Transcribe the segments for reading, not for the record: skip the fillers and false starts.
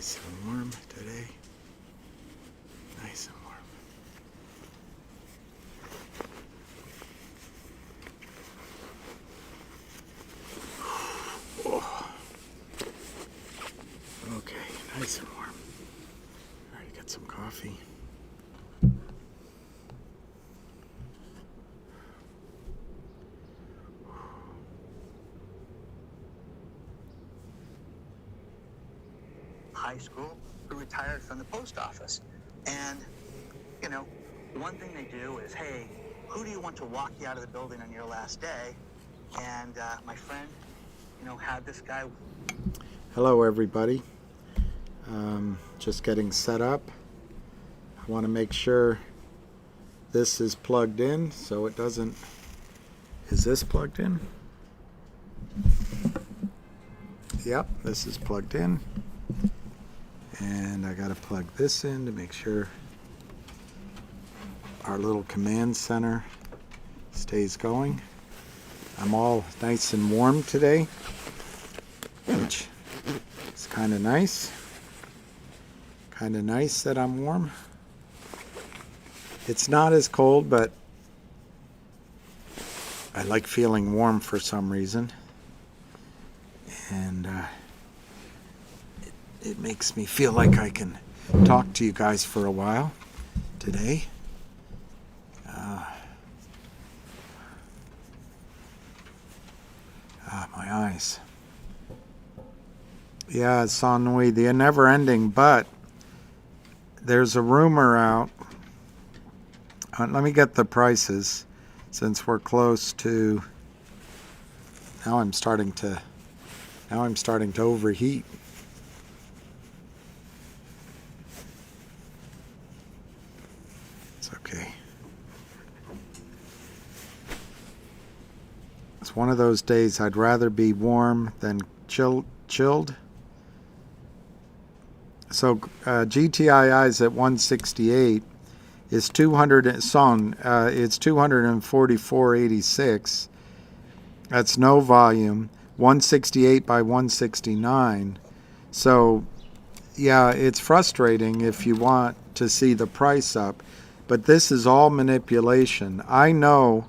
Nice and warm today. Nice and warm. Oh. Okay, nice and warm. All right, get some coffee. High school who retired from the post office. And, you know, one thing they do is, hey, who do you want to walk you out of the building on your last day? And my friend, had this guy. Hello, everybody. Just getting set up. I want to make sure this is plugged in so it doesn't. Is this plugged in? Yep, this is plugged in. And I got to plug this in to make sure our little command center stays going. I'm all nice and warm today, which is kind of nice. Kind of nice that I'm warm. It's not as cold, but I like feeling warm for some reason. And it makes me feel like I can talk to you guys for a while today. My eyes. Yeah, it's ennui. They're never ending, but there's a rumor out. Let me get the prices since we're close to. Now I'm starting to overheat. It's okay. It's one of those days I'd rather be warm than chilled. So GTII is at 168. Is 200 it's 244.86. That's no volume. 168 by 169. So yeah, it's frustrating if you want to see the price up, but this is all manipulation. I know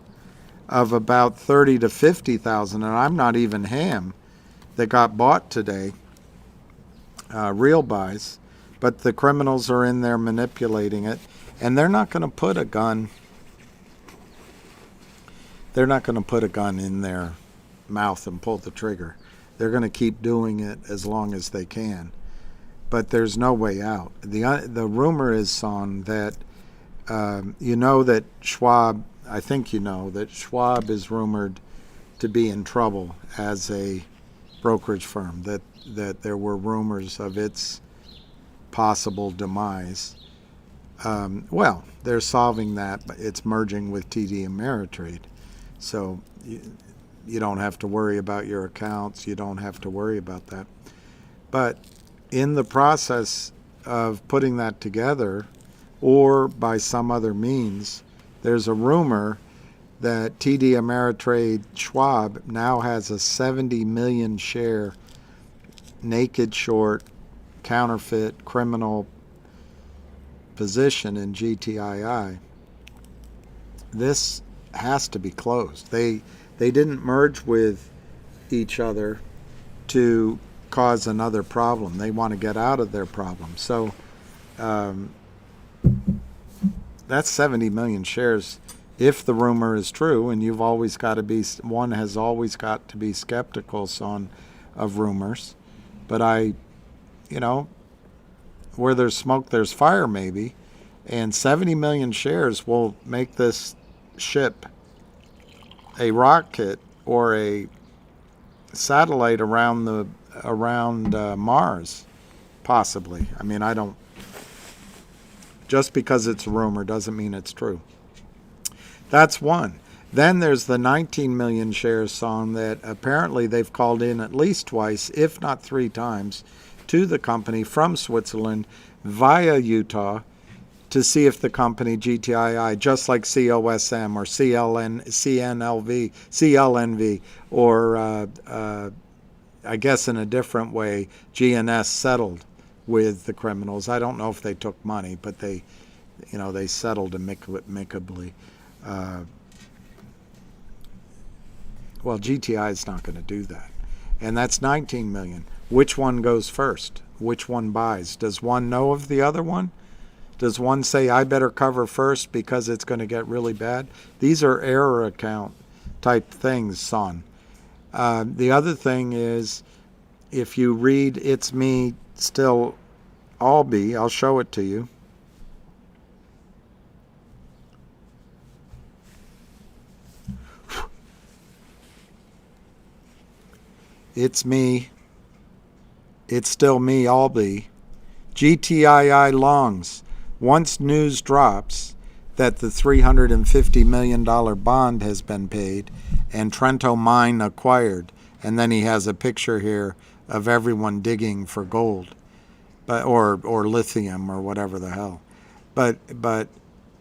of about 30 to 50,000, and I'm not even ham, that got bought today, real buys, but the criminals are in there manipulating it, and they're not going to put a gun. They're not going to put a gun in their mouth and pull the trigger. They're going to keep doing it as long as they can, but there's no way out. The rumor is on that that Schwab. I think that Schwab is rumored to be in trouble as a brokerage firm, that there were rumors of its possible demise. Well, they're solving that, but it's merging with TD Ameritrade. So you don't have to worry about your accounts. You don't have to worry about that. But in the process of putting that together, or by some other means, there's a rumor that TD Ameritrade Schwab now has a 70 million share naked short counterfeit criminal position in GTII. This has to be closed. They didn't merge with each other to cause another problem. They want to get out of their problem. So that's 70 million shares. If the rumor is true, and one has always got to be skeptical of rumors, but where there's smoke, there's fire, maybe, and 70 million shares will make this ship a rocket or a satellite around Mars, possibly. I mean, just because it's a rumor doesn't mean it's true. That's one. Then there's the 19 million shares song that apparently they've called in at least twice, if not three times, to the company from Switzerland via Utah to see if the company GTII, just like COSM or CLNV, or I guess in a different way, GNS settled with the criminals. I don't know if they took money, but they settled amicably. Well, GTI is not going to do that. And that's 19 million. Which one goes first? Which one buys? Does one know of the other one? Does one say, I better cover first because it's going to get really bad? These are error account type things, son. The other thing is, if you read It's Me Still Albee, I'll show it to you. It's me. It's still me, Albee. GTII longs. Once news drops that the $350 million bond has been paid and Trento Mine acquired, and then he has a picture here of everyone digging for gold, or lithium or whatever the hell. But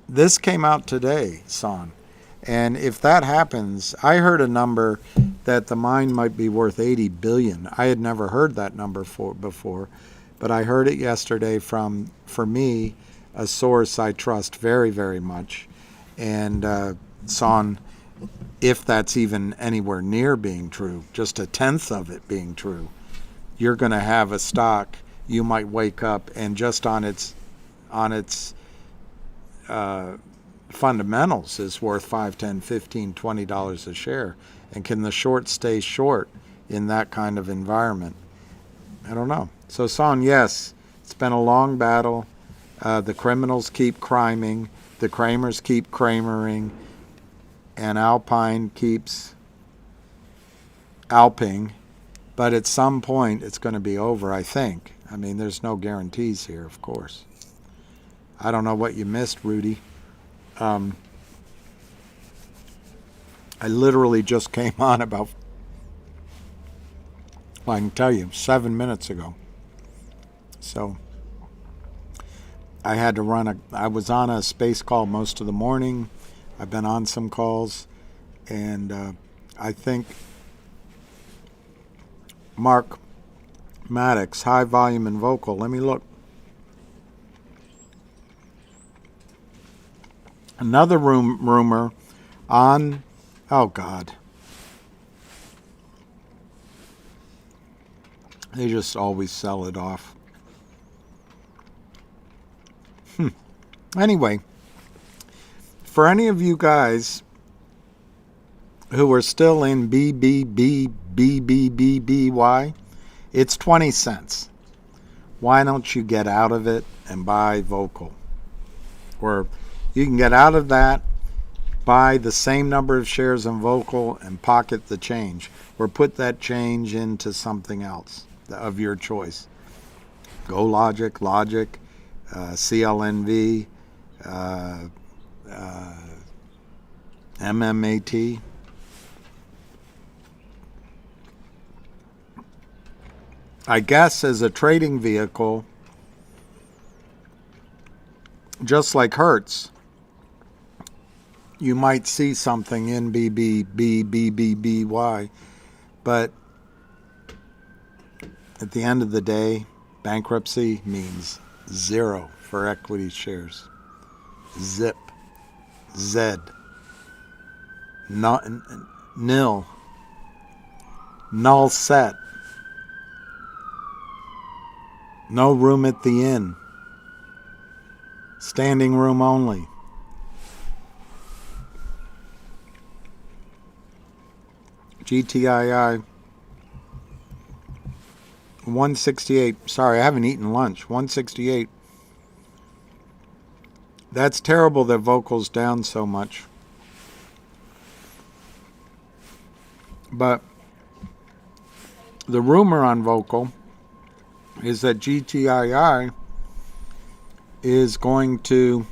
this came out today, son. And if that happens, I heard a number that the mine might be worth 80 billion. I had never heard that number before, but I heard it yesterday from, for me, a source I trust very, very much. And son, if that's even anywhere near being true, just a tenth of it being true, you're going to have a stock you might wake up and just on its fundamentals is worth $5, $10, $15, $20 a share. And can the short stay short in that kind of environment? I don't know. So, son, yes, it's been a long battle. The criminals keep criming, the Kramers keep Kramering, and Alpine keeps Alping. But at some point, it's going to be over, I think. I mean, there's no guarantees here, of course. I don't know what you missed, Rudy. I literally just came on about, well, I can tell you, 7 minutes ago. So I had to I was on a space call most of the morning. I've been on some calls. And I think Mark Maddox, high volume and vocal. Let me look. Another rumor on, oh God. They just always sell it off. Anyway, for any of you guys who are still in BBBBBBBY, it's 20 cents. Why don't you get out of it and buy vocal? Or you can get out of that, buy the same number of shares in vocal and pocket the change, or put that change into something else of your choice. Go Logic, CLNV, MMAT. I guess as a trading vehicle, just like Hertz, you might see something in BBBBBY, but at the end of the day, bankruptcy means zero for equity shares. Zip. Zed. Nil. Null set. No room at the inn. Standing room only. GTII 168. Sorry, I haven't eaten lunch. 168. That's terrible that Vocal's down so much. But the rumor on Vocal is that GTII is going to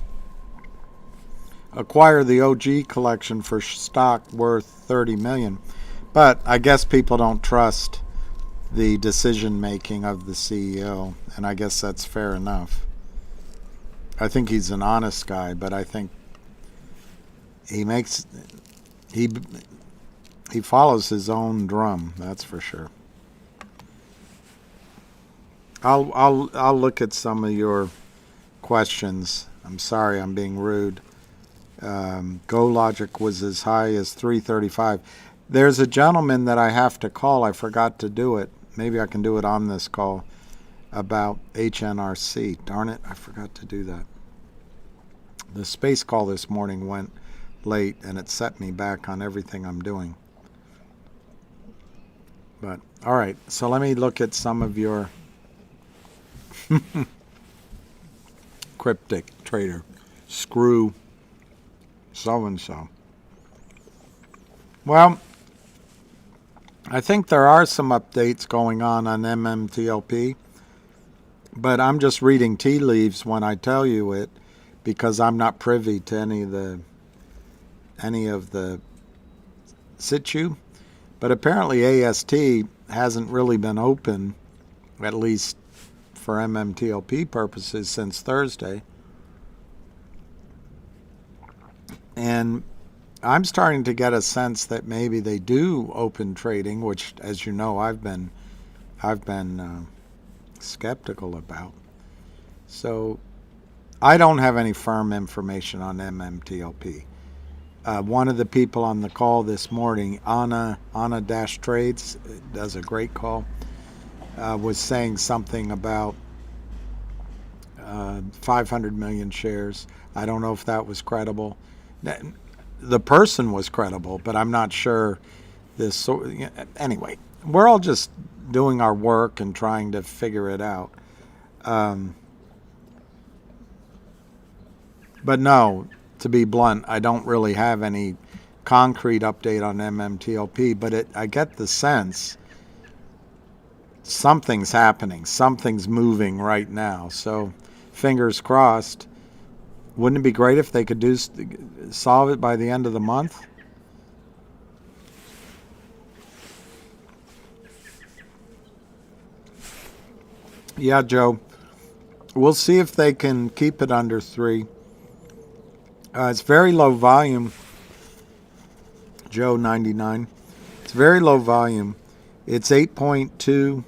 acquire the OG collection for stock worth $30 million. But I guess people don't trust the decision making of the CEO, and I guess that's fair enough. I think he's an honest guy, but I think he follows his own drum, that's for sure. I'll look at some of your questions. I'm sorry, I'm being rude. Go Logic was as high as 335. There's a gentleman that I have to call. I forgot to do it. Maybe I can do it on this call about HNRC. Darn it, I forgot to do that. The space call this morning went late and it set me back on everything I'm doing. But all right, so let me look at some of your cryptic trader. Screw so and so. Well, I think there are some updates going on MMTLP, but I'm just reading tea leaves when I tell you it, because I'm not privy to any of the situ. But apparently AST hasn't really been open, at least for MMTLP purposes, since Thursday. And I'm starting to get a sense that maybe they do open trading, which, as you know, I've been skeptical about. So I don't have any firm information on MMTLP. One of the people on the call this morning, Anna Trades, does a great call, was saying something about 500 million shares. I don't know if that was credible. The person was credible, but I'm not sure this. Anyway, we're all just doing our work and trying to figure it out. But no, to be blunt, I don't really have any concrete update on MMTLP, but I get the sense something's happening, something's moving right now. So fingers crossed. Wouldn't it be great if they could solve it by the end of the month? Yeah, Joe. We'll see if they can keep it under 3. It's very low volume. Joe 99. It's very low volume. It's 8.2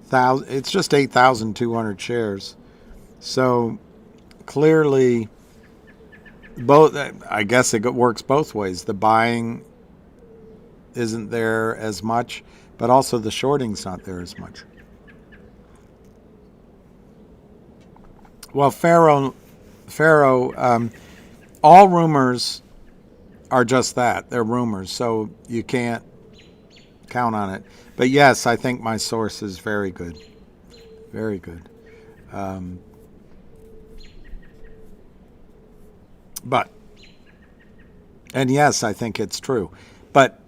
thousand. It's just 8,200 shares. So clearly, both. I guess it works both ways. The buying isn't there as much, but also the shorting's not there as much. Well, Pharaoh, all rumors are just that. They're rumors, so you can't count on it. But yes, I think my source is very good. Very good. And yes, I think it's true. But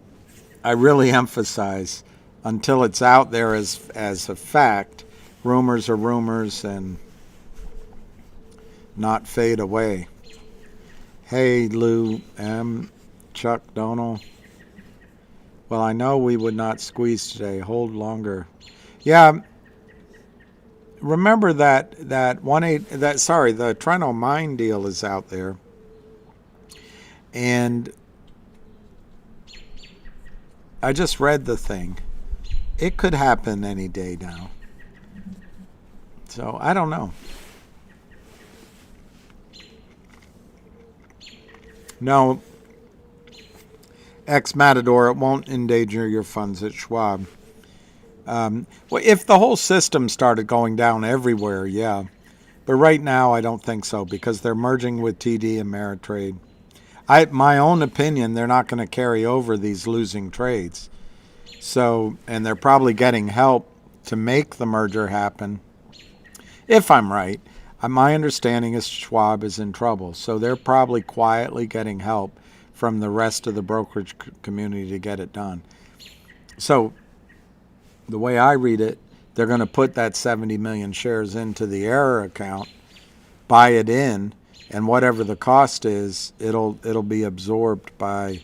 I really emphasize, until it's out there as a fact, rumors are rumors and not fade away. Hey, Lou M. Chuck Donald. Well, I know we would not squeeze today. Hold longer. Yeah. Remember that the Treno mine deal is out there. And I just read the thing. It could happen any day now. So I don't know. No, ex-Matador, it won't endanger your funds at Schwab. Well, if the whole system started going down everywhere, yeah. But right now, I don't think so, because they're merging with TD and Ameritrade. My own opinion, they're not going to carry over these losing trades. So, and they're probably getting help to make the merger happen. If I'm right, my understanding is Schwab is in trouble. So they're probably quietly getting help from the rest of the brokerage community to get it done. So the way I read it, they're going to put that 70 million shares into the error account, buy it in, and whatever the cost is, it'll be absorbed by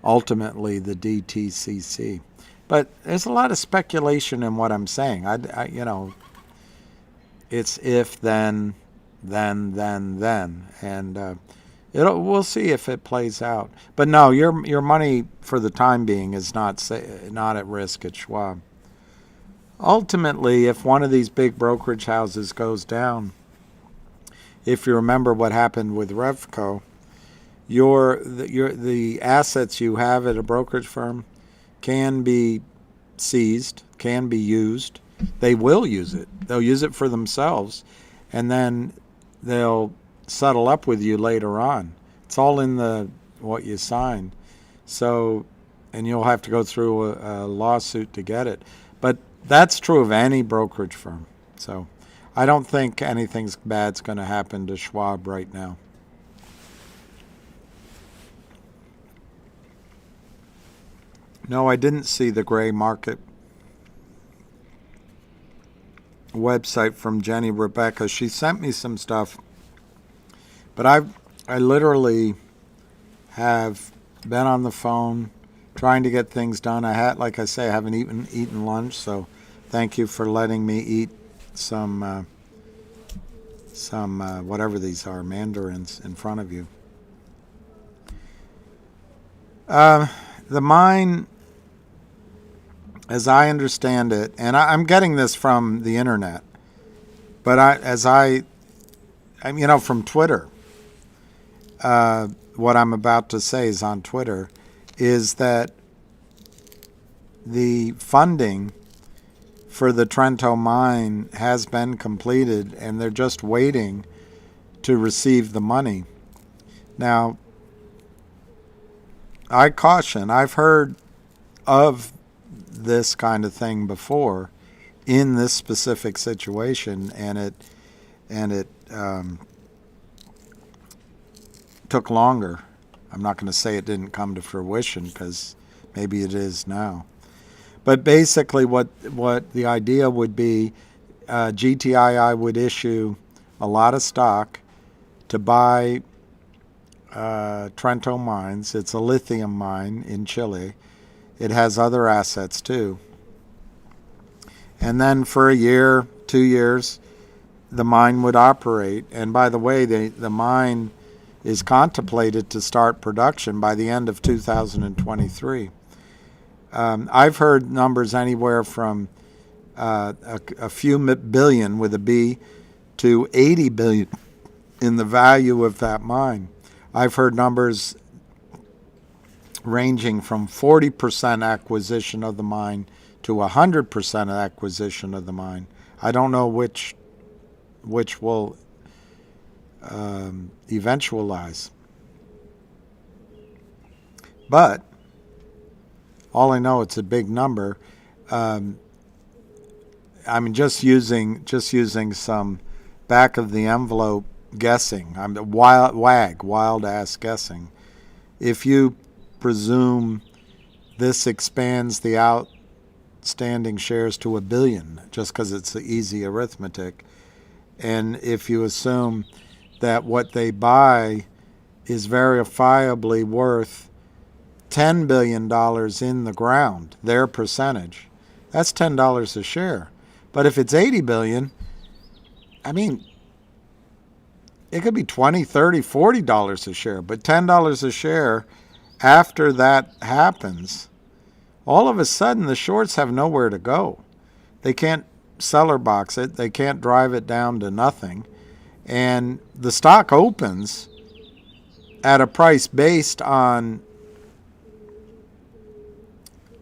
ultimately the DTCC. But there's a lot of speculation in what I'm saying. It's if, then, and we'll see if it plays out. But no, your money for the time being is not at risk at Schwab. ultimately, if one of these big brokerage houses goes down, if you remember what happened with Revco, the assets you have at a brokerage firm can be seized, can be used. They will use it. They'll use it for themselves, and then they'll settle up with you later on. It's all in the what you signed. So, and you'll have to go through a lawsuit to get it. But that's true of any brokerage firm. So I don't think anything bad's going to happen to Schwab right now. No, I didn't see the gray market website from Jenny Rebecca. She sent me some stuff, but I literally have been on the phone trying to get things done. Like I say, I haven't eaten lunch, so thank you for letting me eat some whatever these are, mandarins in front of you. The mine, as I understand it, and I'm getting this from the internet, but I'm from Twitter. What I'm about to say is on Twitter, is that the funding for the Trento mine has been completed, and they're just waiting to receive the money. Now, I caution, I've heard of this kind of thing before in this specific situation, and it took longer. I'm not going to say it didn't come to fruition, because maybe it is now. But basically what the idea would be, GTII would issue a lot of stock to buy Trento Mines. It's a lithium mine in Chile. It has other assets too. And then for a year, 2 years, the mine would operate. And by the way, the mine is contemplated to start production by the end of 2023. I've heard numbers anywhere from a few billion with a B to 80 billion in the value of that mine. I've heard numbers ranging from 40% acquisition of the mine to 100% acquisition of the mine. I don't know which will eventualize. But all I know, it's a big number. I'm just using some back of the envelope guessing. I'm wild ass guessing. If you presume this expands the outstanding shares to 1 billion, just because it's easy arithmetic, and if you assume that what they buy is verifiably worth $10 billion in the ground, their percentage, that's $10 a share. But if it's 80 billion, I mean, it could be $20, $30, $40 a share. But $10 a share, after that happens, all of a sudden the shorts have nowhere to go. They can't seller box it. They can't drive it down to nothing. And the stock opens at a price based on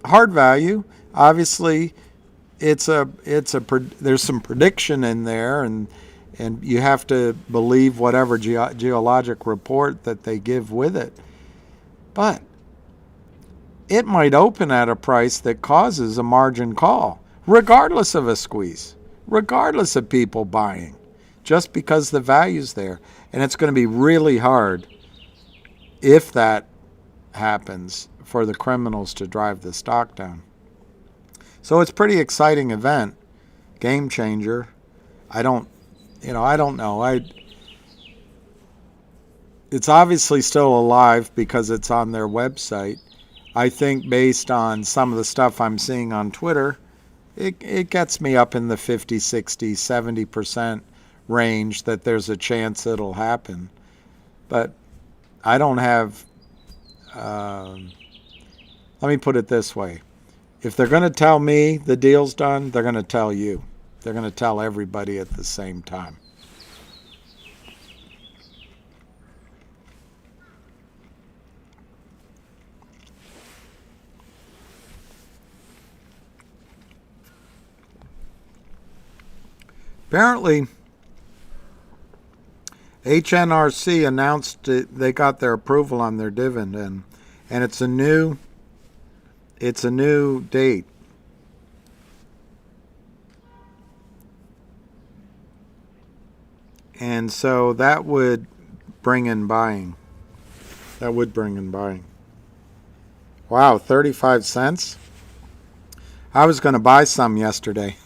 hard value. Obviously, there's some prediction in there, and you have to believe whatever geologic report that they give with it. But it might open at a price that causes a margin call, regardless of a squeeze, regardless of people buying, just because the value's there. And it's going to be really hard, if that happens, for the criminals to drive the stock down. So it's a pretty exciting event, game changer. I don't know. It's obviously still alive because it's on their website. I think based on some of the stuff I'm seeing on Twitter, it gets me up in the 50, 60, 70% range that there's a chance it'll happen. But I don't have, let me put it this way. If they're going to tell me the deal's done, they're going to tell you. They're going to tell everybody at the same time. Apparently, HNRC announced they got their approval on their dividend, and it's a new date. And so that would bring in buying. Wow, 35 cents? I was going to buy some yesterday.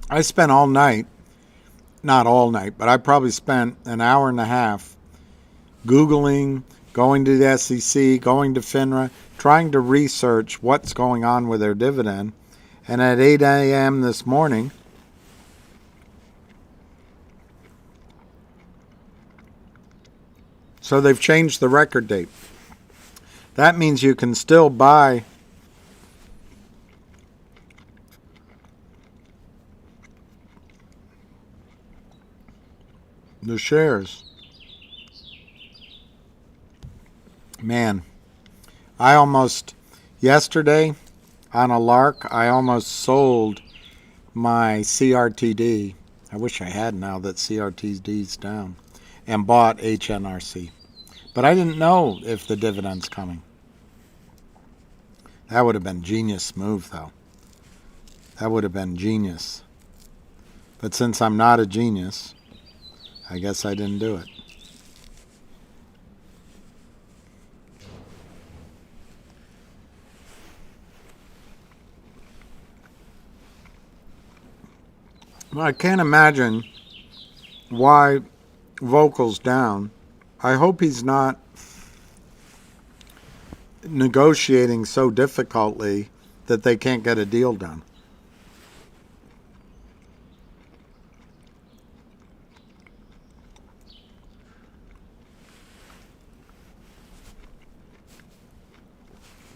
I spent all night, not all night, but I probably spent an hour and a half Googling, going to the SEC, going to FINRA, trying to research what's going on with their dividend. And at 8 a.m. this morning, so they've changed the record date. That means you can still buy the shares. Man, yesterday on a lark, I almost sold my CRTD. I wish I had now that CRTD's down, and bought HNRC. But I didn't know if the dividend's coming. That would have been genius move, though. That would have been genius. But since I'm not a genius, I guess I didn't do it. Well, I can't imagine why Vocal's down. I hope he's not negotiating so difficultly that they can't get a deal done.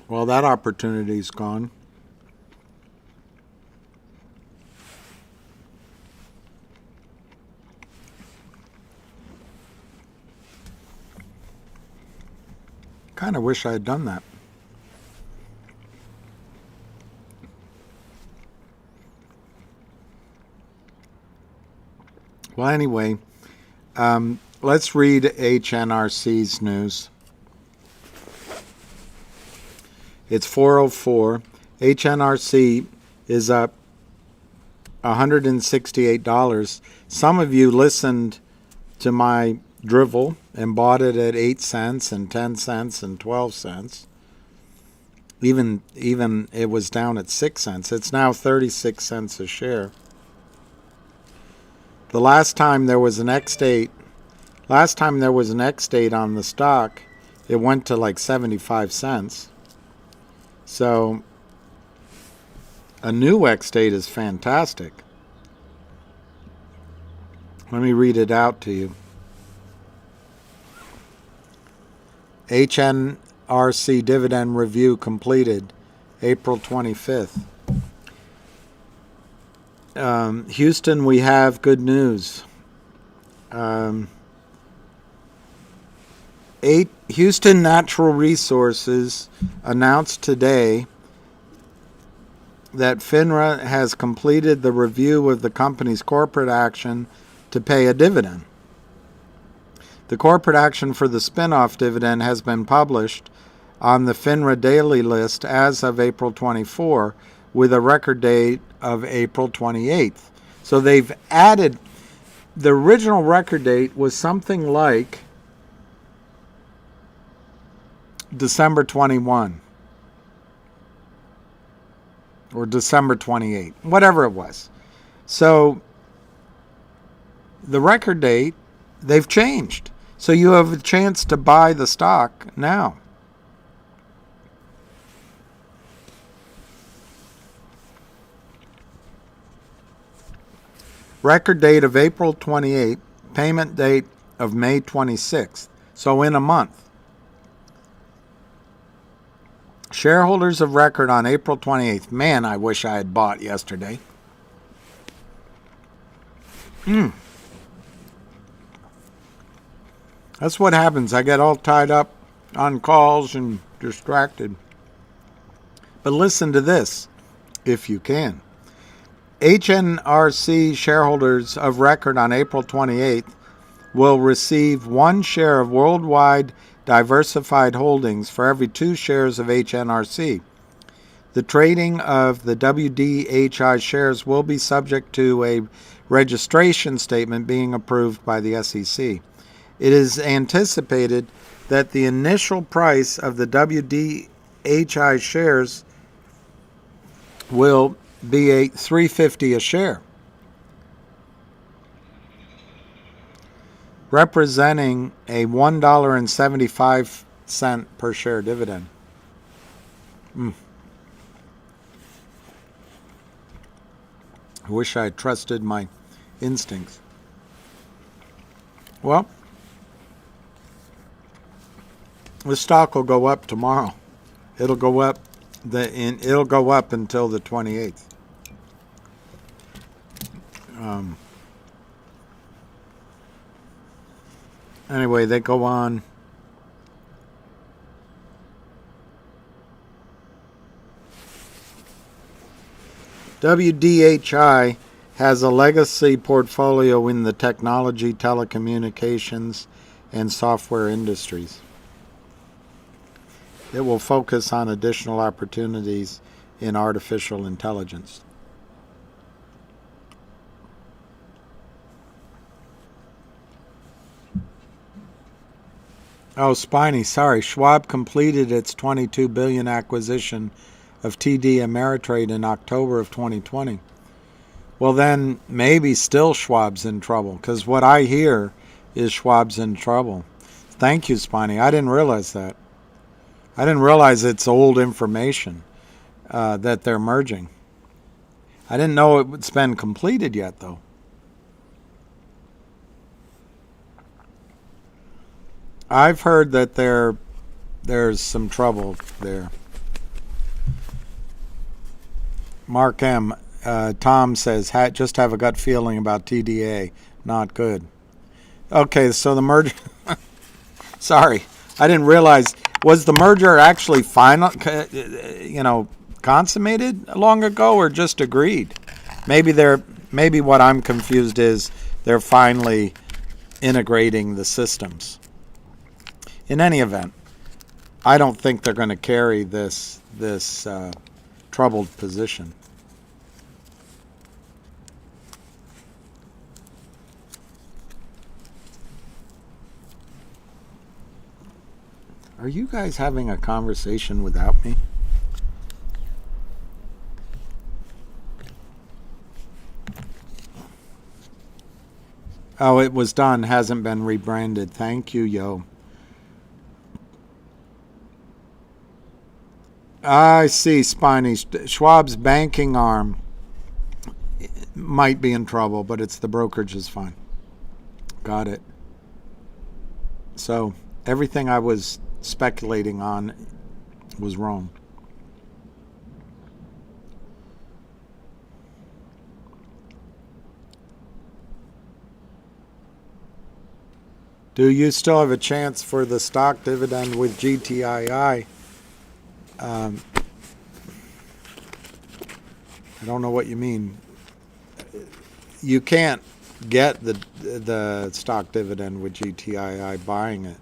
Well, that opportunity's gone. Kind of wish I had done that. Well, anyway, let's read HNRC's news. It's 4:04. HNRC is up $168. Some of you listened to my drivel and bought it at 8 cents and 10 cents and 12 cents. Even it was down at 6 cents. It's now 36 cents a share. The last time there was an X date on the stock, it went to like 75 cents. So a new X date is fantastic. Let me read it out to you. HNRC dividend review completed April 25th. Houston, we have good news. Houston Natural Resources announced today that FINRA has completed the review of the company's corporate action to pay a dividend. The corporate action for the spin-off dividend has been published on the FINRA daily list as of April 24, with a record date of April 28th. So they've added, the original record date was something like December 21 or December 28, whatever it was. So the record date, they've changed. So you have a chance to buy the stock now. Record date of April 28th, payment date of May 26th. So in a month. Shareholders of record on April 28th. Man, I wish I had bought yesterday. That's what happens. I get all tied up on calls and distracted. But listen to this, if you can. HNRC shareholders of record on April 28th will receive 1 share of worldwide diversified holdings for every 2 shares of HNRC. The trading of the WDHI shares will be subject to a registration statement being approved by the SEC. It is anticipated that the initial price of the WDHI shares will be a $3.50 a share, representing a $1.75 per share dividend. I wish I had trusted my instincts. Well, the stock will go up tomorrow. It'll go up it'll go up until the 28th. Anyway, they go on. WDHI has a legacy portfolio in the technology, telecommunications, and software industries. It will focus on additional opportunities in artificial intelligence. Oh, Spiny, sorry. Schwab completed its $22 billion acquisition of TD Ameritrade in October of 2020. Well, then maybe still Schwab's in trouble, because what I hear is Schwab's in trouble. Thank you, Spiny. I didn't realize that. I didn't realize it's old information that they're merging. I didn't know it's been completed yet, though. I've heard that there's some trouble there. Mark M. Tom says, just have a gut feeling about TDA. Not good. Okay, so the merger... Sorry, I didn't realize... Was the merger actually final, consummated long ago, or just agreed? Maybe what I'm confused is they're finally integrating the systems. In any event, I don't think they're going to carry this troubled position. Are you guys having a conversation without me? Oh, it was done. Hasn't been rebranded. Thank you, yo. I see, Spiny. Schwab's banking arm might be in trouble, but it's the brokerage is fine. Got it. So everything I was speculating on was wrong. Do you still have a chance for the stock dividend with GTII? I don't know what you mean. You can't get the stock dividend with GTII buying it.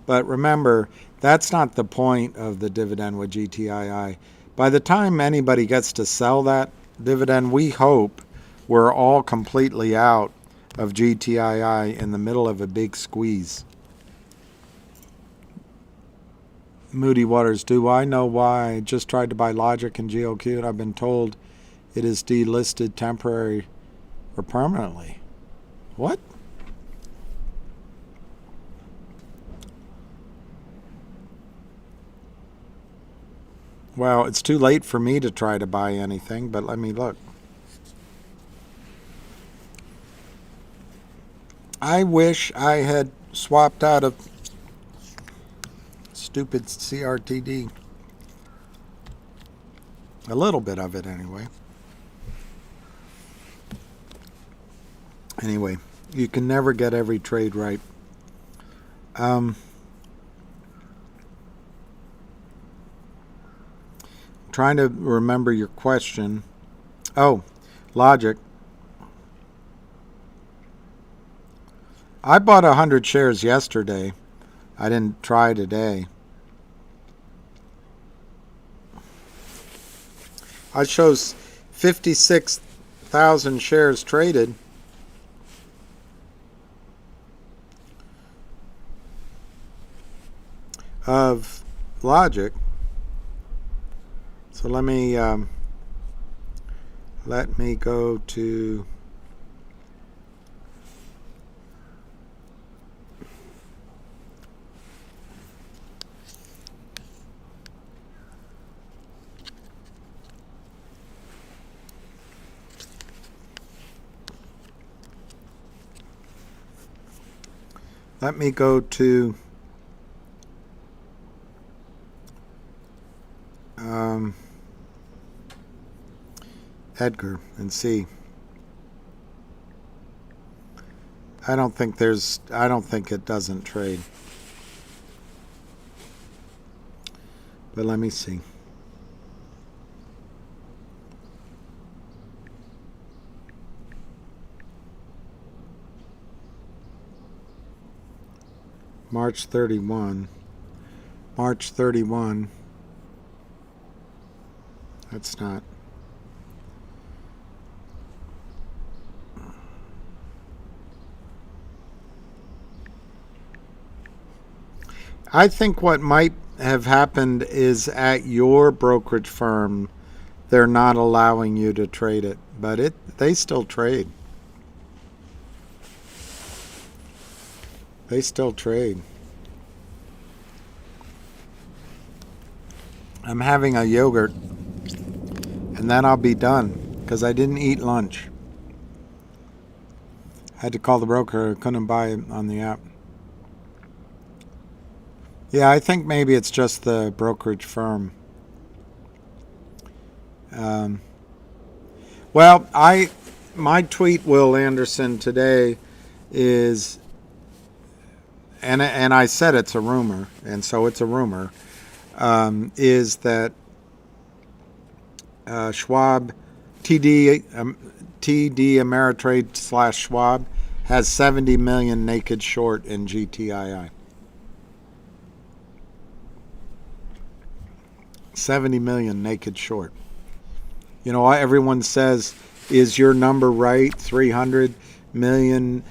But remember, that's not the point of the dividend with GTII. By the time anybody gets to sell that dividend, we hope we're all completely out of GTII in the middle of a big squeeze. Moody Waters, do I know why? I just tried to buy Logic and GOQ and I've been told it is delisted temporary or permanently. What? Well, it's too late for me to try to buy anything, but let me look. I wish I had swapped out of stupid CRTD. A little bit of it, anyway. Anyway, you can never get every trade right. Trying to remember your question. Oh, logic. I bought 100 shares yesterday. I didn't try today. I shows 56,000 shares traded. Of logic. So let me go to Edgar and see. I don't think it doesn't trade. But let me see. March 31. That's not. I think what might have happened is at your brokerage firm, they're not allowing you to trade it, but they still trade. They still trade. I'm having a yogurt, and then I'll be done, because I didn't eat lunch. I had to call the broker. I couldn't buy it on the app. Yeah, I think maybe it's just the brokerage firm. Well, my tweet, Will Anderson, today is, and I said it's a rumor, and so it's a rumor, is that Schwab, TD Ameritrade / Schwab has 70 million naked short in GTII. 70 million naked short. You know, everyone says, is your number right? 300 million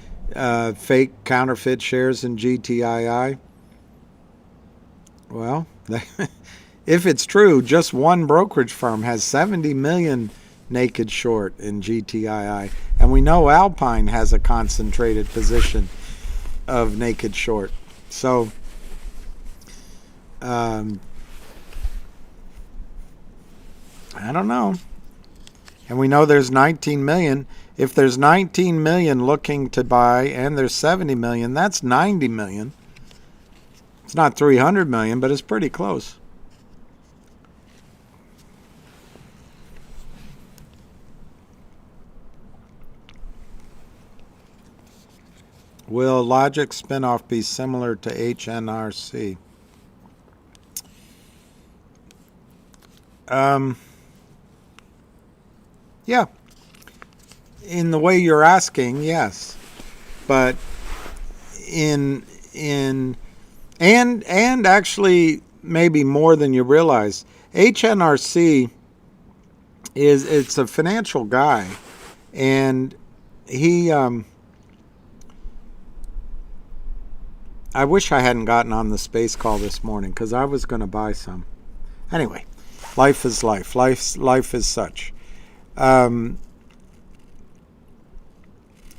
fake counterfeit shares in GTII? Well, if it's true, just one brokerage firm has 70 million naked short in GTII. And we know Alpine has a concentrated position of naked short. So, I don't know. And we know there's 19 million. If there's 19 million looking to buy and there's 70 million, that's 90 million. It's not 300 million, but it's pretty close. Will Logic spinoff be similar to HNRC? Yeah. In the way you're asking, yes. But and actually maybe more than you realize, HNRC it's a financial guy, and he I wish I hadn't gotten on the space call this morning, because I was going to buy some. Anyway, life is life. Life is such.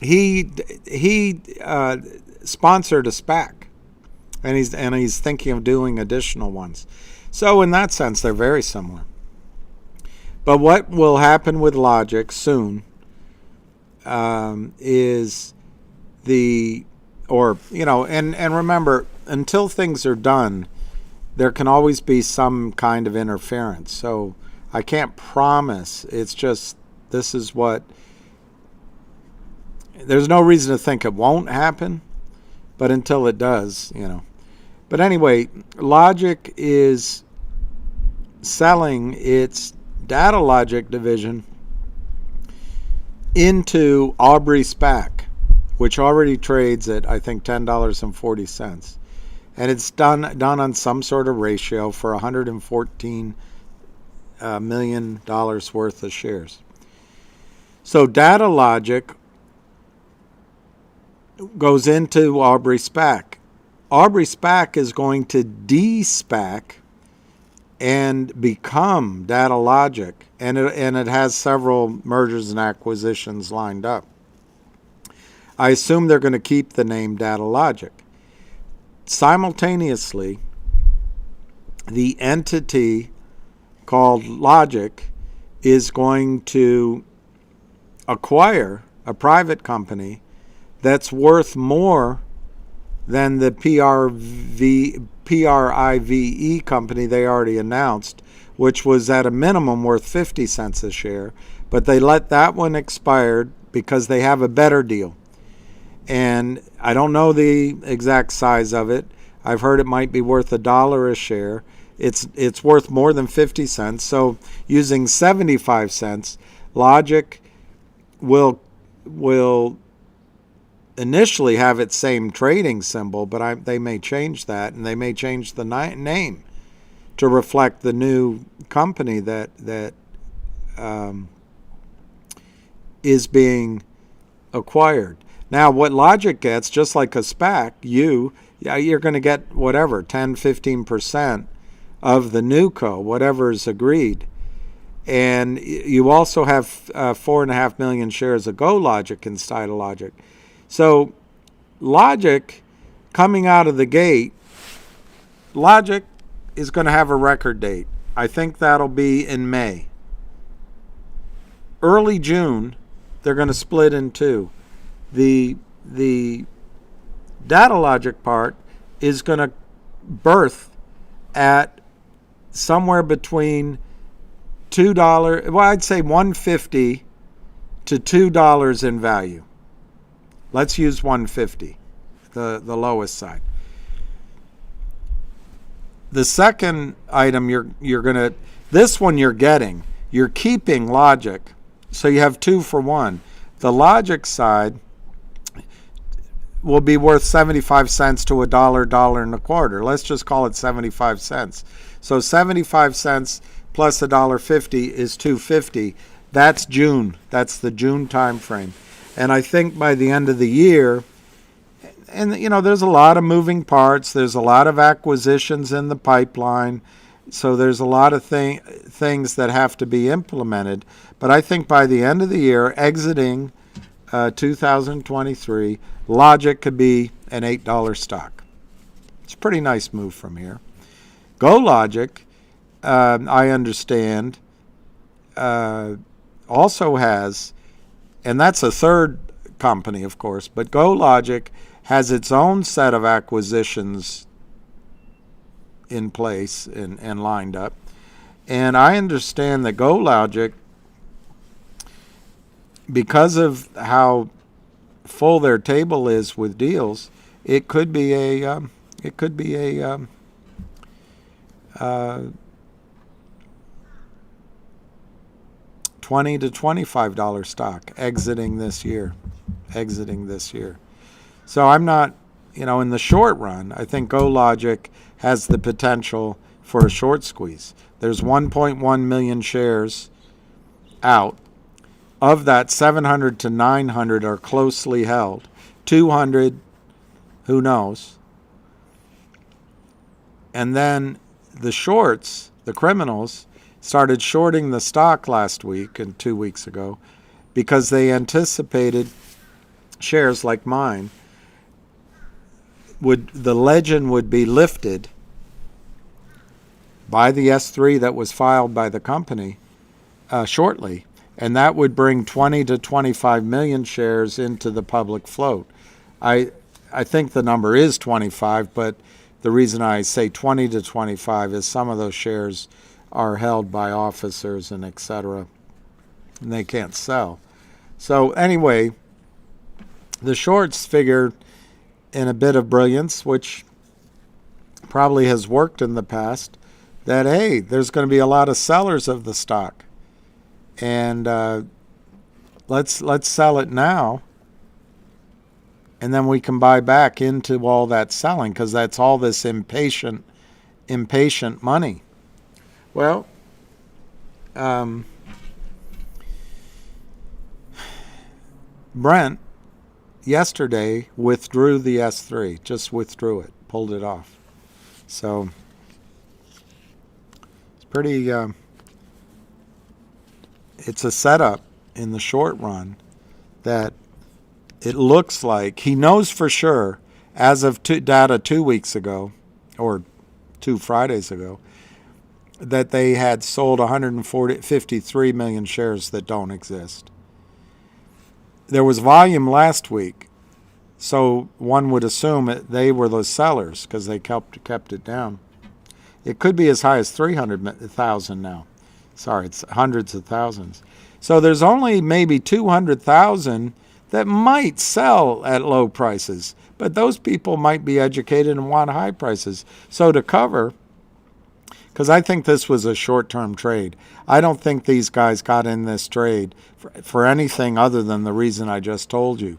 He sponsored a SPAC, and he's thinking of doing additional ones. So in that sense, they're very similar. But what will happen with Logic soon is and remember, until things are done, there can always be some kind of interference. So I can't promise. It's just, this is what, there's no reason to think it won't happen, but until it does, But anyway, Logic is selling its data logic division into Aubrey SPAC, which already trades at, I think, $10.40. And it's done on some sort of ratio for $114 million worth of shares. So data logic goes into Aubrey SPAC. Aubrey SPAC is going to de-SPAC and become Data Logic, and it has several mergers and acquisitions lined up. I assume they're going to keep the name Data Logic. Simultaneously, the entity called Logic is going to acquire a private company that's worth more than the PRIVE company they already announced, which was at a minimum worth 50 cents a share, but they let that one expire because they have a better deal. And I don't know the exact size of it. I've heard it might be worth $1 a share. It's worth more than 50 cents. So using 75 cents, Logic will initially have its same trading symbol, but they may change that, and they may change the name to reflect the new company that is being acquired. Now, what Logic gets, just like a SPAC, you're going to get whatever, 10, 15% of the new co, whatever is agreed. And you also have 4.5 million shares of GoLogic inside of Logic. So Logic, coming out of the gate, Logic is going to have a record date. I think that'll be in May. Early June, they're going to split in two. The Data Logic part is going to birth at somewhere between $2, well, I'd say $1.50 to $2 in value. Let's use $1.50, the lowest side. The second item this one you're keeping Logic, so you have 2 for 1. The Logic side will be worth 75 cents to $1.25. Let's just call it 75 cents. So 75 cents plus $1.50 is $2.50. That's June. That's the June time frame. And I think by the end of the year, and there's a lot of moving parts. There's a lot of acquisitions in the pipeline. So there's a lot of things that have to be implemented. But I think by the end of the year, exiting 2023, Logic could be an $8 stock. It's a pretty nice move from here. GoLogic, I understand, also has, and that's a third company, of course, but GoLogic has its own set of acquisitions in place and lined up. And I understand that GoLogic, because of how full their table is with deals, it could be a $20 to $25 stock exiting this year. So I'm not, in the short run, I think GoLogic has the potential for a short squeeze. There's 1.1 million shares out. Of that, 700 to 900 are closely held. 200, who knows? And then the shorts, the criminals, started shorting the stock last week and 2 weeks ago because they anticipated shares like mine the legend would be lifted by the S3 that was filed by the company shortly, and that would bring 20 to 25 million shares into the public float. I think the number is 25, but the reason I say 20 to 25 is some of those shares are held by officers and et cetera, and they can't sell. So anyway, the shorts figured in a bit of brilliance, which probably has worked in the past, that, hey, there's going to be a lot of sellers of the stock. And let's sell it now, and then we can buy back into all that selling, because that's all this impatient money. Well, Brent yesterday withdrew the S3, just withdrew it, pulled it off. So it's pretty, it's a setup in the short run that it looks like he knows for sure, as of data 2 weeks ago, or 2 Fridays ago, that they had sold 153 million shares that don't exist. There was volume last week, so one would assume they were those sellers because they kept it down. It could be as high as 300,000 now. Sorry, it's hundreds of thousands. So there's only maybe 200,000 that might sell at low prices, but those people might be educated and want high prices. So to cover, because I think this was a short-term trade. I don't think these guys got in this trade for anything other than the reason I just told you.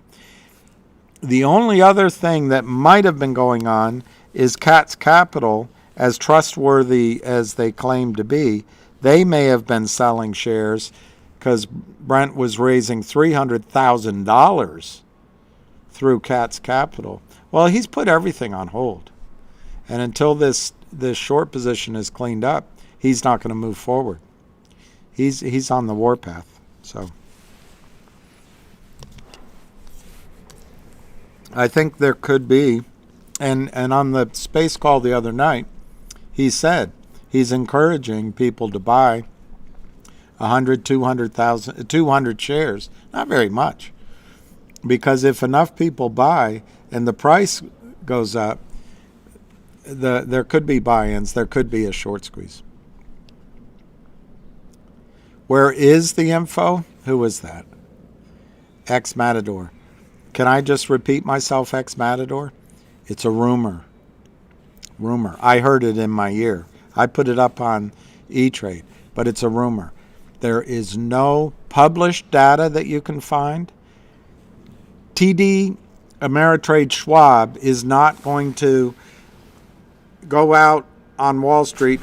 The only other thing that might have been going on is Cat's Capital, as trustworthy as they claim to be, they may have been selling shares because Brent was raising $300,000 through Cat's Capital. Well, he's put everything on hold. And until this short position is cleaned up, he's not going to move forward. He's on the warpath. So I think there could be, and on the space call the other night, he said he's encouraging people to buy 100, 200,000, 200 shares. Not very much. Because if enough people buy and the price goes up, there could be buy-ins. There could be a short squeeze. Where is the info? Who is that? Ex-Matador. Can I just repeat myself, Ex-Matador? It's a rumor. Rumor. I heard it in my ear. I put it up on E-Trade, but it's a rumor. There is no published data that you can find. TD Ameritrade Schwab is not going to go out on Wall Street,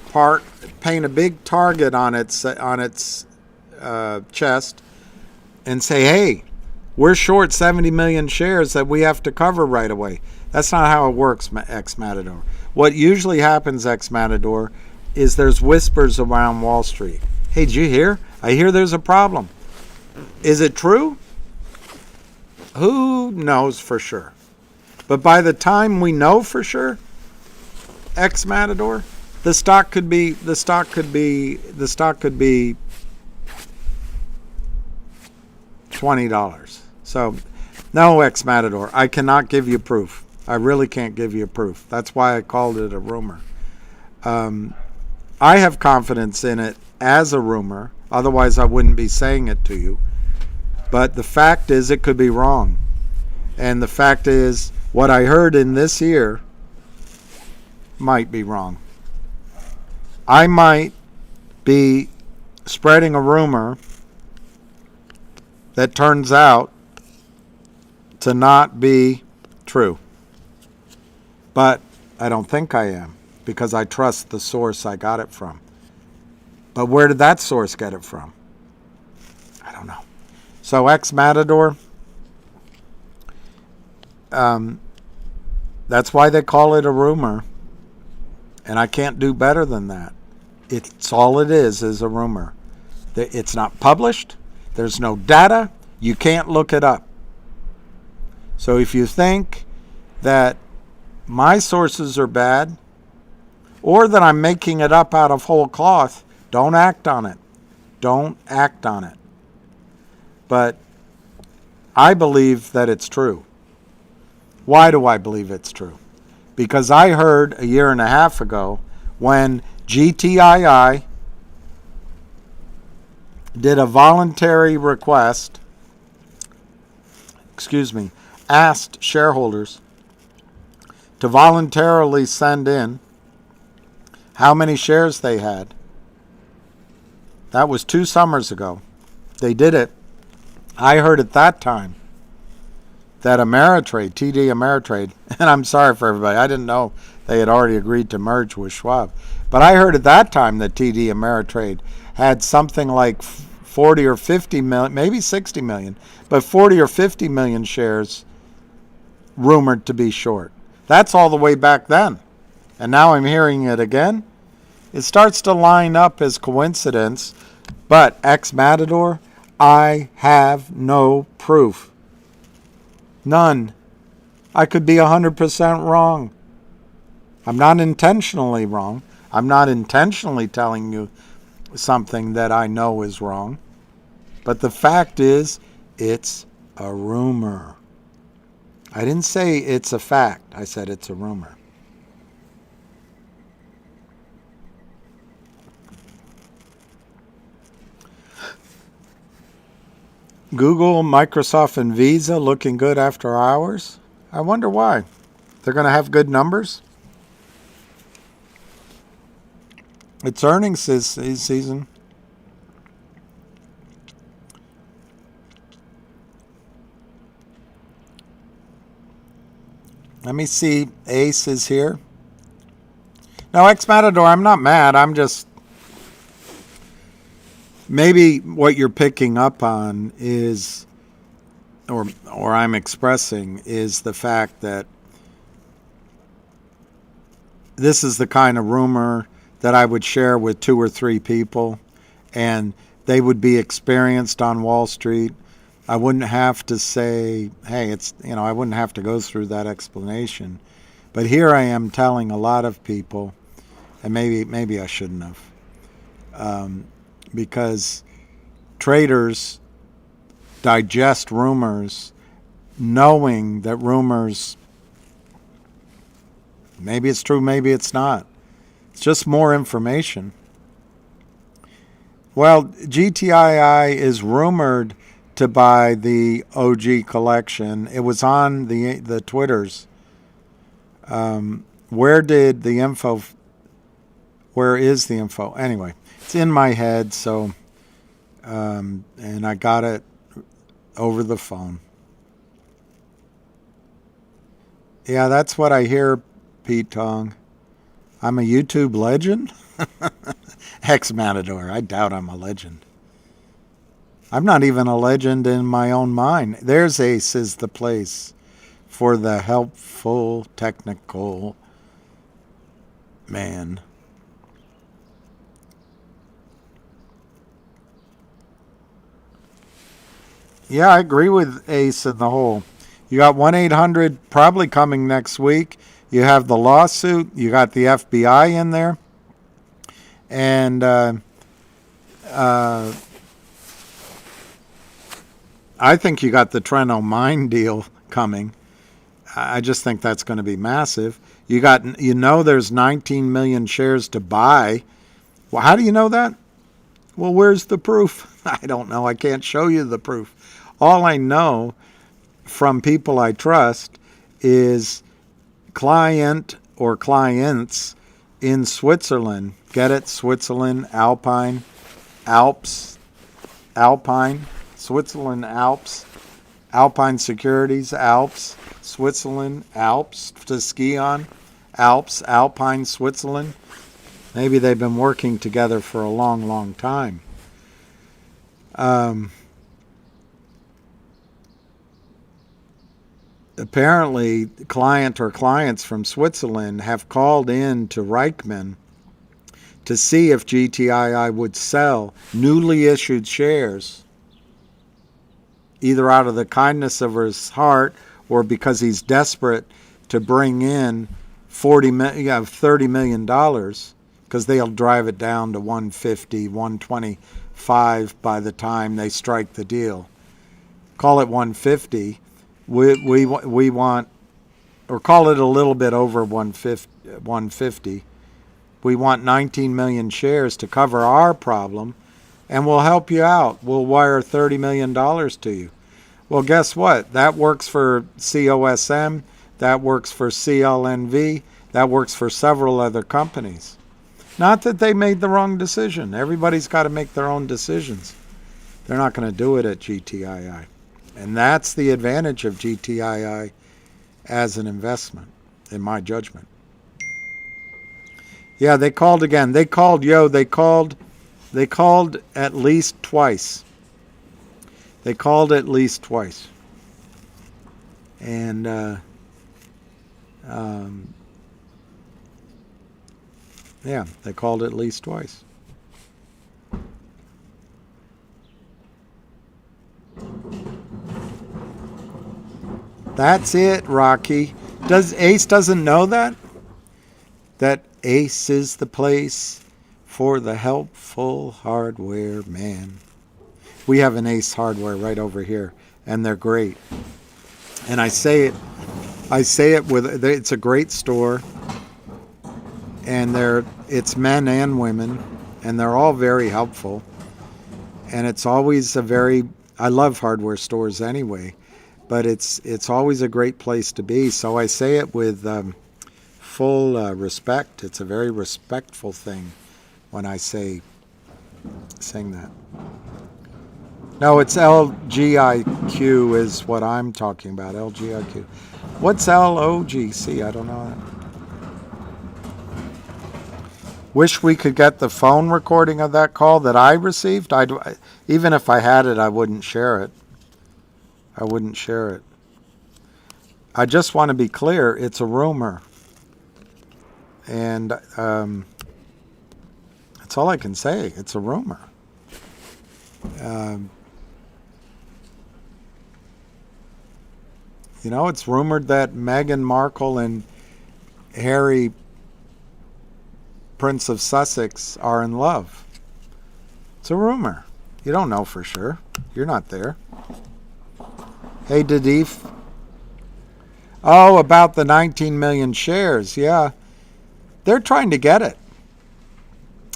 paint a big target on its chest, and say, "Hey, we're short 70 million shares that we have to cover right away." That's not how it works, Ex-Matador. What usually happens, Ex-Matador, is there's whispers around Wall Street. "Hey, did you hear? I hear there's a problem." Is it true? Who knows for sure? But by the time we know for sure, Ex-Matador, the stock could be $20. So, no, Ex-Matador, I cannot give you proof. I really can't give you proof. That's why I called it a rumor. I have confidence in it as a rumor. Otherwise, I wouldn't be saying it to you. But the fact is, it could be wrong. And the fact is, what I heard in this ear might be wrong. I might be spreading a rumor that turns out to not be true. But I don't think I am, because I trust the source I got it from. But where did that source get it from? I don't know. So Ex-Matador, that's why they call it a rumor. And I can't do better than that. It's all it is a rumor. It's not published. There's no data. You can't look it up. So if you think that my sources are bad, or that I'm making it up out of whole cloth, don't act on it. Don't act on it. But I believe that it's true. Why do I believe it's true? Because I heard a year and a half ago when GTII did a voluntary request, asked shareholders to voluntarily send in how many shares they had. That was 2 summers ago. They did it. I heard at that time that Ameritrade, TD Ameritrade, and I'm sorry for everybody, I didn't know they had already agreed to merge with Schwab, but I heard at that time that TD Ameritrade had something like 40 or 50 million, maybe 60 million, but 40 or 50 million shares rumored to be short. That's all the way back then. And now I'm hearing it again. It starts to line up as coincidence, but ex-Matador, I have no proof. None. I could be 100% wrong. I'm not intentionally wrong. I'm not intentionally telling you something that I know is wrong. But the fact is, it's a rumor. I didn't say it's a fact. I said it's a rumor. Google, Microsoft, and Visa looking good after hours. I wonder why. They're going to have good numbers. It's earnings season. Let me see. Ace is here. Now, ex-Matador, I'm not mad. I'm just... Maybe what you're picking up on is, or I'm expressing, is the fact that this is the kind of rumor that I would share with 2 or 3 people, and they would be experienced on Wall Street. I wouldn't have to say, hey, I wouldn't have to go through that explanation. But here I am telling a lot of people, and maybe I shouldn't have. Because traders digest rumors knowing that rumors, maybe it's true, maybe it's not. It's just more information. Well, GTII is rumored to buy the OG collection. It was on the Twitters. Where is the info? Anyway. It's in my head, so, and I got it over the phone. Yeah, that's what I hear, Pete Tong. I'm a YouTube legend? Ex-Matador, I doubt I'm a legend. I'm not even a legend in my own mind. There's Ace is the place for the helpful, technical man. Yeah, I agree with Ace in the whole. You got 1-800 probably coming next week. You have the lawsuit. You got the FBI in there. And I think you got the Treno mine deal coming. I just think that's going to be massive. There's 19 million shares to buy. Well, how do you know that? Well, where's the proof? I don't know. I can't show you the proof. All I know from people I trust is client or clients in Switzerland. Get it? Switzerland, Alpine, Switzerland, Alps, Alpine Securities, Alps, Switzerland, Alps to ski on, Alps, Alpine, Switzerland. Maybe they've been working together for a long, long time. Apparently, client or clients from Switzerland have called in to Reichman to see if GTII would sell newly issued shares, either out of the kindness of his heart or because he's desperate to bring in $30 million, because they'll drive it down to 150, 125 by the time they strike the deal. Call it 150. We want or call it a little bit over 150. We want 19 million shares to cover our problem, and we'll help you out. We'll wire $30 million to you. Well, guess what? That works for COSM, that works for CLNV, that works for several other companies. Not that they made the wrong decision. Everybody's got to make their own decisions. They're not going to do it at GTII. And that's the advantage of GTII as an investment, in my judgment. Yeah, they called again. They called at least twice. They called at least twice. And yeah, they called at least twice. That's it, Rocky. Ace doesn't know that? That Ace is the place for the helpful hardware man. We have an Ace Hardware right over here, and they're great. And I say it with, it's a great store, and it's men and women, and they're all very helpful. And it's always I love hardware stores anyway, but it's always a great place to be. So I say it with full respect. It's a very respectful thing when I sing that. No, it's LGIQ is what I'm talking about. LGIQ. What's LOGC? I don't know that. Wish we could get the phone recording of that call that I received. Even if I had it, I wouldn't share it. I just want to be clear. It's a rumor. And that's all I can say. It's a rumor. It's rumored that Meghan Markle and Harry, Prince of Sussex, are in love. It's a rumor. You don't know for sure. You're not there. Hey, Dadif. Oh, about the 19 million shares. Yeah. They're trying to get it.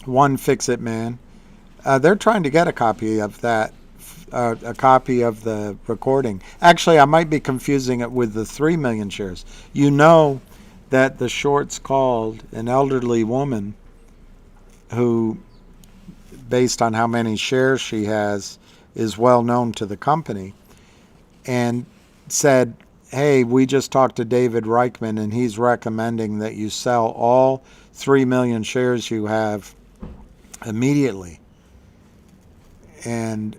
One Fix-It Man. They're trying to get a copy of that. A copy of the recording. Actually, I might be confusing it with the 3 million shares. You know that the shorts called an elderly woman who, based on how many shares she has, is well known to the company, and said, hey, we just talked to David Reichman, and he's recommending that you sell all 3 million shares you have immediately. And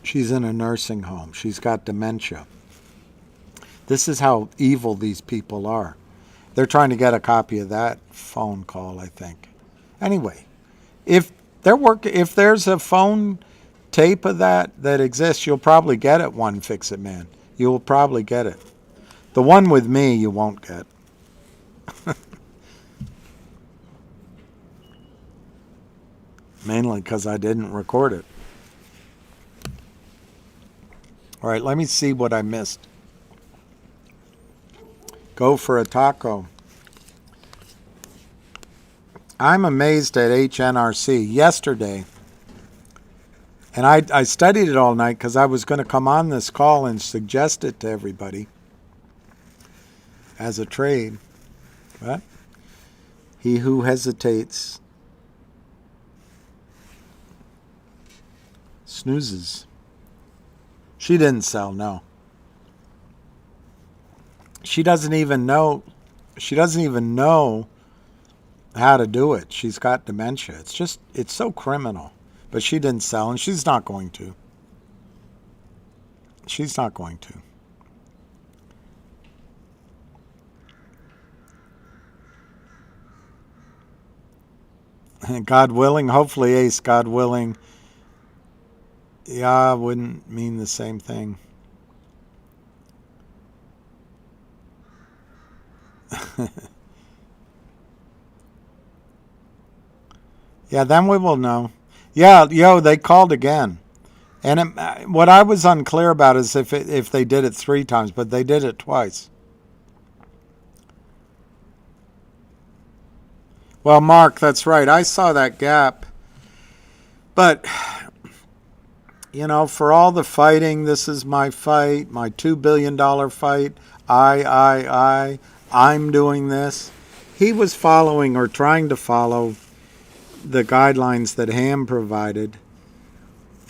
she's in a nursing home. She's got dementia. This is how evil these people are. They're trying to get a copy of that phone call, I think. Anyway, if there's a phone tape of that exists, you'll probably get it, One Fix-It Man. You'll probably get it. The one with me, you won't get. Mainly because I didn't record it. All right, let me see what I missed. Go for a taco. I'm amazed at HNRC. Yesterday, and I studied it all night because I was going to come on this call and suggest it to everybody as a trade. But he who hesitates snoozes. She didn't sell, no. She doesn't even know how to do it. She's got dementia. It's so criminal. But she didn't sell, and she's not going to. She's not going to. And God willing, hopefully, Ace, God willing, yeah, wouldn't mean the same thing. Yeah, then we will know. Yeah, they called again. And what I was unclear about is if they did it 3 times, but they did it twice. Well, Mark, that's right. I saw that gap. But, for all the fighting, this is my fight, my $2 billion fight, I'm doing this. He was following or trying to follow the guidelines that Ham provided.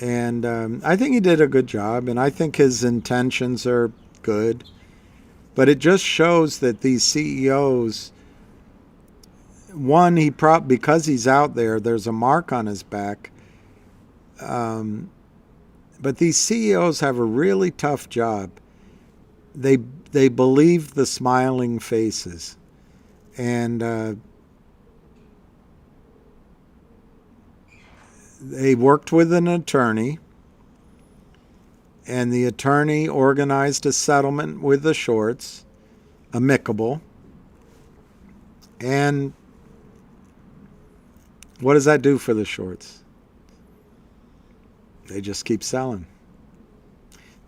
And I think he did a good job, and I think his intentions are good. But it just shows that these CEOs, one, because he's out there, there's a mark on his back. But these CEOs have a really tough job. They believe the smiling faces, and they worked with an attorney, and the attorney organized a settlement with the shorts, amicable. And what does that do for the shorts? They just keep selling.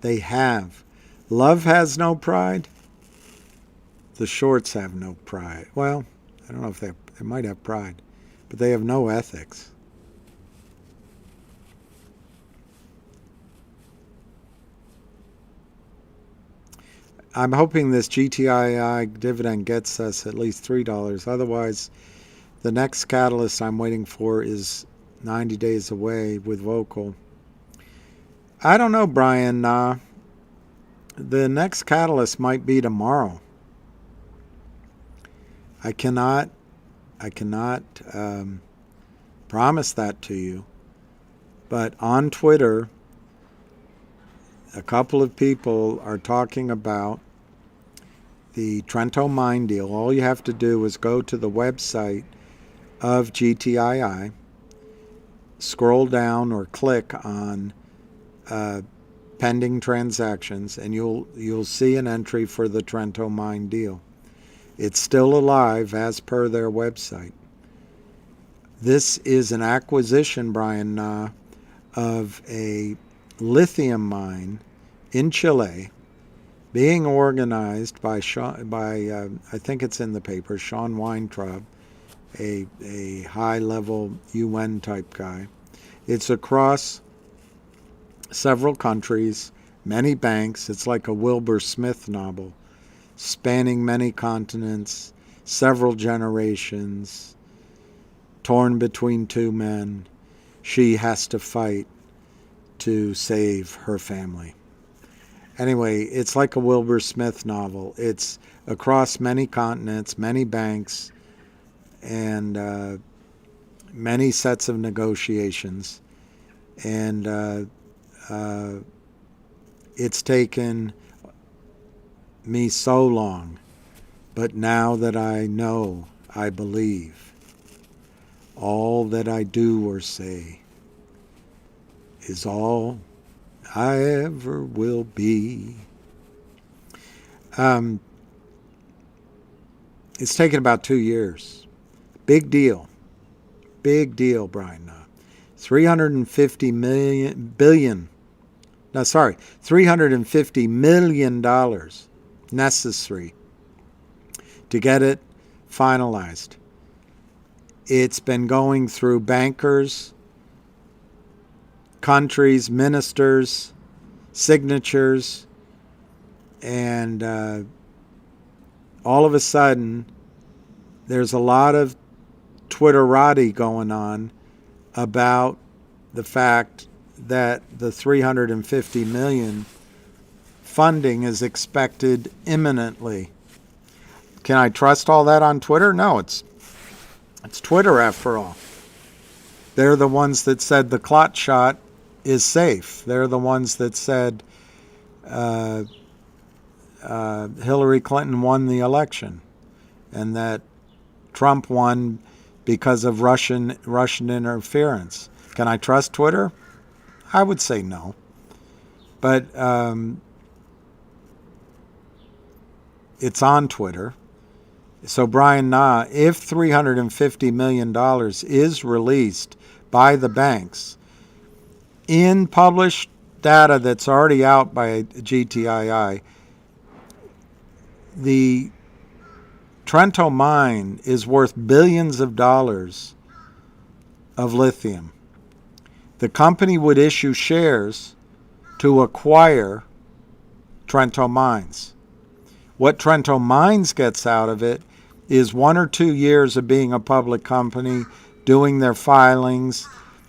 They have. Love has no pride. The shorts have no pride. Well, I don't know if they might have pride, but they have no ethics. I'm hoping this GTII dividend gets us at least $3. Otherwise, the next catalyst I'm waiting for is 90 days away with Vocal. I don't know, Brian. The next catalyst might be tomorrow. I cannot promise that to you. But on Twitter, a couple of people are talking about the Trento mine deal. All you have to do is go to the website of GTII, scroll down or click on pending transactions, and you'll see an entry for the Trento mine deal. It's still alive as per their website. This is an acquisition, Brian, of a lithium mine in Chile, being organized by I think it's in the paper, Sean Weintraub, a high-level UN type guy. It's across several countries, many banks. It's like a Wilbur Smith novel, spanning many continents, several generations, torn between 2 men. She has to fight to save her family. Anyway, it's like a Wilbur Smith novel. It's across many continents, many banks, and many sets of negotiations. And it's taken me so long, but now that I know, I believe, all that I do or say is all I ever will be. It's taken about 2 years. Big deal, Brian. $350 million necessary to get it finalized. It's been going through bankers, countries, ministers, signatures, and all of a sudden there's a lot of Twitterati going on about the fact that the $350 million funding is expected imminently. Can I trust all that on Twitter? No, it's Twitter after all. They're the ones that said the clot shot is safe. They're the ones that said Hillary Clinton won the election and that Trump won because of Russian interference. Can I trust Twitter? I would say no. But it's on Twitter. So Brian if $350 million is released by the banks in published data that's already out by GTII, the Trento mine is worth billions of dollars of lithium. The company would issue shares to acquire Trento Mines. What Trento Mines gets out of it is 1 or 2 years of being a public company, doing their filings.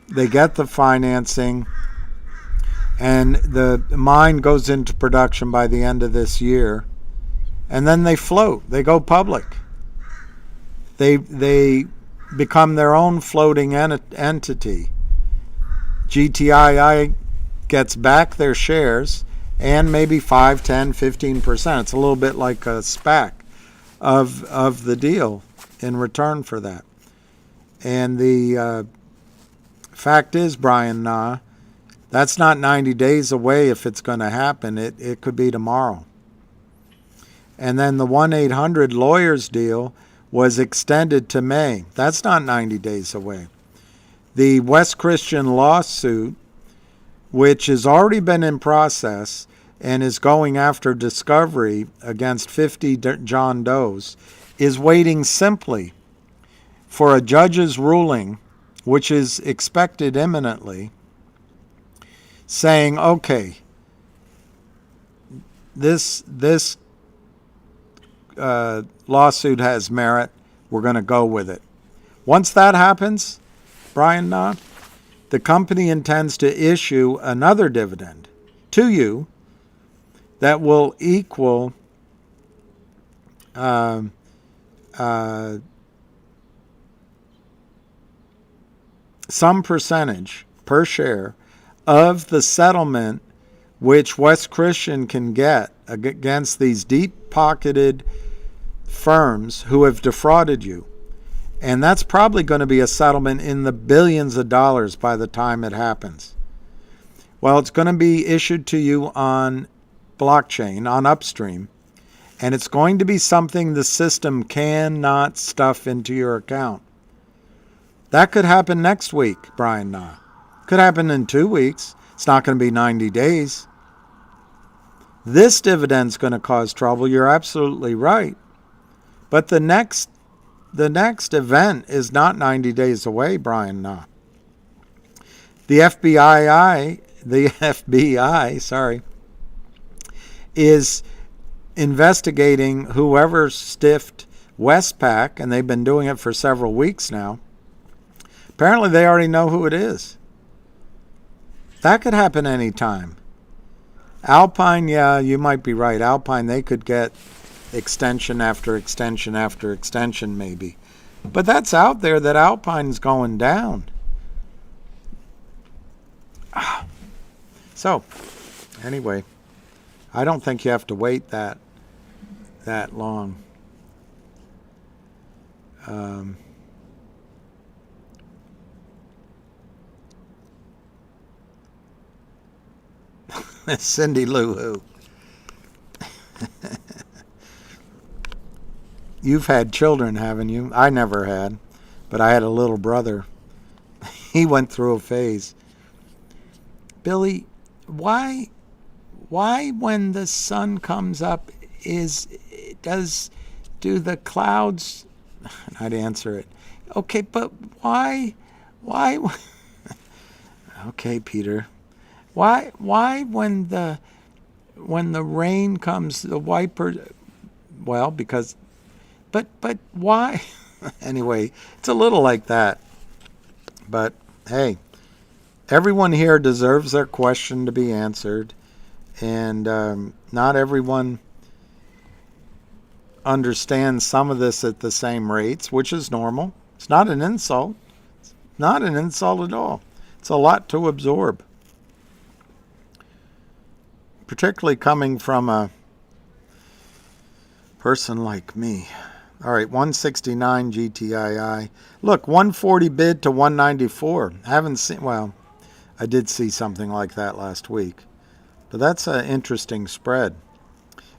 They get the financing, and the mine goes into production by the end of this year. And then they float. They go public. They become their own floating entity. GTII gets back their shares and maybe 5, 10, 15%. It's a little bit like a SPAC of the deal in return for that. And the fact is, Brian Na, that's not 90 days away if it's going to happen. It could be tomorrow. And then the 1-800 lawyers deal was extended to May. That's not 90 days away. The West Christian lawsuit, which has already been in process and is going after discovery against 50 John Does, is waiting simply for a judge's ruling, which is expected imminently, saying, okay, this lawsuit has merit, we're going to go with it. Once that happens, Brian Na, the company intends to issue another dividend to you that will equal some percentage per share of the settlement which West Christian can get against these deep-pocketed firms who have defrauded you. And that's probably going to be a settlement in the billions of dollars by the time it happens. Well, it's going to be issued to you on blockchain, on Upstream, and it's going to be something the system cannot stuff into your account. That could happen next week, Brian Na. Could happen in 2 weeks. It's not going to be 90 days. This dividend's going to cause trouble. You're absolutely right. But the next event is not 90 days away, Brian Na. The FBI, is investigating whoever stiffed Westpac, and they've been doing it for several weeks now. Apparently they already know who it is. That could happen anytime. Alpine, yeah, you might be right. Alpine, they could get extension after extension after extension maybe. But that's out there that Alpine's going down. So, anyway, I don't think you have to wait that long. Cindy Lou Who. You've had children, haven't you? I never had, but I had a little brother. He went through a phase. Billy, why when the sun comes up do the clouds, I'd answer it. Okay, but why okay, Peter. Why when the rain comes, the wiper, well, because but why? Anyway, it's a little like that. But hey, everyone here deserves their question to be answered, and not everyone understands some of this at the same rates, which is normal. It's not an insult. It's not an insult at all. It's a lot to absorb, particularly coming from a person like me. All right, 169 GTII. Look, 140 bid to 194. Haven't seen, well, I did see something like that last week. But that's an interesting spread.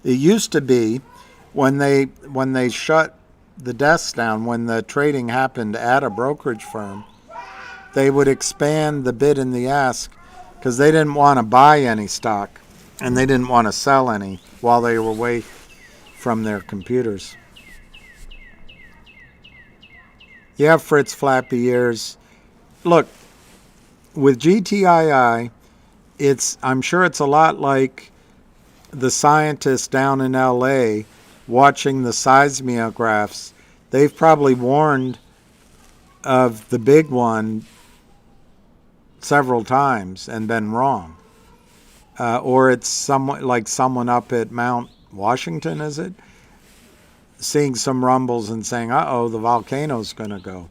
It used to be when they shut the desks down, when the trading happened at a brokerage firm, they would expand the bid and the ask because they didn't want to buy any stock and they didn't want to sell any while they were away from their computers. Yeah, Fritz Flappy Ears. Look, with GTII, I'm sure it's a lot like the scientists down in LA watching the seismographs. They've probably warned of the big one several times and been wrong. Or it's somewhat like someone up at Mount Washington, is it? Seeing some rumbles and saying, uh-oh, the volcano's going to go.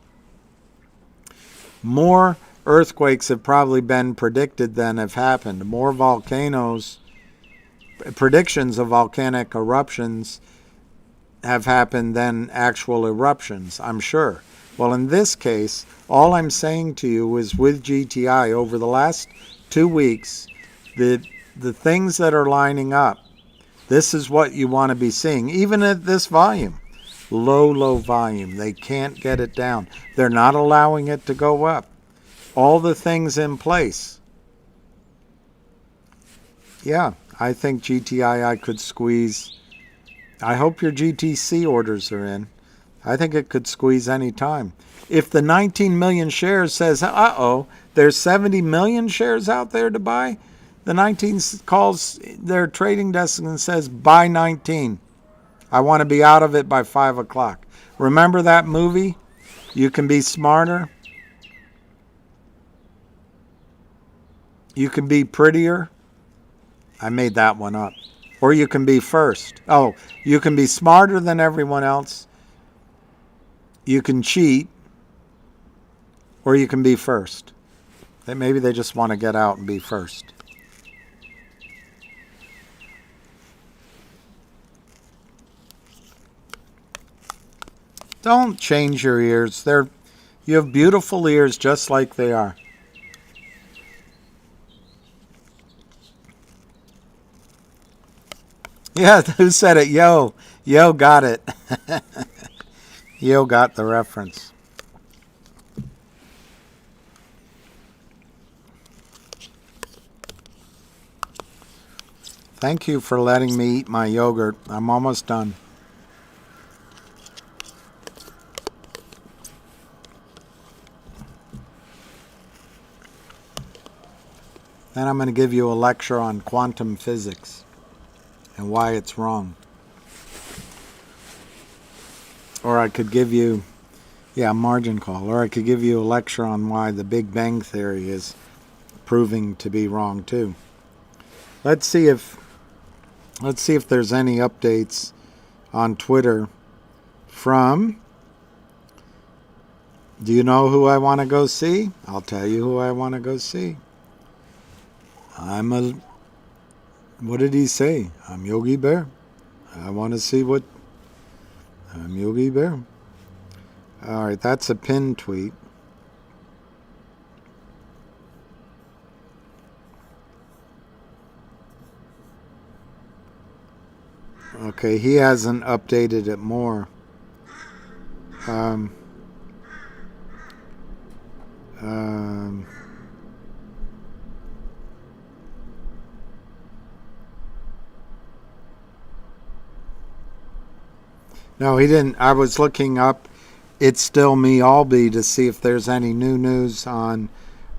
More earthquakes have probably been predicted than have happened. More volcanoes, predictions of volcanic eruptions have happened than actual eruptions, I'm sure. Well, in this case, all I'm saying to you is with GTI, over the last 2 weeks, the things that are lining up, this is what you want to be seeing, even at this volume. Low volume. They can't get it down. They're not allowing it to go up. All the things in place. Yeah, I think GTII could squeeze. I hope your GTC orders are in. I think it could squeeze any time. If the 19 million shares says, uh-oh, there's 70 million shares out there to buy, the 19 calls their trading desk and says, buy 19. I want to be out of it by 5 o'clock. Remember that movie? You can be smarter. You can be prettier. I made that one up. Or you can be first. Oh, you can be smarter than everyone else. You can cheat. Or you can be first. Maybe they just want to get out and be first. Don't change your ears. You have beautiful ears just like they are. Yeah, who said it? Yo got it. Yo got the reference. Thank you for letting me eat my yogurt. I'm almost done. Then I'm going to give you a lecture on quantum physics and why it's wrong. Or I could give you, margin call. Or I could give you a lecture on why the Big Bang Theory is proving to be wrong too. Let's see if there's any updates on Twitter from. Do you know who I want to go see? I'll tell you who I want to go see. What did he say? I'm Yogi Bear. I want to see what. I'm Yogi Bear. All right, that's a pinned tweet. Okay, he hasn't updated it more. No, he didn't. I was looking up It's Still Me Albee to see if there's any new news on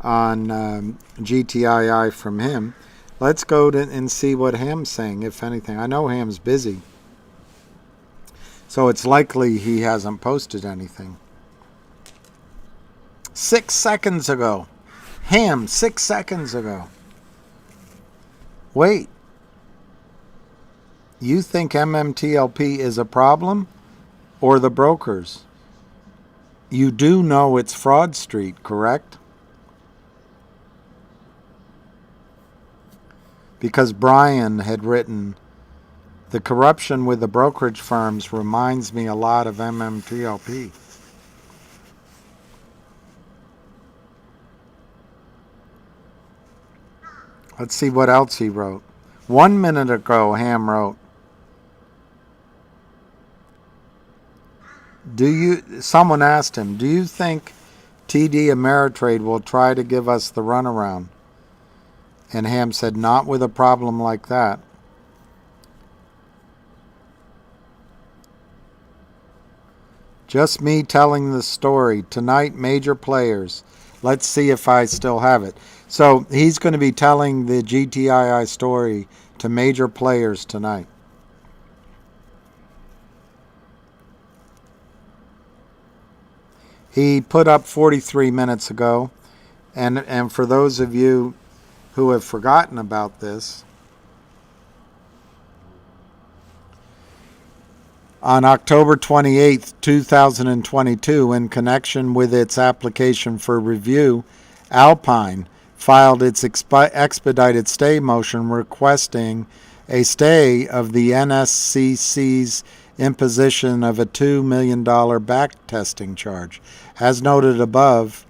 GTII from him. Let's go and see what Ham's saying, if anything. I know Ham's busy, so it's likely he hasn't posted anything. 6 seconds ago. Ham, 6 seconds ago. Wait. You think MMTLP is a problem? Or the brokers? You do know it's Fraud Street, correct? Because Brian had written, the corruption with the brokerage firms reminds me a lot of MMTLP. Let's see what else he wrote. 1 minute ago, Ham wrote, someone asked him, do you think TD Ameritrade will try to give us the runaround? And Ham said, not with a problem like that. Just me telling the story. Tonight, major players. Let's see if I still have it. So he's going to be telling the GTII story to major players tonight. He put up 43 minutes ago. And for those of you who have forgotten about this, on October 28, 2022, in connection with its application for review, Alpine filed its expedited stay motion requesting a stay of the NSCC's imposition of a $2 million back testing charge. As noted above,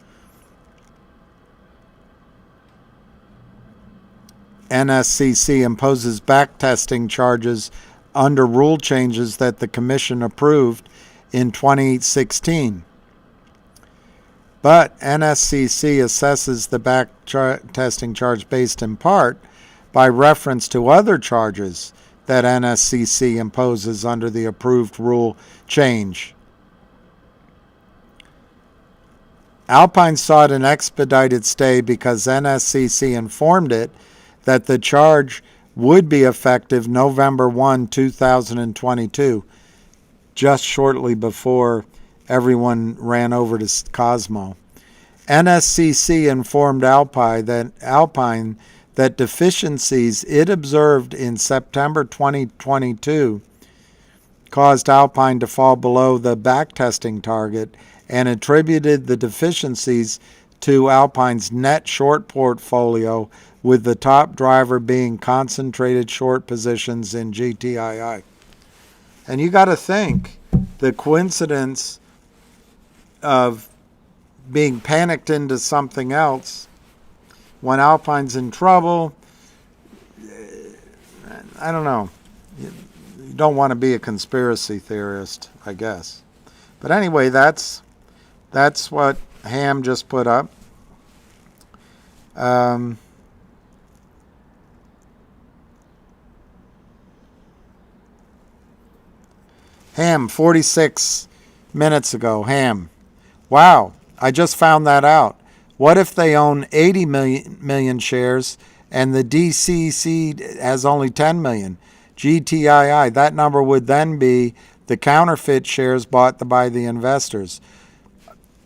NSCC imposes back testing charges under rule changes that the Commission approved in 2016. But NSCC assesses the back testing charge based in part by reference to other charges that NSCC imposes under the approved rule change. Alpine sought an expedited stay because NSCC informed it that the charge would be effective November 1, 2022, just shortly before everyone ran over to Cosmo. NSCC informed Alpine that deficiencies it observed in September 2022 caused Alpine to fall below the backtesting target and attributed the deficiencies to Alpine's net short portfolio, with the top driver being concentrated short positions in GTII. And you got to think, the coincidence of being panicked into something else when Alpine's in trouble, I don't know. You don't want to be a conspiracy theorist, I guess. But anyway, that's what Ham just put up. Ham, 46 minutes ago. Ham. Wow, I just found that out. What if they own 80 million shares and the DCC has only 10 million? GTII, that number would then be the counterfeit shares bought by the investors.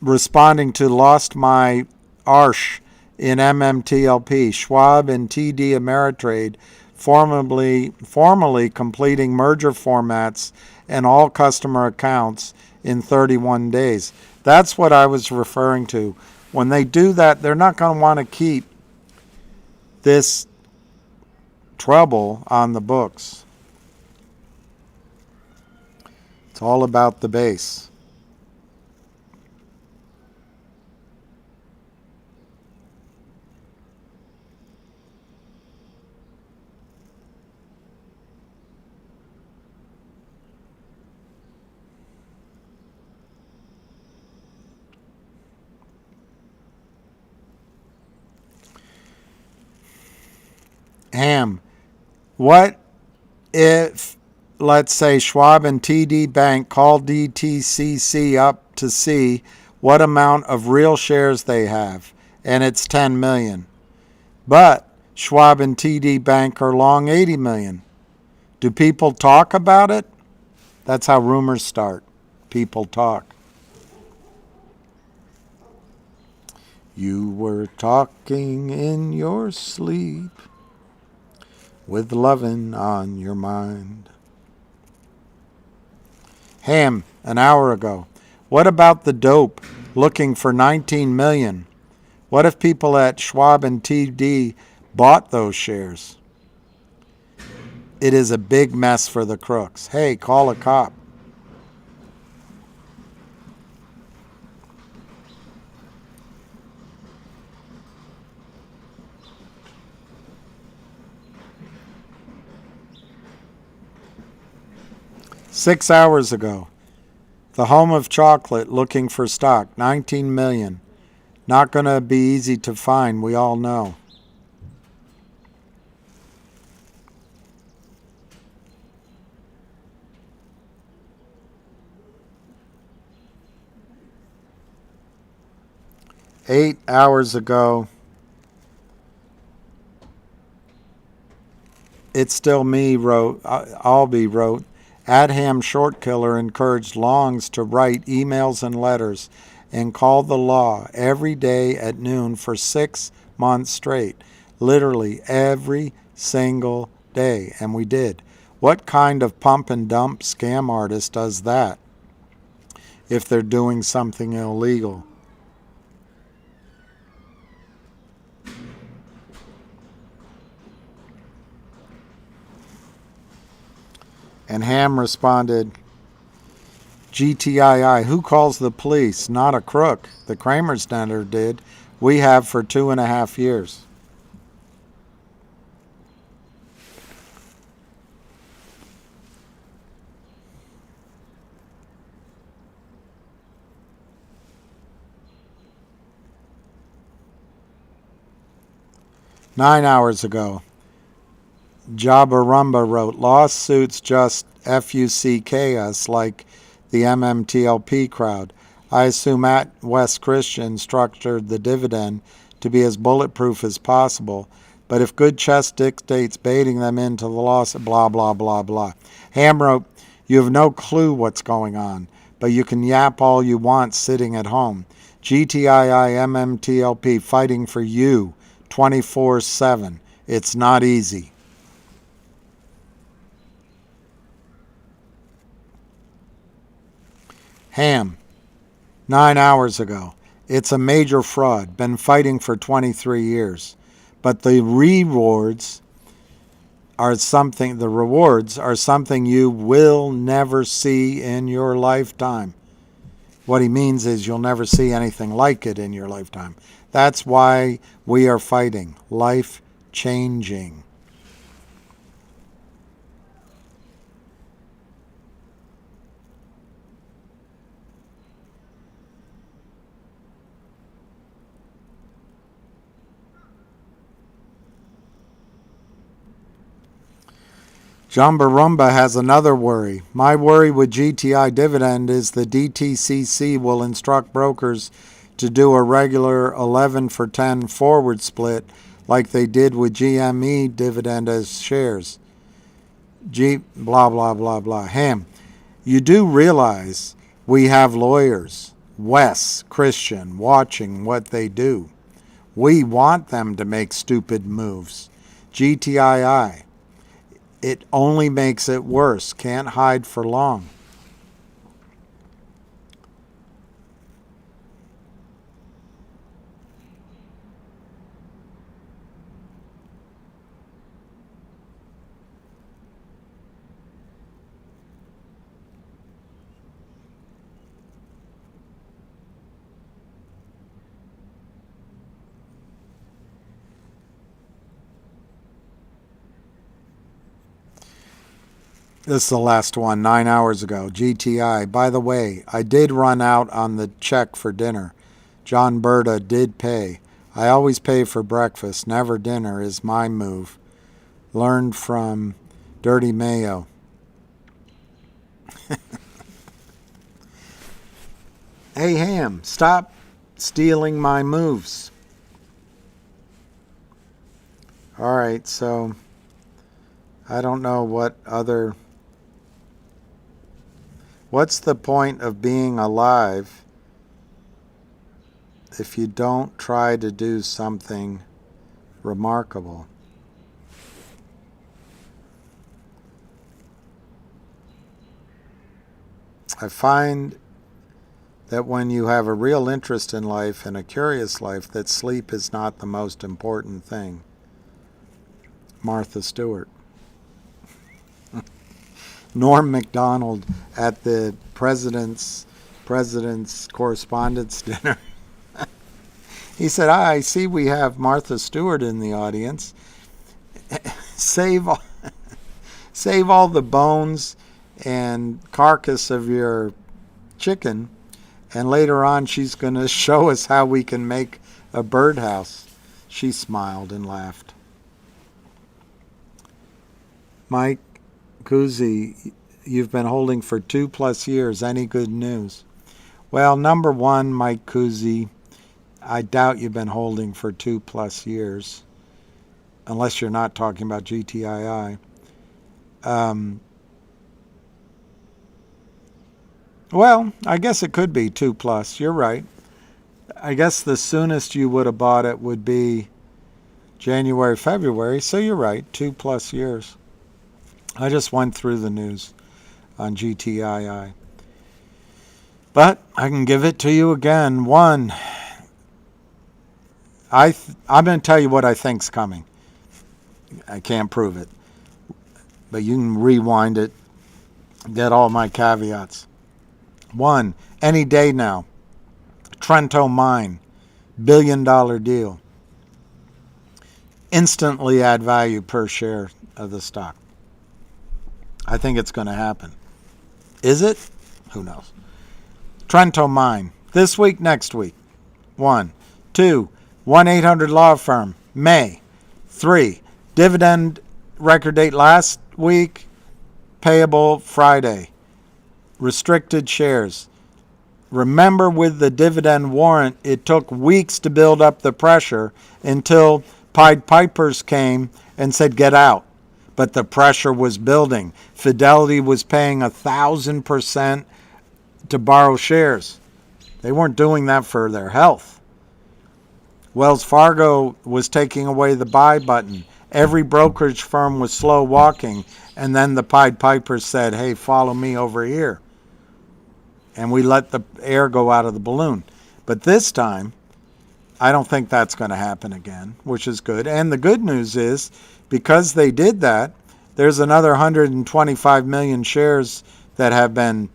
Responding to lost my arsh in MMTLP, Schwab and TD Ameritrade formally completing merger formats and all customer accounts in 31 days. That's what I was referring to. When they do that, they're not going to want to keep this trouble on the books. It's all about the base. Ham, what if, let's say, Schwab and TD Bank call DTCC up to see what amount of real shares they have, and it's 10 million. But Schwab and TD Bank are long 80 million. Do people talk about it? That's how rumors start. People talk. You were talking in your sleep, with lovin' on your mind. Ham, an hour ago. What about the dope looking for 19 million? What if people at Schwab and TD bought those shares? It is a big mess for the crooks. Hey, call a cop. Six hours ago, the home of chocolate looking for stock, 19 million. Not going to be easy to find, we all know. 8 hours ago, It's Still Me wrote, Albee wrote, Adham Shortkiller encouraged Longs to write emails and letters and call the law every day at noon for 6 months straight. Literally every single day. And we did. What kind of pump and dump scam artist does that if they're doing something illegal? And Ham responded, GTII, who calls the police? Not a crook. The Kramer Center did. We have for 2.5 years. Nine hours ago, Jabarumba wrote, lawsuits just fuck us like the MMTLP crowd. I assume at West Christian structured the dividend to be as bulletproof as possible, but if good chess dictates baiting them into the lawsuit, blah, blah, blah, blah. Ham wrote, you have no clue what's going on, but you can yap all you want sitting at home. GTII MMTLP fighting for you 24/7. It's not easy. Ham, 9 hours ago. It's a major fraud. Been fighting for 23 years. But the rewards are something you will never see in your lifetime. What he means is you'll never see anything like it in your lifetime. That's why we are fighting. Life changing. Jambarumba has another worry. My worry with GTI dividend is the DTCC will instruct brokers to do a regular 11 for 10 forward split like they did with GME dividend as shares. Blah, blah, blah, blah. Ham, you do realize we have lawyers, Wes, Christian, watching what they do. We want them to make stupid moves. GTII. It only makes it worse. Can't hide for long. This is the last one, 9 hours ago. GTI. By the way, I did run out on the check for dinner. John Berta did pay. I always pay for breakfast, never dinner is my move. Learned from Dirty Mayo. Hey, Ham, stop stealing my moves. All right, so I don't know what's the point of being alive if you don't try to do something remarkable? I find that when you have a real interest in life and a curious life, that sleep is not the most important thing. Martha Stewart. Norm MacDonald at the president's correspondence dinner. He said, I see we have Martha Stewart in the audience. Save all the bones and carcass of your chicken, and later on she's going to show us how we can make a birdhouse. She smiled and laughed. Mike Kuzi, you've been holding for 2+ years. Any good news? Well, number one, Mike Kuzi, I doubt you've been holding for 2+ years, unless you're not talking about GTII. Well, I guess it could be 2+. You're right. I guess the soonest you would have bought it would be January, February. So you're right, 2+ years. I just went through the news on GTII. But I can give it to you again. One, I'm going to tell you what I think's coming. I can't prove it, but you can rewind it, get all my caveats. One, any day now, Trento Mine, $1 billion deal. Instantly add value per share of the stock. I think it's going to happen. Is it? Who knows? Trento Mine, this week, next week. 1. 2. 1-800 Law Firm, May. 3. Dividend record date last week, payable Friday. Restricted shares. Remember, with the dividend warrant, it took weeks to build up the pressure until Pied Pipers came and said, get out. But the pressure was building. Fidelity was paying 1,000% to borrow shares. They weren't doing that for their health. Wells Fargo was taking away the buy button. Every brokerage firm was slow walking. And then the Pied Pipers said, hey, follow me over here. And we let the air go out of the balloon. But this time, I don't think that's going to happen again, which is good. And the good news is, because they did that, there's another 125 million shares that have been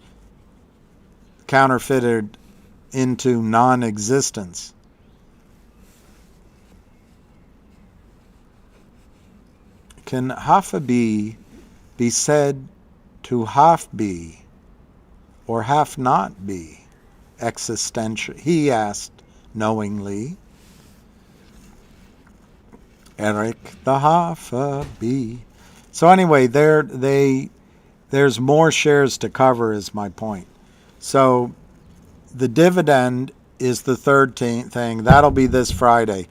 counterfeited into non-existence. Can half be said to half be or half not be existential? He asked knowingly. Eric the half be. So anyway, there's more shares to cover is my point. So the dividend is the third thing. That'll be this Friday.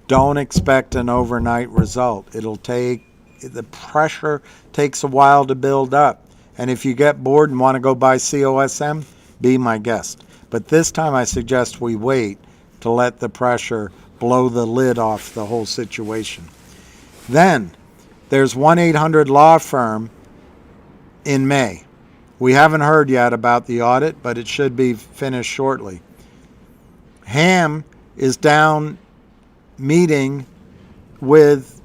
Don't expect an overnight result. The pressure takes a while to build up. And if you get bored and want to go buy COSM, be my guest. But this time I suggest we wait to let the pressure blow the lid off the whole situation. Then there's 1-800 Law Firm in May. We haven't heard yet about the audit, but it should be finished shortly. Ham is down meeting with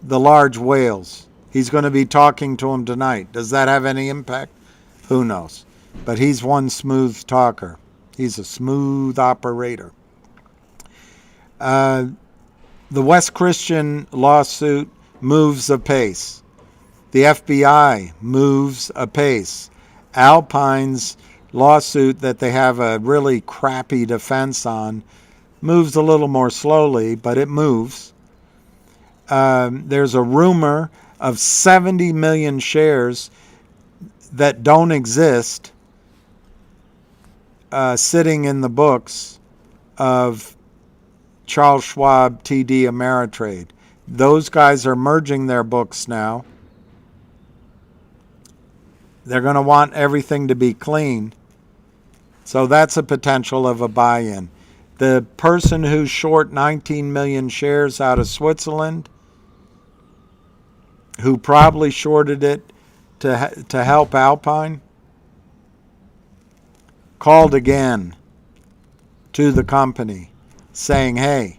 the large whales. He's going to be talking to him tonight. Does that have any impact? Who knows? But he's one smooth talker. He's a smooth operator. The West Christian lawsuit moves apace. The FBI moves apace. Alpine's lawsuit that they have a really crappy defense on moves a little more slowly, but it moves. There's a rumor of 70 million shares that don't exist sitting in the books of Charles Schwab, TD Ameritrade. Those guys are merging their books now. They're going to want everything to be clean. So that's a potential of a buy-in. The person who's short 19 million shares out of Switzerland, who probably shorted it to help Alpine, called again to the company saying, hey,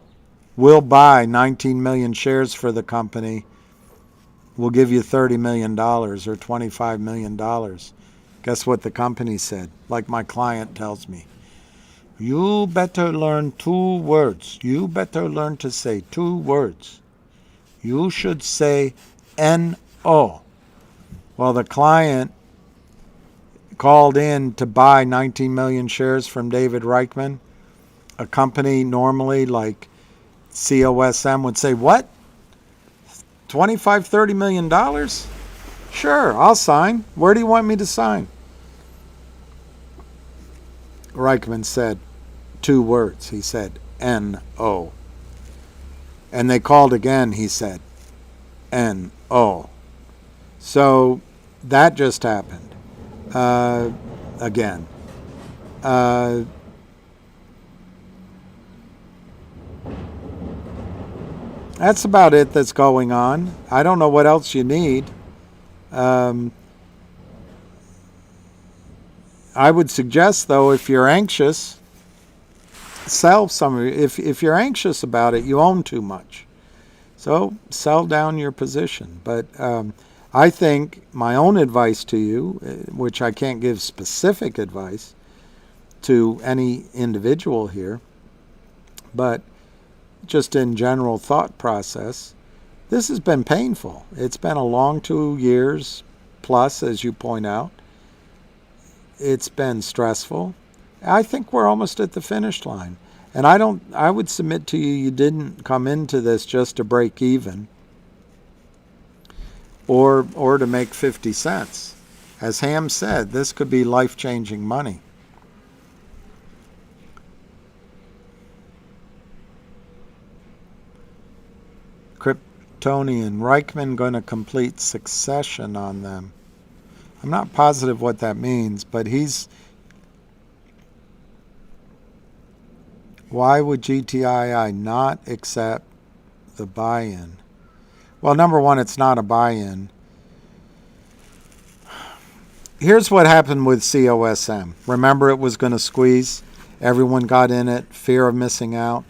we'll buy 19 million shares for the company. We'll give you $30 million or $25 million. Guess what the company said? Like my client tells me, you better learn 2 words. You better learn to say 2 words. You should say N-O. Well, the client called in to buy 19 million shares from David Reichman. A company normally like COSM would say, what? $25, $30 million? Sure, I'll sign. Where do you want me to sign? Reichman said 2 words. He said N-O. And they called again, he said, N-O. So that just happened. Again. That's about it that's going on. I don't know what else you need. I would suggest, though, if you're anxious, sell some. If you're anxious about it, you own too much. So sell down your position. But I think my own advice to you, which I can't give specific advice to any individual here, but just in general thought process, this has been painful. It's been a long 2 years plus, as you point out. It's been stressful. I think we're almost at the finish line. And I would submit to you, you didn't come into this just to break even or to make 50 cents. As Ham said, this could be life-changing money. Kryptonian, Reichman going to complete succession on them. I'm not positive what that means, but why would GTII not accept the buy-in? Well, number one, it's not a buy-in. Here's what happened with COSM. Remember, it was going to squeeze. Everyone got in it, fear of missing out.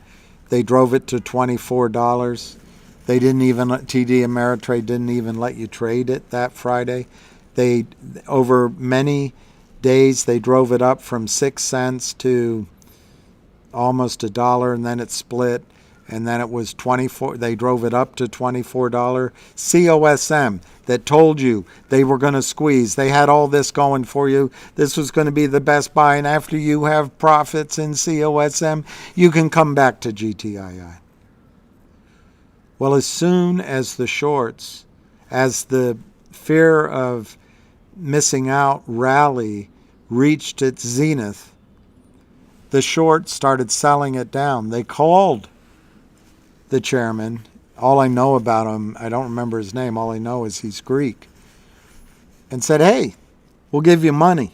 They drove it to $24. They didn't even, TD Ameritrade didn't even let you trade it that Friday. They, over many days, they drove it up from 6 cents to almost $1, and then it split, and then it was 24. They drove it up to $24. COSM that told you they were going to squeeze. They had all this going for you. This was going to be the best buy, and after you have profits in COSM, you can come back to GTII. Well, as soon as the shorts, as the fear of missing out rally reached its zenith, the shorts started selling it down. They called the chairman. All I know about him, I don't remember his name. All I know is he's Greek. And said, hey, we'll give you money.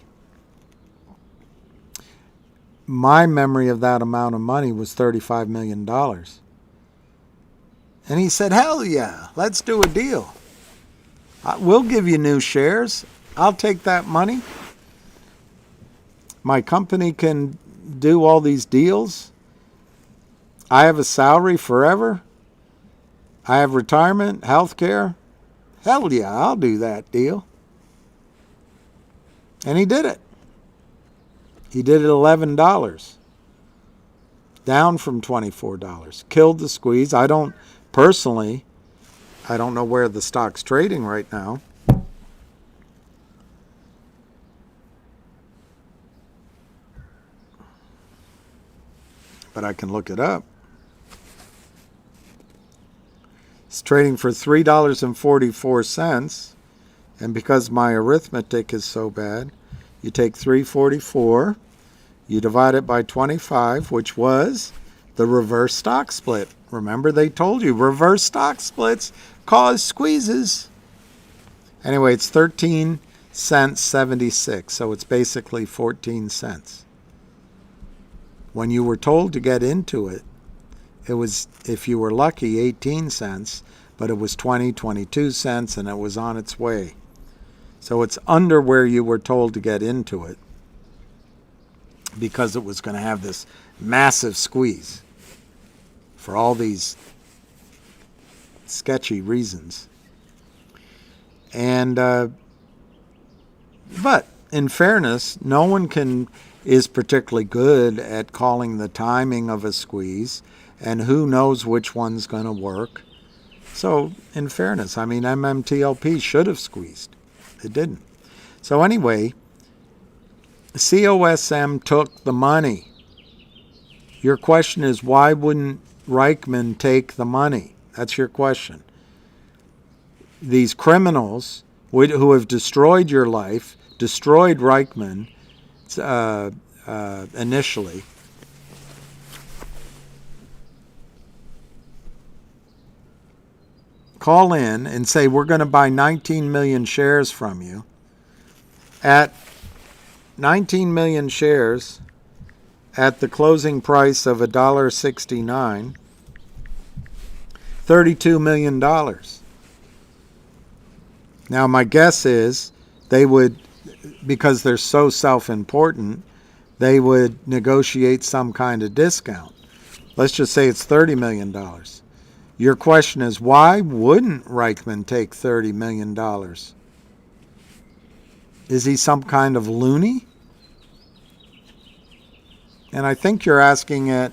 My memory of that amount of money was $35 million. And he said, hell yeah, let's do a deal. We'll give you new shares. I'll take that money. My company can do all these deals. I have a salary forever. I have retirement, health care. Hell yeah, I'll do that deal. And he did it. He did it $11. Down from $24. Killed the squeeze. I don't know where the stock's trading right now. But I can look it up. It's trading for $3.44. And because my arithmetic is so bad, you take $3.44, you divide it by 25, which was the reverse stock split. Remember, they told you reverse stock splits cause squeezes. Anyway, it's 13 cents 76, so it's basically 14 cents. When you were told to get into it, it was, if you were lucky, 18 cents, but it was 22 cents, and it was on its way. So it's under where you were told to get into it because it was going to have this massive squeeze for all these sketchy reasons. And but in fairness, no one is particularly good at calling the timing of a squeeze, and who knows which one's going to work. So in fairness, I mean, MMTLP should have squeezed. It didn't. So anyway, COSM took the money. Your question is, why wouldn't Reichman take the money? That's your question. These criminals who have destroyed your life, destroyed Reichman initially, call in and say, we're going to buy 19 million shares from you at 19 million shares at the closing price of $1.69, $32 million. Now, my guess is they would, because they're so self-important, they would negotiate some kind of discount. Let's just say it's $30 million. Your question is, why wouldn't Reichman take $30 million? Is he some kind of loony? And I think you're asking it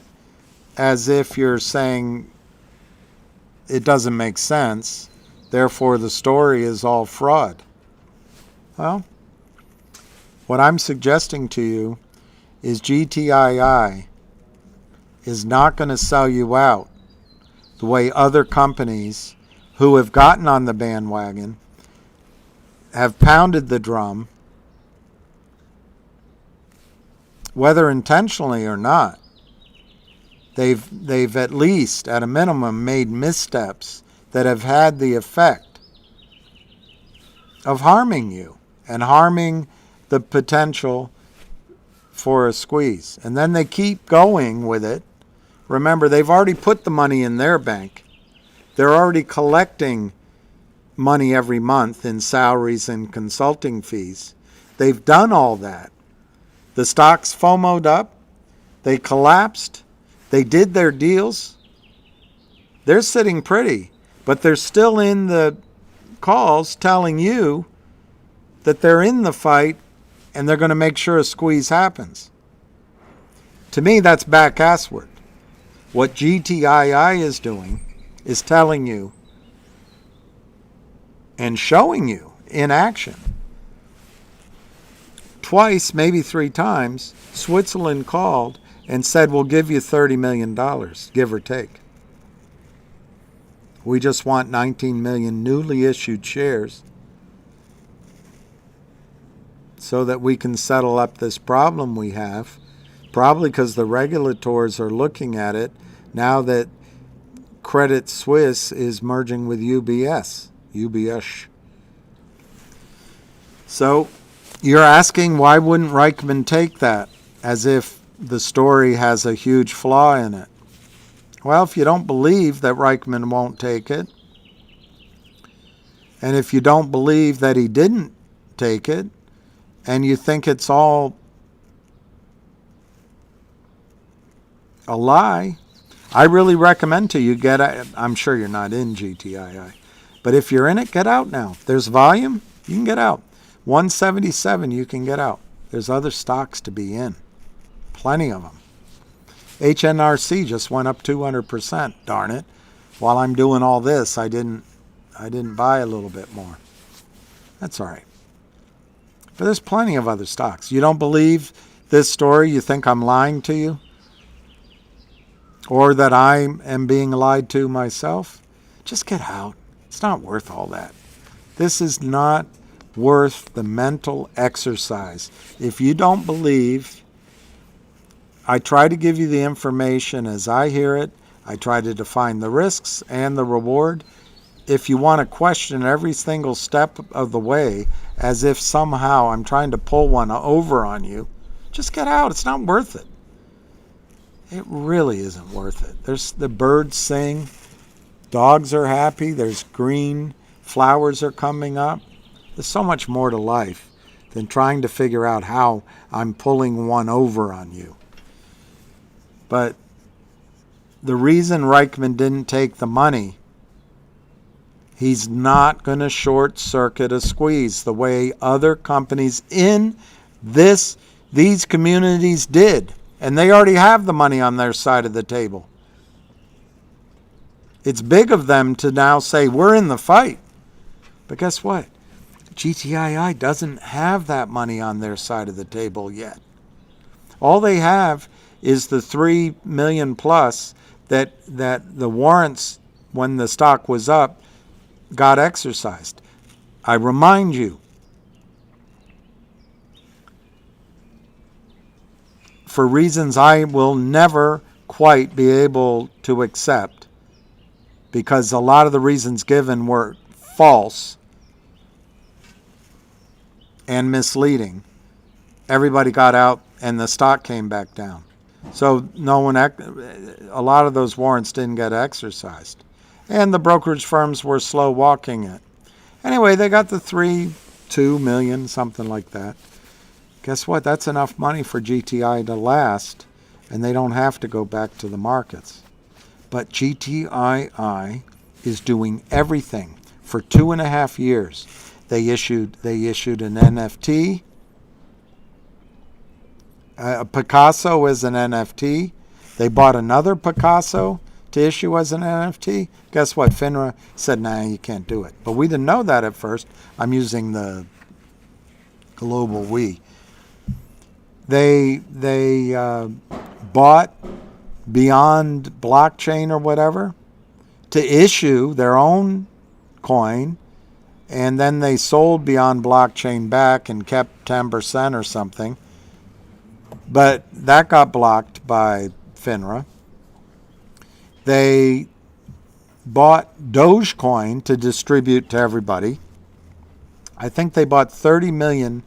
as if you're saying it doesn't make sense, therefore the story is all fraud. Well, what I'm suggesting to you is GTII is not going to sell you out the way other companies who have gotten on the bandwagon have pounded the drum, whether intentionally or not. They've at least, at a minimum, made missteps that have had the effect of harming you and harming the potential for a squeeze. And then they keep going with it. Remember, they've already put the money in their bank. They're already collecting money every month in salaries and consulting fees. They've done all that. The stocks FOMO'd up. They collapsed. They did their deals. They're sitting pretty, but they're still in the calls telling you that they're in the fight and they're going to make sure a squeeze happens. To me, that's back-assward. What GTII is doing is telling you and showing you in action. Twice, maybe 3 times, Switzerland called and said, we'll give you $30 million, give or take. We just want 19 million newly issued shares so that we can settle up this problem we have, probably because the regulators are looking at it now that Credit Suisse is merging with UBS. So you're asking, why wouldn't Reichman take that, as if the story has a huge flaw in it? Well, if you don't believe that Reichman won't take it, and if you don't believe that he didn't take it, and you think it's all a lie, I really recommend to you get out. I'm sure you're not in GTII, but if you're in it, get out now. There's volume, you can get out. 177, you can get out. There's other stocks to be in. Plenty of them. HNRC just went up 200%, darn it. While I'm doing all this, I didn't buy a little bit more. That's all right. But there's plenty of other stocks. You don't believe this story? You think I'm lying to you? Or that I am being lied to myself? Just get out. It's not worth all that. This is not worth the mental exercise. If you don't believe, I try to give you the information as I hear it. I try to define the risks and the reward. If you want to question every single step of the way as if somehow I'm trying to pull one over on you, just get out. It's not worth it. It really isn't worth it. There's the birds sing, dogs are happy, there's green, flowers are coming up. There's so much more to life than trying to figure out how I'm pulling one over on you. But the reason Reichman didn't take the money, he's not going to short circuit a squeeze the way other companies in these communities did. And they already have the money on their side of the table. It's big of them to now say, we're in the fight. But guess what? GTII doesn't have that money on their side of the table yet. All they have is the 3 million plus that the warrants, when the stock was up, got exercised. I remind you, for reasons I will never quite be able to accept, because a lot of the reasons given were false and misleading. Everybody got out and the stock came back down. So a lot of those warrants didn't get exercised. And the brokerage firms were slow walking it. Anyway, they got the 2 million, something like that. Guess what? That's enough money for GTI to last, and they don't have to go back to the markets. But GTII is doing everything for 2.5 years. They issued an NFT, a Picasso as an NFT. They bought another Picasso to issue as an NFT. Guess what? FINRA said, nah, you can't do it. But we didn't know that at first. I'm using the global we. They bought Beyond Blockchain or whatever to issue their own coin, and then they sold Beyond Blockchain back and kept 10% or something. But that got blocked by FINRA. They bought Dogecoin to distribute to everybody. I think they bought 30 million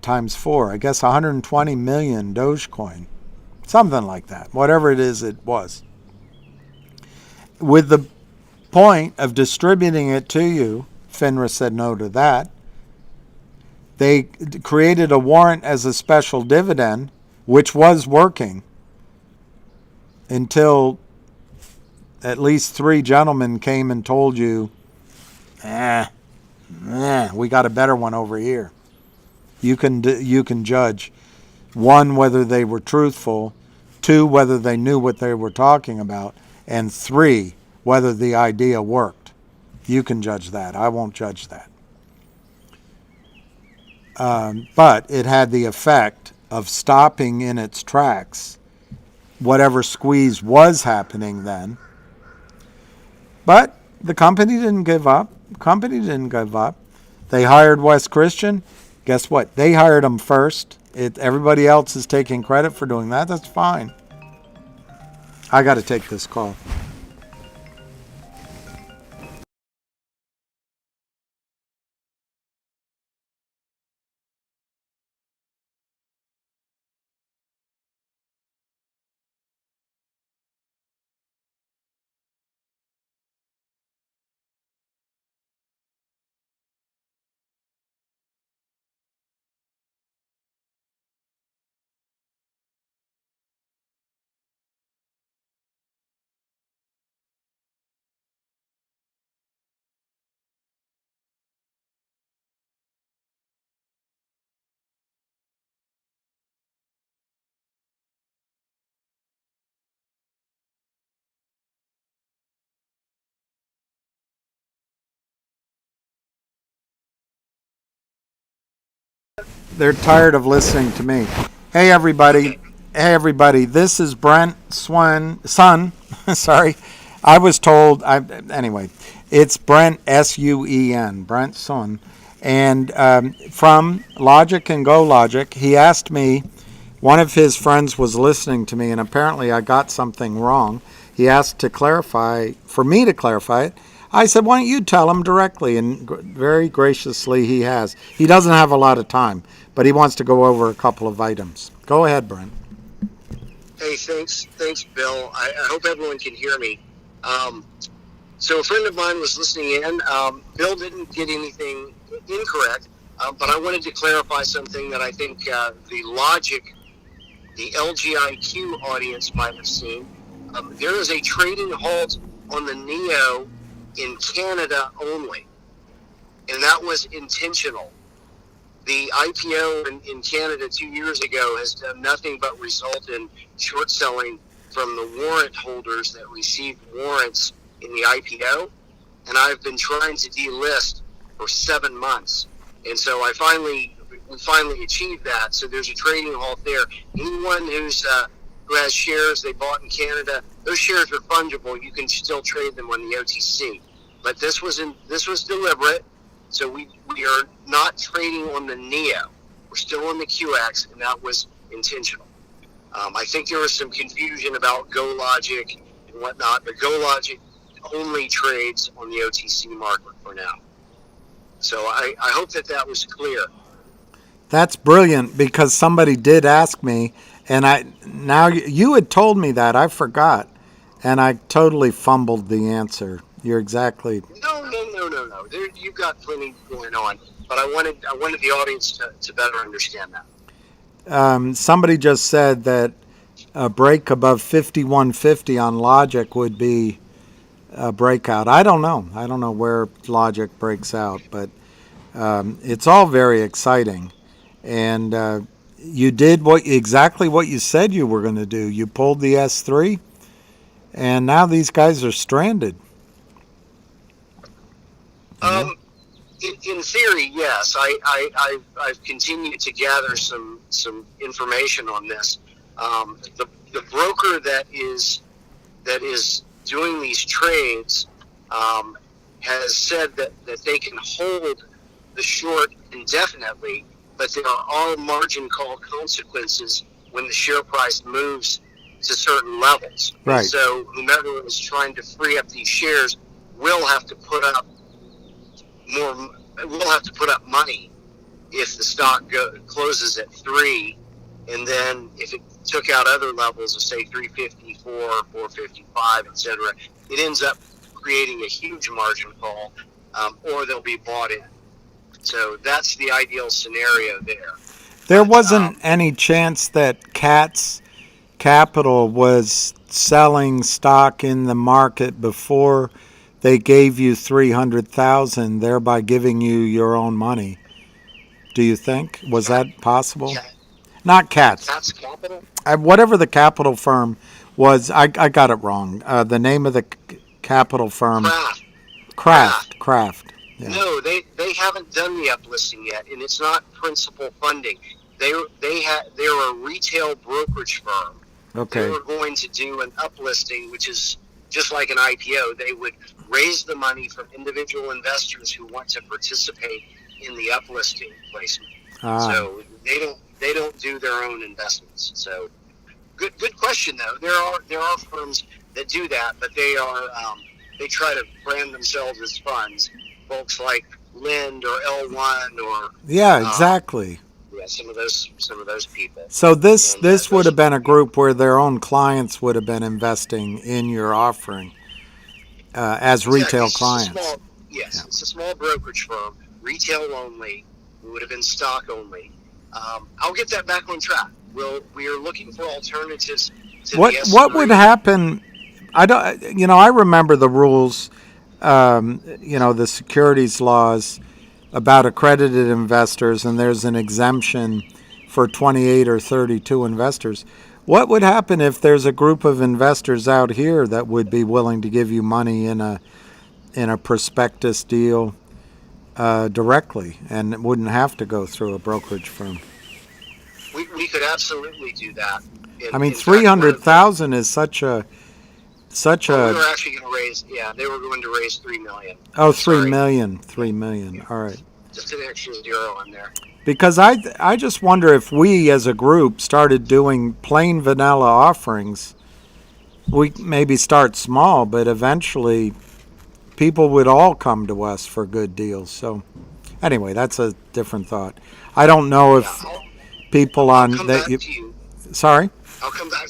times 4. I guess 120 million Dogecoin. Something like that. Whatever it is, it was. With the point of distributing it to you, FINRA said no to that. They created a warrant as a special dividend, which was working until at least 3 gentlemen came and told you, we got a better one over here. You can judge, 1, whether they were truthful, 2, whether they knew what they were talking about, and 3, whether the idea worked. You can judge that. I won't judge that. But it had the effect of stopping in its tracks whatever squeeze was happening then. But the company didn't give up. They hired Wes Christian. Guess what? They hired him first. Everybody else is taking credit for doing that. That's fine. I got to take this call. They're tired of listening to me. Hey everybody. This is Brent Sun. Sorry. I was told, anyway, it's Brent, S-U-E-N, Brent Sun. And from Logic and Go Logic, he asked me, one of his friends was listening to me, and apparently I got something wrong. He asked for me to clarify it. I said, why don't you tell him directly? And very graciously he has. He doesn't have a lot of time, but he wants to go over a couple of items. Go ahead, Brent. Hey, thanks, Bill. I hope everyone can hear me. So a friend of mine was listening in. Bill didn't get anything incorrect, but I wanted to clarify something that I think the Logic, the LGIQ audience might have seen. There is a trading halt on the NEO in Canada only, and that was intentional. The IPO in Canada 2 years ago has done nothing but result in short selling from the warrant holders that received warrants in the IPO, and I've been trying to delist for 7 months, and so we finally achieved that. So there's a trading halt there. Anyone who has shares they bought in Canada, those shares are fungible. You can still trade them on the OTC. But this was deliberate. So we are not trading on the NEO. We're still on the QX, and that was intentional. I think there was some confusion about Go Logic and whatnot, but GoLogic only trades on the OTC market for now. So I hope that was clear. That's brilliant, because somebody did ask me, and now you had told me that. I forgot, and I totally fumbled the answer. You're exactly. No. You've got plenty going on, but I wanted the audience to better understand that. Somebody just said that a break above 5150 on Logic would be a breakout. I don't know where Logic breaks out, but it's all very exciting. And you did exactly what you said you were going to do. You pulled the S3, and now these guys are stranded. In theory, yes. I've continued to gather some information on this. The broker that is doing these trades has said that they can hold the short indefinitely, but there are margin call consequences when the share price moves to certain levels. Right. And so whomever is trying to free up these shares will have to put up money if the stock closes at 3, and then if it took out other levels of, say, 354, 455, etc., it ends up creating a huge margin call, or they'll be bought in. So that's the ideal scenario there. There wasn't any chance that Cat's Capital was selling stock in the market before they gave you $300,000, thereby giving you your own money. Do you think? Was that possible? Yeah. Not Cat's. Cat's Capital? Whatever the capital firm was, I got it wrong. The name of the capital firm. Kraft. Yeah. No, they haven't done the uplisting yet, and it's not principal funding. They're a retail brokerage firm. Okay. They were going to do an uplisting, which is just like an IPO. They would raise the money from individual investors who want to participate in the uplisting placement. So they don't do their own investments. So good question though. There are firms that do that, but they try to brand themselves as funds. Folks like Lind or L1 or exactly. Some of those people. So this would have been a group where their own clients would have been investing in your offering as retail clients. It's a small brokerage firm, retail only. We would have been stock only. I'll get that back on track. We are looking for alternatives to the S3. What would happen? I remember the rules. The securities laws about accredited investors, and there's an exemption for 28 or 32 investors. What would happen if there's a group of investors out here that would be willing to give you money in a prospectus deal directly, and it wouldn't have to go through a brokerage firm? We could absolutely do that. I mean, 300,000 is such a. We were actually going to raise. Yeah, they were going to raise $3 million. Oh, $3 million. $3 million. All right. Just an extra zero on there. Because I just wonder if we as a group started doing plain vanilla offerings, we maybe start small, but eventually people would all come to us for good deals. So anyway, that's a different thought. I don't know if people on that you. Sorry? I'll come back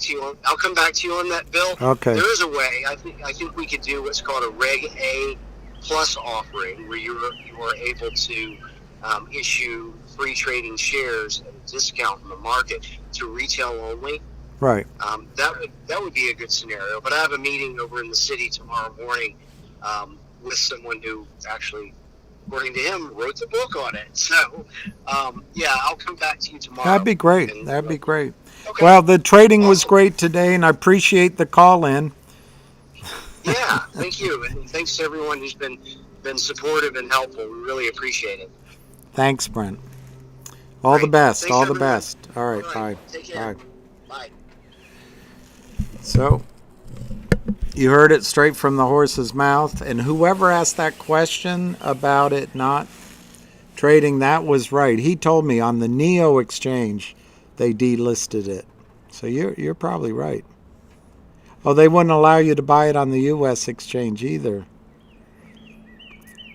to you on that, Bill. Okay. There is a way. I think we could do what's called a Reg A plus offering, where you are able to issue free trading shares at a discount in the market to retail only. Right. That would be a good scenario. But I have a meeting over in the city tomorrow morning with someone who actually, according to him, wrote the book on it. So I'll come back to you tomorrow. That'd be great. Okay. Well, the trading was great today, and I appreciate the call in. Yeah, thank you, and thanks to everyone who's been supportive and helpful. We really appreciate it. Thanks, Brent. All the best. Thanks, all everyone. The best. All right. Bye. Take care. Bye. Bye. So, you heard it straight from the horse's mouth, and whoever asked that question about it not trading, that was right. He told me on the Neo exchange they delisted it. So you're probably right. Oh, they wouldn't allow you to buy it on the U.S. exchange either.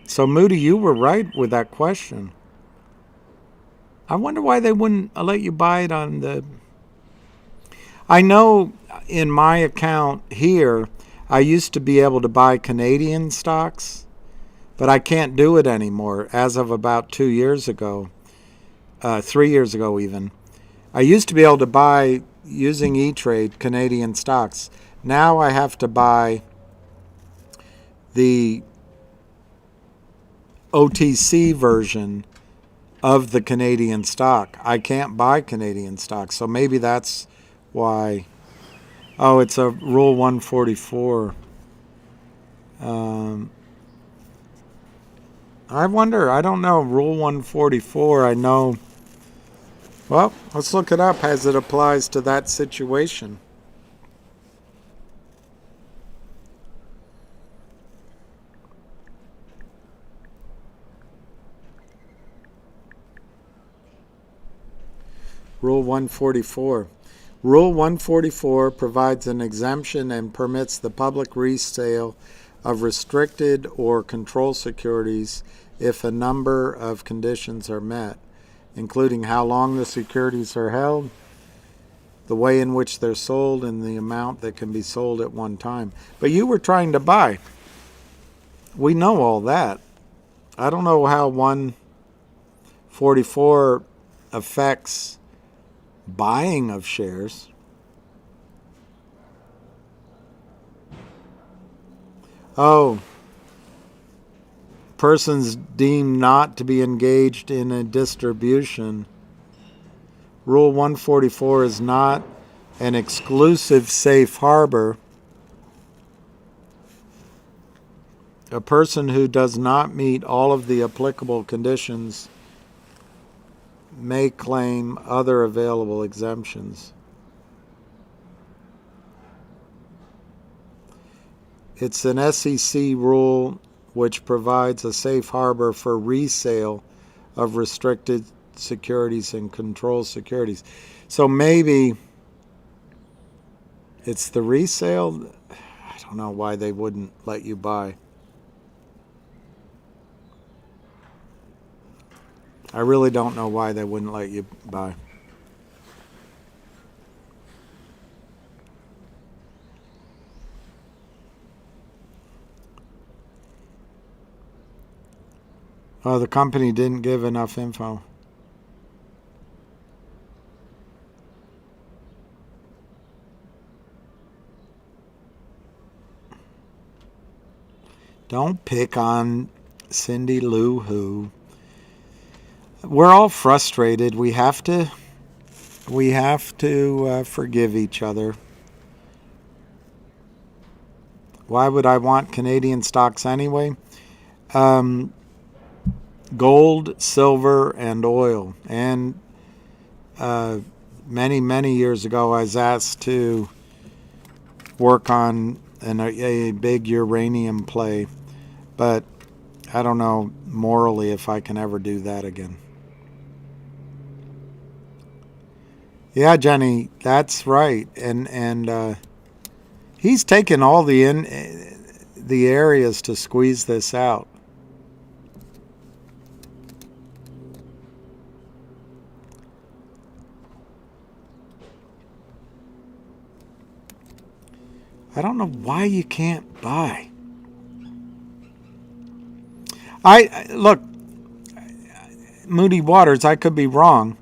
So, Moody, you were right with that question. I wonder why they wouldn't let you buy it on the... I know in my account here, I used to be able to buy Canadian stocks, but I can't do it anymore as of about 2 years ago, 3 years ago even. I used to be able to buy, using E-Trade, Canadian stocks. Now I have to buy the OTC version of the Canadian stock. I can't buy Canadian stocks, so maybe that's why. Oh, it's a Rule 144. I wonder, I don't know, Rule 144, I know. Well, let's look it up as it applies to that situation. Rule 144. Rule 144 provides an exemption and permits the public resale of restricted or controlled securities if a number of conditions are met, including how long the securities are held, the way in which they're sold, and the amount that can be sold at one time. But you were trying to buy. We know all that. I don't know how 144 affects buying of shares. Oh, persons deemed not to be engaged in a distribution. Rule 144 is not an exclusive safe harbor. A person who does not meet all of the applicable conditions may claim other available exemptions. It's an SEC rule which provides a safe harbor for resale of restricted securities and controlled securities. So maybe it's the resale. I don't know why they wouldn't let you buy. I really don't know why they wouldn't let you buy. Oh, the company didn't give enough info. Don't pick on Cindy Lou Who. We're all frustrated. We have to forgive each other. Why would I want Canadian stocks anyway? Gold, silver, and oil. And many years ago, I was asked to work on a big uranium play, but I don't know morally if I can ever do that again. Yeah, Jenny, that's right. And he's taken all the areas to squeeze this out. I don't know why you can't buy. Look, Moody Waters, I could be wrong,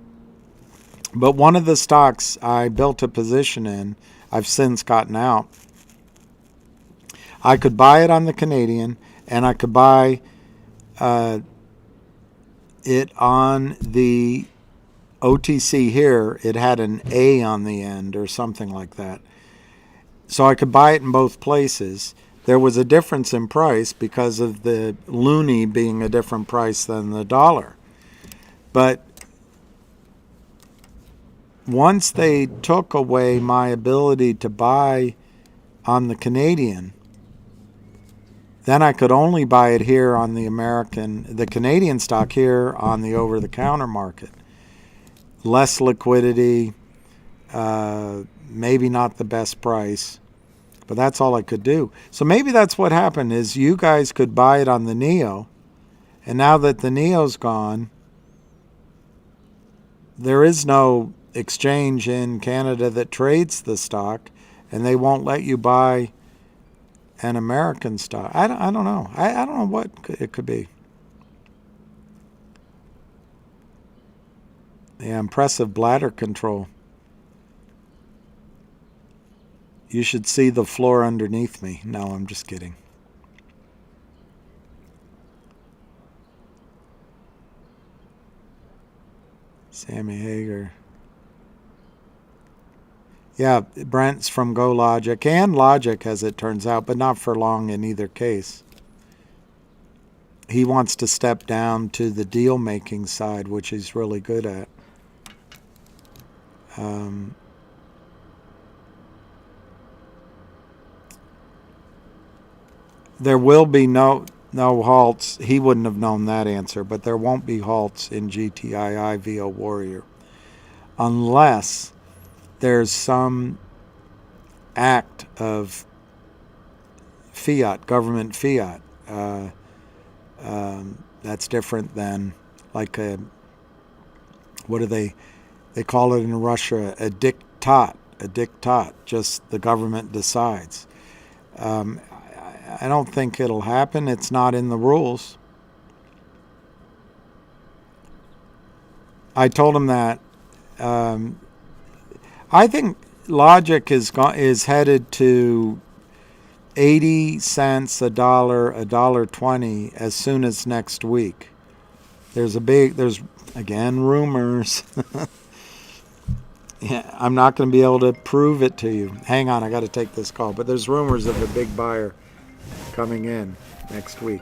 but one of the stocks I built a position in, I've since gotten out. I could buy it on the Canadian, and I could buy it on the OTC here. It had an A on the end or something like that. So I could buy it in both places. There was a difference in price because of the loonie being a different price than the dollar. But once they took away my ability to buy on the Canadian, then I could only buy it here on the Canadian stock here on the over-the-counter market. Less liquidity, maybe not the best price. But that's all I could do. So maybe that's what happened is you guys could buy it on the Neo, and now that the Neo's gone, there is no exchange in Canada that trades the stock, and they won't let you buy an American stock. I don't know. I don't know what it could be. Yeah, impressive bladder control. You should see the floor underneath me. No, I'm just kidding. Sammy Hager. Yeah, Brent's from Go Logic and Logic, as it turns out, but not for long in either case. He wants to step down to the deal making side, which he's really good at. There will be no halts. He wouldn't have known that answer, but there won't be halts in GTII via Warrior unless there's some act of fiat, government fiat. That's different than like a, what do they call it in Russia, a diktat, just the government decides. I don't think it'll happen. It's not in the rules. I told him that. I think Logic is headed to 80 cents a dollar 20 as soon as next week. There's again rumors. Yeah, I'm not going to be able to prove it to you. Hang on, I got to take this call. But there's rumors of a big buyer coming in next week.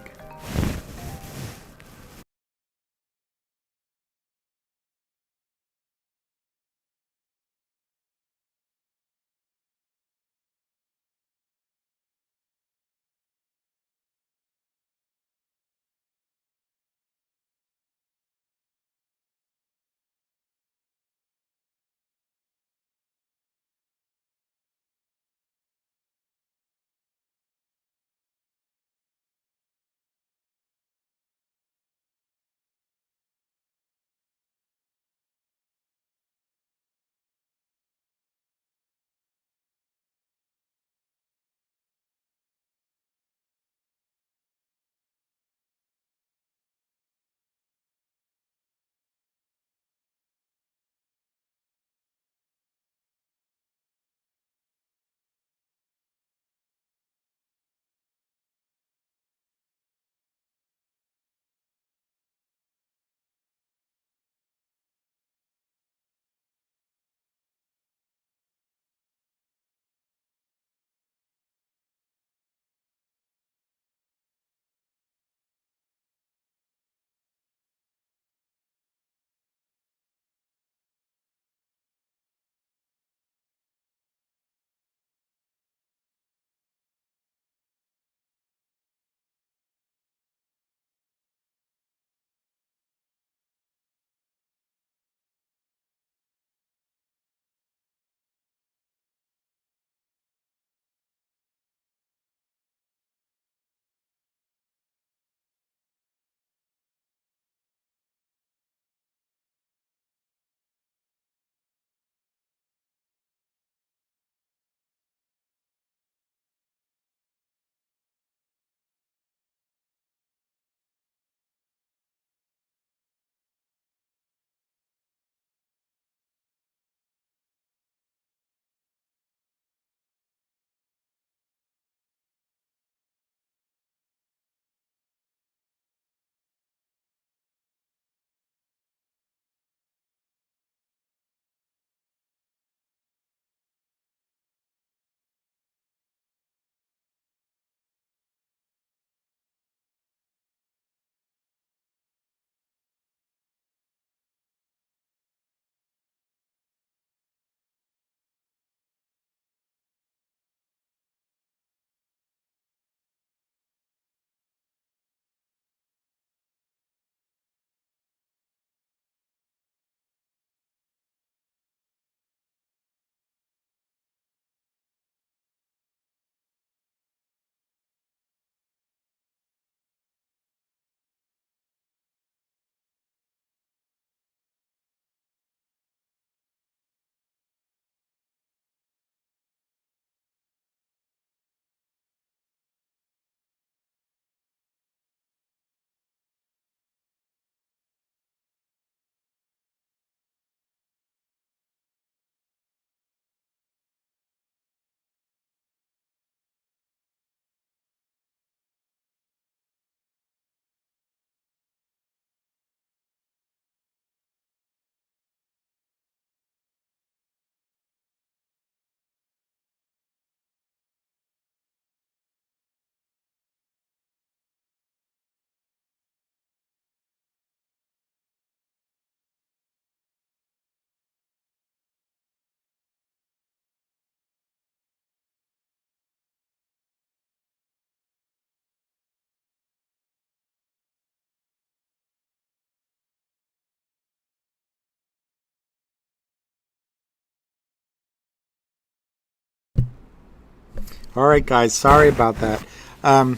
All right, guys. Sorry about that. Um,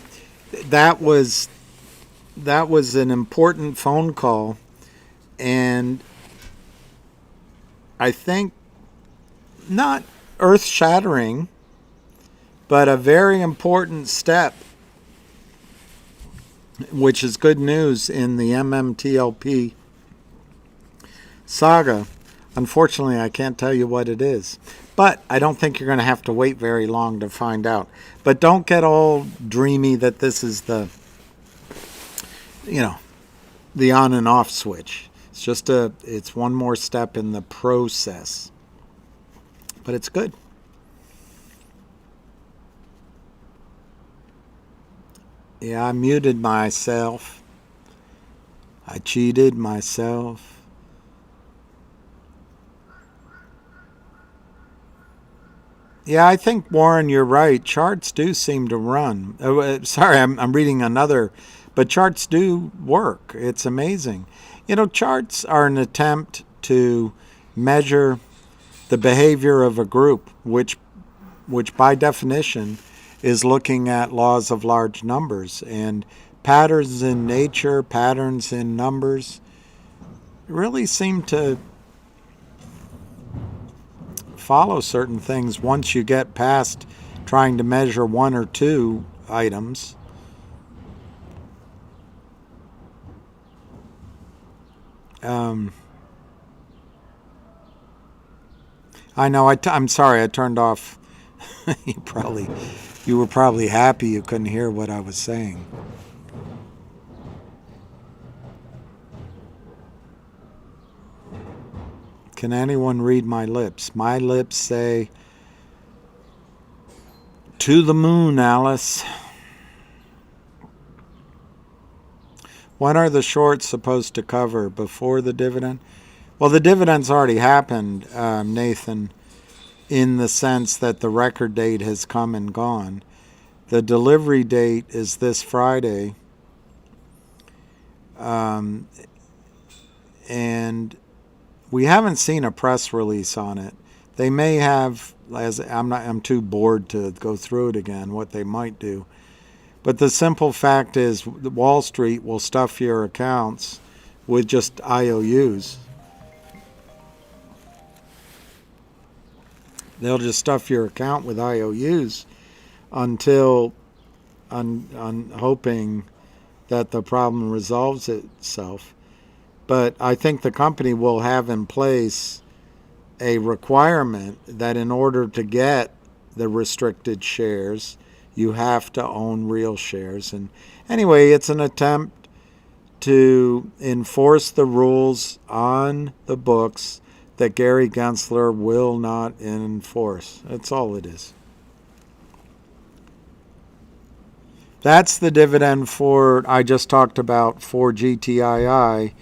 that was an important phone call, and I think not earth-shattering, but a very important step, which is good news in the MMTLP saga. Unfortunately, I can't tell you what it is. But I don't think you're going to have to wait very long to find out. But don't get all dreamy that this is you know, the on and off switch. It's one more step in the process. But it's good. Yeah, I muted myself. I cheated myself. Yeah, I think, Warren, you're right. Charts do seem to run. Sorry, I'm reading another, but charts do work. It's amazing. Charts are an attempt to measure the behavior of a group, which by definition is looking at laws of large numbers. And patterns in nature, patterns in numbers, really seem to follow certain things once you get past trying to measure one or two items. I know. I'm sorry. I turned off. You were probably happy you couldn't hear what I was saying. Can anyone read my lips? My lips say, "To the moon, Alice." When are the shorts supposed to cover? Before the dividend? Well, the dividend's already happened, Nathan, in the sense that the record date has come and gone. The delivery date is this Friday. And we haven't seen a press release on it. They may have, I'm too bored to go through it again, what they might do. But the simple fact is Wall Street will stuff your accounts with just IOUs. They'll just stuff your account with IOUs until hoping that the problem resolves itself. But I think the company will have in place a requirement that in order to get the restricted shares, you have to own real shares. And anyway, it's an attempt to enforce the rules on the books that Gary Gensler will not enforce. That's all it is. That's the dividend I just talked about for GTII.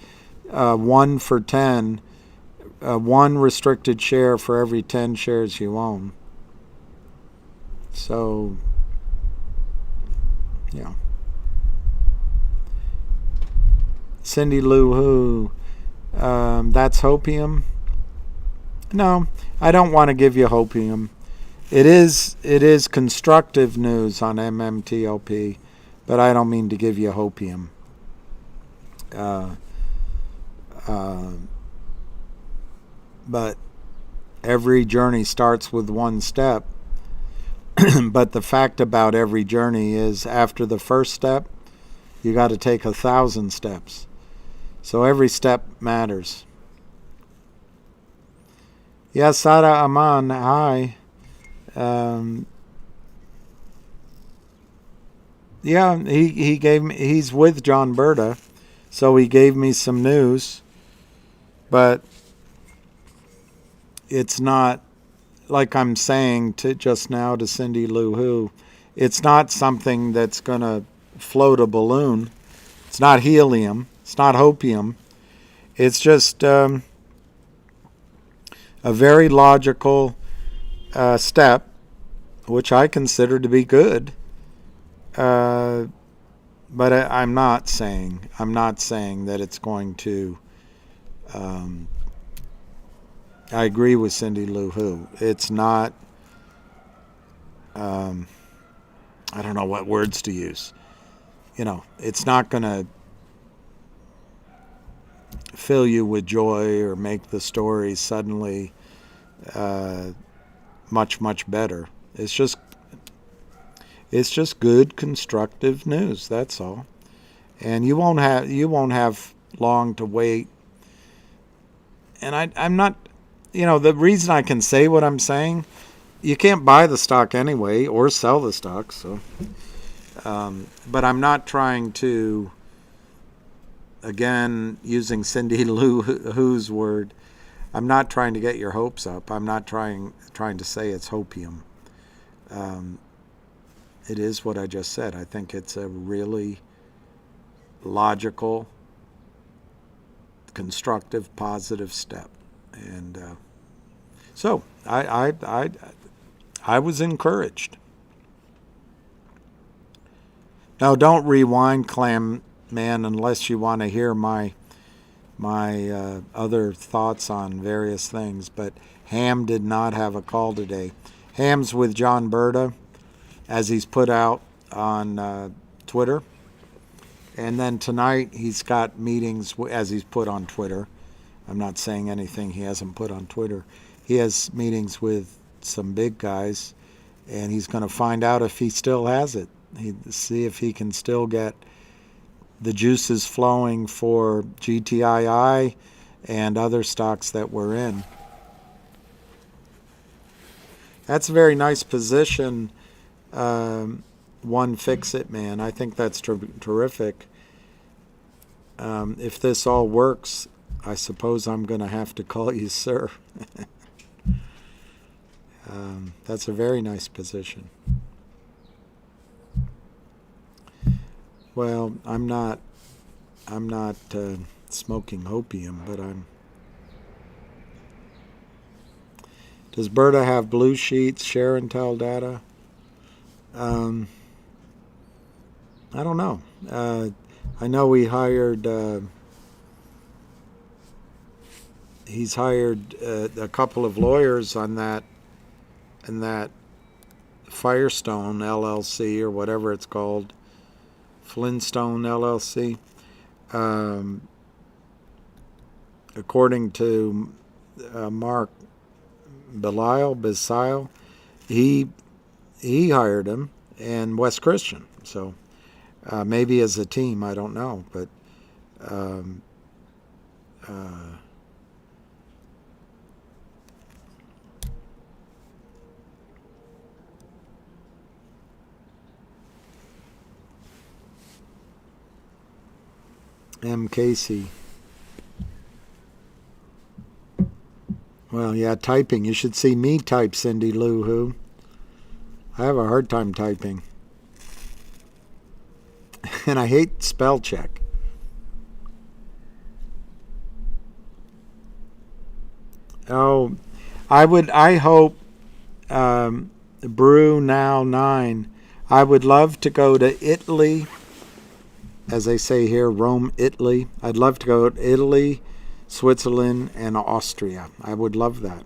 1 for 10, one restricted share for every 10 shares you own. So, yeah. Cindy Lou Who, that's hopium? No, I don't want to give you hopium. It is constructive news on MMTLP, but I don't mean to give you hopium. But every journey starts with one step. But the fact about every journey is after the first step, you got to take 1,000 steps. So every step matters. Yes, Sara Aman, hi. Yeah, he gave me. He's with John Berta, so he gave me some news. But it's not, like I'm saying just now to Cindy Lou Who, it's not something that's going to float a balloon. It's not helium. It's not hopium. It's just a very logical step, which I consider to be good. But I'm not saying that it's going to. I agree with Cindy Lou Who. It's not. I don't know what words to use. It's not going to fill you with joy or make the story suddenly much, much better. It's just good, constructive news. That's all. And you won't have long to wait. And I'm not, the reason I can say what I'm saying, you can't buy the stock anyway or sell the stock. So, but I'm not trying to, again, using Cindy Lou Who's word, I'm not trying to get your hopes up. I'm not trying to say it's hopium. It is what I just said. I think it's a really logical, constructive, positive step. And so I was encouraged. Now, don't rewind, Clam Man, unless you want to hear my other thoughts on various things. But Ham did not have a call today. Ham's with John Berta, as he's put out on Twitter. And then tonight he's got meetings, as he's put on Twitter. I'm not saying anything he hasn't put on Twitter. He has meetings with some big guys, and he's going to find out if he still has it. See if he can still get the juices flowing for GTII and other stocks that we're in. That's a very nice position, one Fix-It Man. I think that's terrific. If this all works, I suppose I'm going to have to call you sir. That's a very nice position. Well, I'm not smoking opium, but I'm. Does Berta have blue sheets, share and tell data? I don't know. I know he hired. He's hired a couple of lawyers on that, and that Firestone LLC or whatever it's called. Flintstone LLC. According to Mark Belisle, he hired him, and West Christian. So maybe as a team, I don't know, but M. Casey. Well, yeah, typing. You should see me type, Cindy Lou Who. I have a hard time typing. And I hate spell check. Oh, I hope, Brew Now 9, I would love to go to Italy, as they say here, Rome, Italy. I'd love to go to Italy, Switzerland, and Austria. I would love that.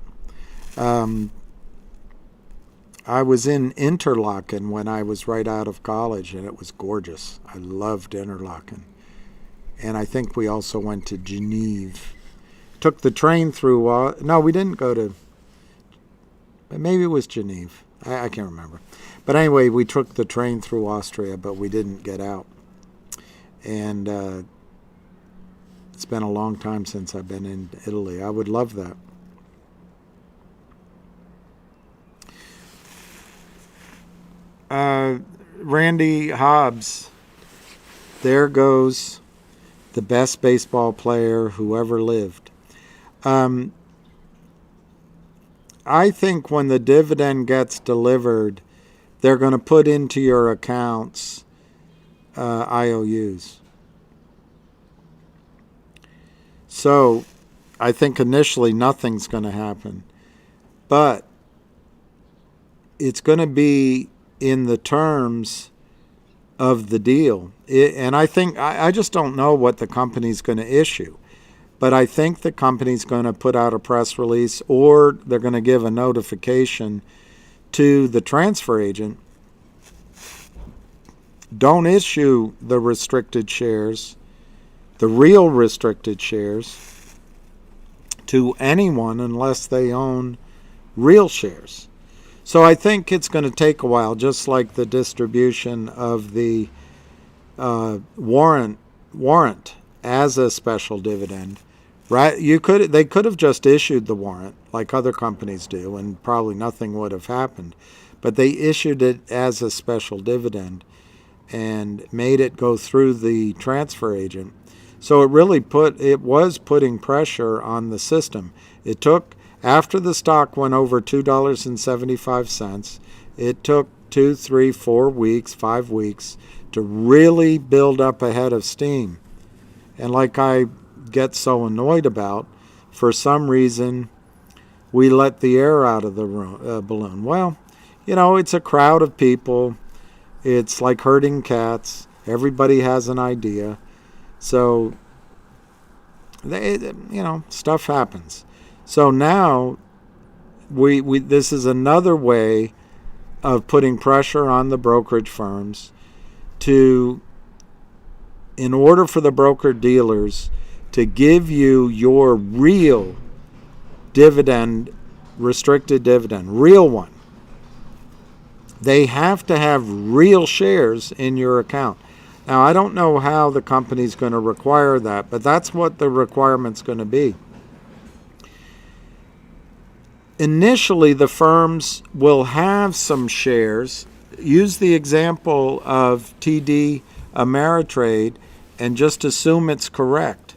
I was in Interlaken when I was right out of college, and it was gorgeous. I loved Interlaken. And I think we also went to Geneva. Took the train through, no, we didn't go to, maybe it was Geneva. I can't remember. But anyway, we took the train through Austria, but we didn't get out. And it's been a long time since I've been in Italy. I would love that. Randy Hobbs, there goes the best baseball player who ever lived. I think when the dividend gets delivered, they're going to put into your accounts IOUs. So I think initially nothing's going to happen. But it's going to be in the terms of the deal. And I think, I just don't know what the company's going to issue. But I think the company's going to put out a press release, or they're going to give a notification to the transfer agent don't issue the restricted shares, the real restricted shares, to anyone unless they own real shares. So I think it's going to take a while, just like the distribution of the warrant as a special dividend. Right? They could have just issued the warrant like other companies do, and probably nothing would have happened. But they issued it as a special dividend and made it go through the transfer agent. So it was putting pressure on the system. It took, after the stock went over $2.75, it took 2, 3, 4 weeks, 5 weeks to really build up a head of steam. And like I get so annoyed about, for some reason we let the air out of the balloon. Well, it's a crowd of people. It's like herding cats. Everybody has an idea. So, stuff happens. So now this is another way of putting pressure on the brokerage firms in order for the broker dealers to give you your real dividend, restricted dividend, real one. They have to have real shares in your account. Now, I don't know how the company's going to require that, but that's what the requirement's going to be. Initially, the firms will have some shares. Use the example of TD Ameritrade and just assume it's correct.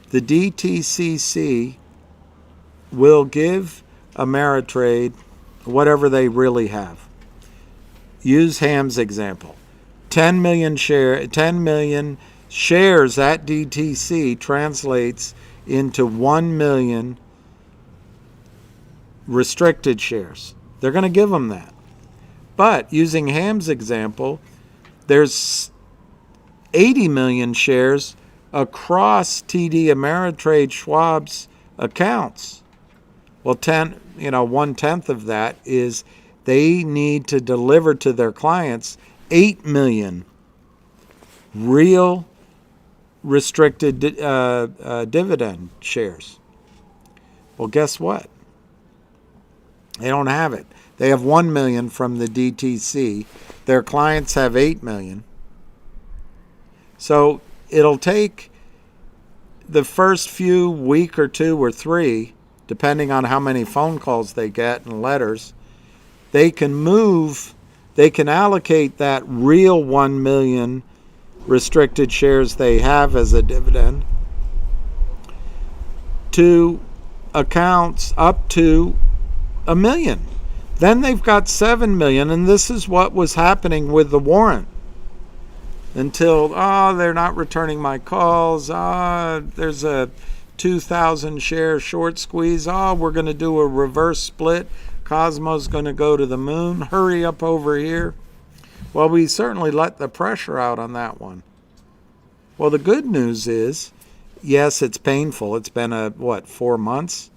The DTCC will give Ameritrade whatever they really have. Use Ham's example. 10 million shares at DTC translates into 1 million restricted shares. They're going to give them that. But using Ham's example, there's 80 million shares across TD Ameritrade Schwab's accounts. Well, 1/10 of that is they need to deliver to their clients 8 million real restricted dividend shares. Well, guess what? They don't have it. They have 1 million from the DTC. Their clients have 8 million. So it'll take the first few week or 2 or 3, depending on how many phone calls they get and letters, they can allocate that real 1 million restricted shares they have as a dividend to accounts up to 1 million. Then they've got 7 million, and this is what was happening with the warrant. Until, they're not returning my calls. There's a 2,000 share short squeeze. We're going to do a reverse split. Cosmo's going to go to the moon. Hurry up over here. Well, we certainly let the pressure out on that one. Well, the good news is, yes, it's painful. It's been 4 months?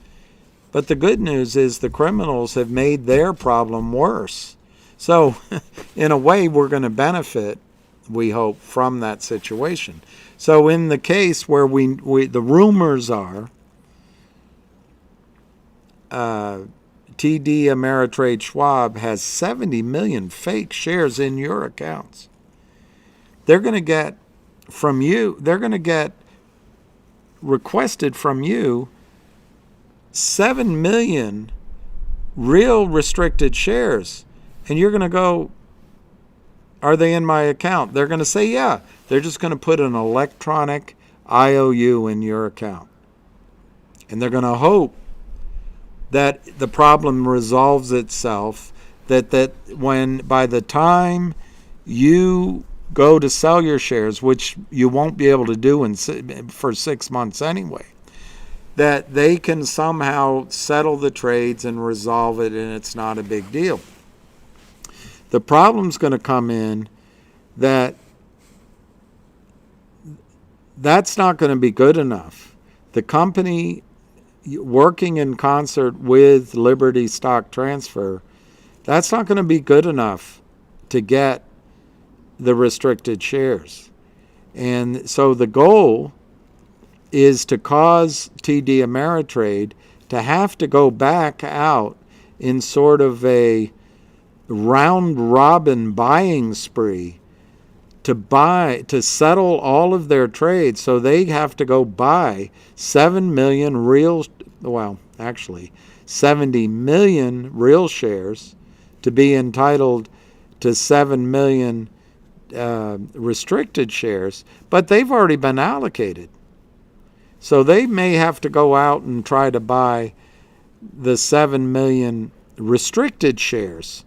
But the good news is the criminals have made their problem worse. So, in a way, we're going to benefit, we hope, from that situation. So in the case where the rumors are TD Ameritrade Schwab has 70 million fake shares in your accounts, they're going to get requested from you 7 million real restricted shares. And you're going to go, are they in my account? They're going to say, yeah. They're just going to put an electronic IOU in your account. And they're going to hope that the problem resolves itself, that when by the time you go to sell your shares, which you won't be able to do for 6 months anyway, that they can somehow settle the trades and resolve it, and it's not a big deal. The problem's going to come in that's not going to be good enough. The company working in concert with Liberty Stock Transfer, that's not going to be good enough to get the restricted shares. And so the goal is to cause TD Ameritrade to have to go back out in sort of a round robin buying spree to settle all of their trades. So they have to go buy 7 million real, well, actually 70 million real shares to be entitled to 7 million restricted shares, but they've already been allocated. So they may have to go out and try to buy the 7 million restricted shares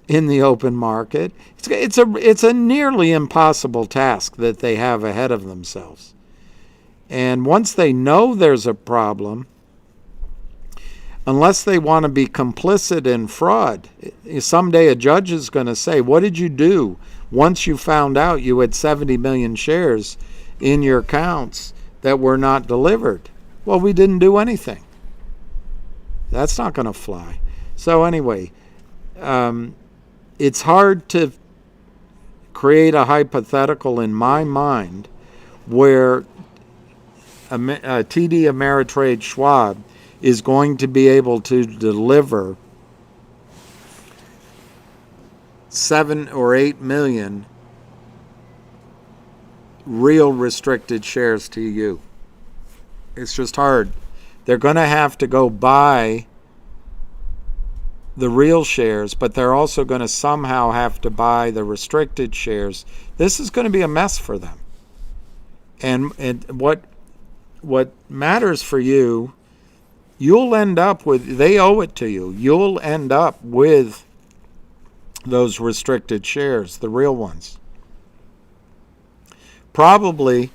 in the open market. It's a nearly impossible task that they have ahead of themselves. And once they know there's a problem, unless they want to be complicit in fraud, someday a judge is going to say, what did you do once you found out you had 70 million shares in your accounts that were not delivered? Well, we didn't do anything. That's not going to fly. So anyway, it's hard to create a hypothetical in my mind where TD Ameritrade Schwab is going to be able to deliver 7 or 8 million real restricted shares to you. It's just hard. They're going to have to go buy the real shares, but they're also going to somehow have to buy the restricted shares. This is going to be a mess for them. And what matters for you, you'll end up with, they owe it to you. You'll end up with those restricted shares, the real ones. Probably,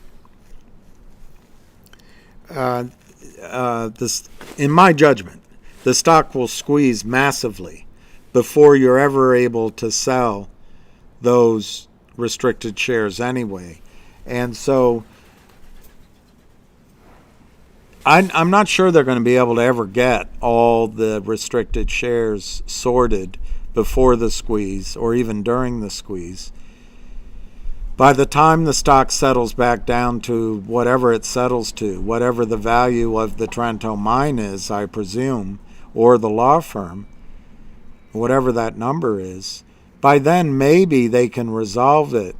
this, in my judgment, the stock will squeeze massively before you're ever able to sell those restricted shares anyway. And so I'm not sure they're going to be able to ever get all the restricted shares sorted before the squeeze or even during the squeeze. By the time the stock settles back down to whatever it settles to, whatever the value of the Trento mine is, I presume, or the law firm, whatever that number is, by then maybe they can resolve it.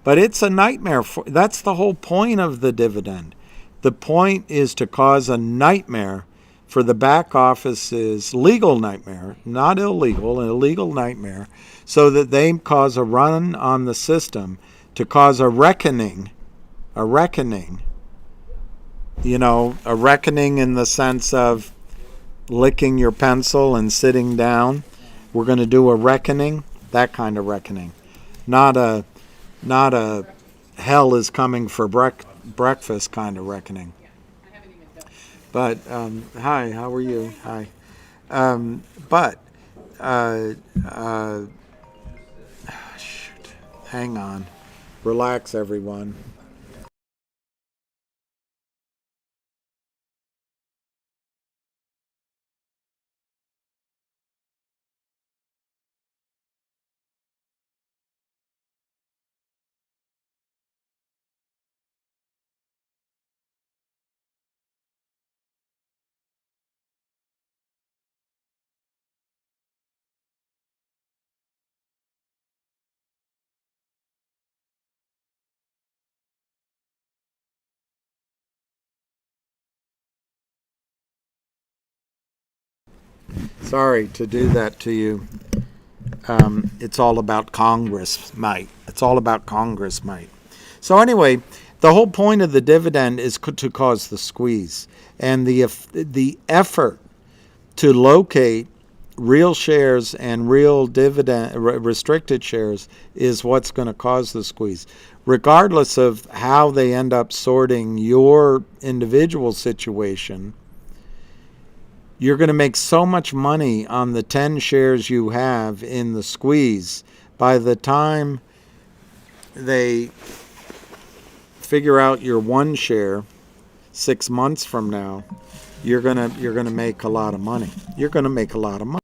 But it's a nightmare. That's the whole point of the dividend. The point is to cause a nightmare for the back office's legal nightmare, not illegal, an illegal nightmare, so that they cause a run on the system, to cause a reckoning, a reckoning in the sense of licking your pencil and sitting down. We're going to do a reckoning, that kind of reckoning. Not a hell is coming for breakfast kind of reckoning. But, hi, how are you? Hi. Shoot, hang on. Relax, everyone. Sorry to do that to you. It's all about Congress, mate. It's all about Congress, mate. So anyway, the whole point of the dividend is to cause the squeeze. And the effort to locate real shares and real dividend restricted shares is what's going to cause the squeeze. Regardless of how they end up sorting your individual situation, you're going to make so much money on the 10 shares you have in the squeeze. By the time they figure out your one share 6 months from now, you're gonna make a lot of money. You're gonna make a lot of money.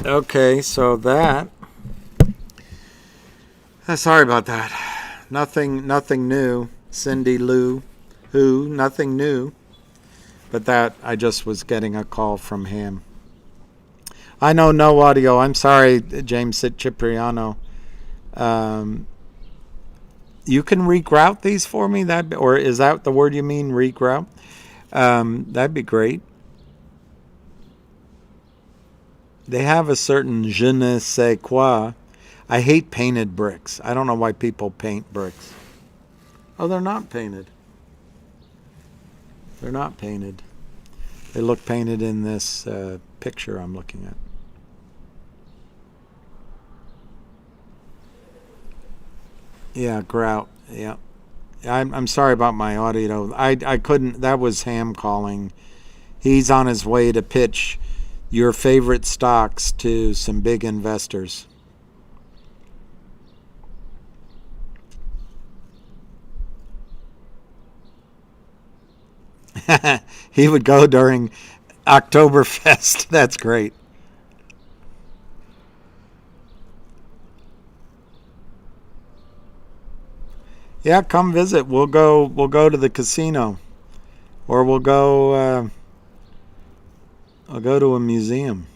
Okay, so that. Sorry about that. Nothing new. Cindy Lou, who, nothing new. But that, I just was getting a call from him. I know no audio. I'm sorry, James Cipriano. You can regroute these for me? Or is that the word you mean, regroute? That'd be great. They have a certain je ne sais quoi. I hate painted bricks. I don't know why people paint bricks. Oh, they're not painted. They're not painted. They look painted in this picture I'm looking at. Yeah, grout. Yeah. I'm sorry about my audio. I couldn't. That was Ham calling. He's on his way to pitch your favorite stocks to some big investors. He would go during Oktoberfest. That's great. Yeah, come visit. We'll go. We'll go to the casino, or we'll go. I'll go to a museum,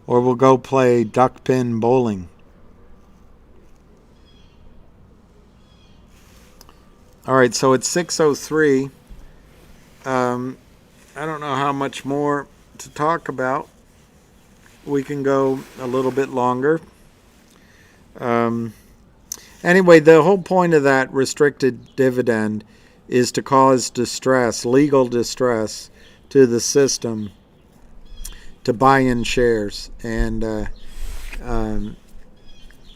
or we'll go play duck pin bowling. All right, so it's 6:03. I don't know how much more to talk about. We can go a little bit longer. Um, anyway, the whole point of that restricted dividend is to cause distress, legal distress, to the system to buy in shares. And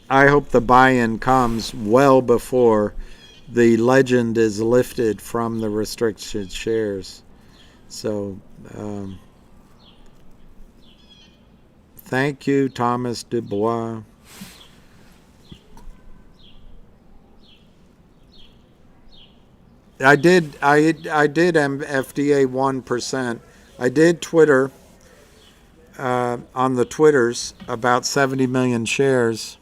I hope the buy-in comes well before the legend is lifted from the restricted shares. So, thank you, Thomas Dubois. I did FDA 1%. I did Twitter on the Twitters about 70 million shares.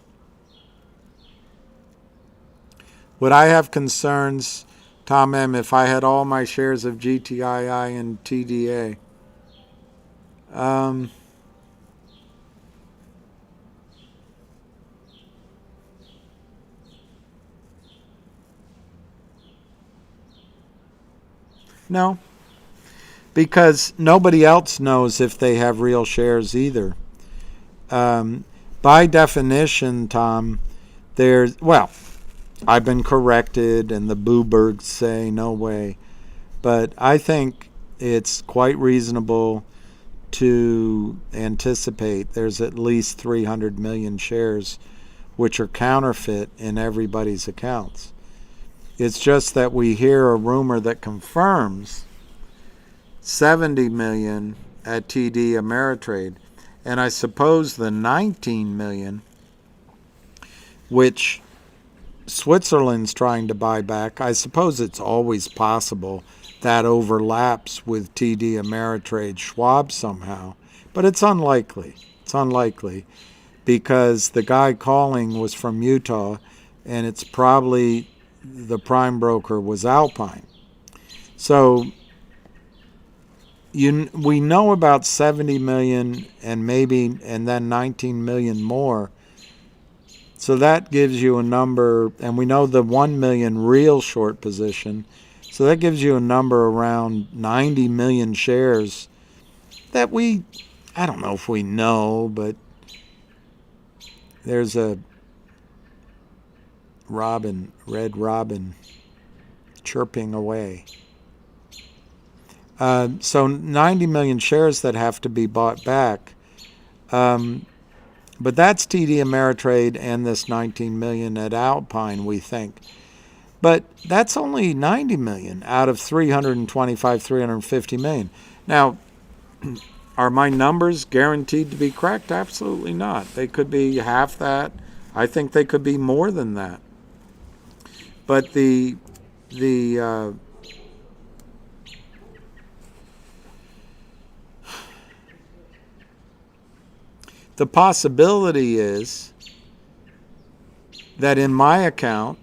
Would I have concerns, Tom M., if I had all my shares of GTII and TDA? No, because nobody else knows if they have real shares either. By definition, Tom, I've been corrected, and the Boobergs say no way. But I think it's quite reasonable to anticipate there's at least 300 million shares which are counterfeit in everybody's accounts. It's just that we hear a rumor that confirms 70 million at TD Ameritrade. And I suppose the 19 million, which Switzerland's trying to buy back, I suppose it's always possible that overlaps with TD Ameritrade Schwab somehow. But it's unlikely. It's unlikely because the guy calling was from Utah, and it's probably the prime broker was Alpine. So we know about 70 million and then 19 million more. So that gives you a number, and we know the 1 million real short position. So that gives you a number around 90 million shares that I don't know if we know, but there's a red robin, chirping away. So 90 million shares that have to be bought back. But that's TD Ameritrade and this 19 million at Alpine, we think. But that's only 90 million out of 325, 350 million. Now, are my numbers guaranteed to be correct? Absolutely not. They could be half that. I think they could be more than that. But the the possibility is that in my account,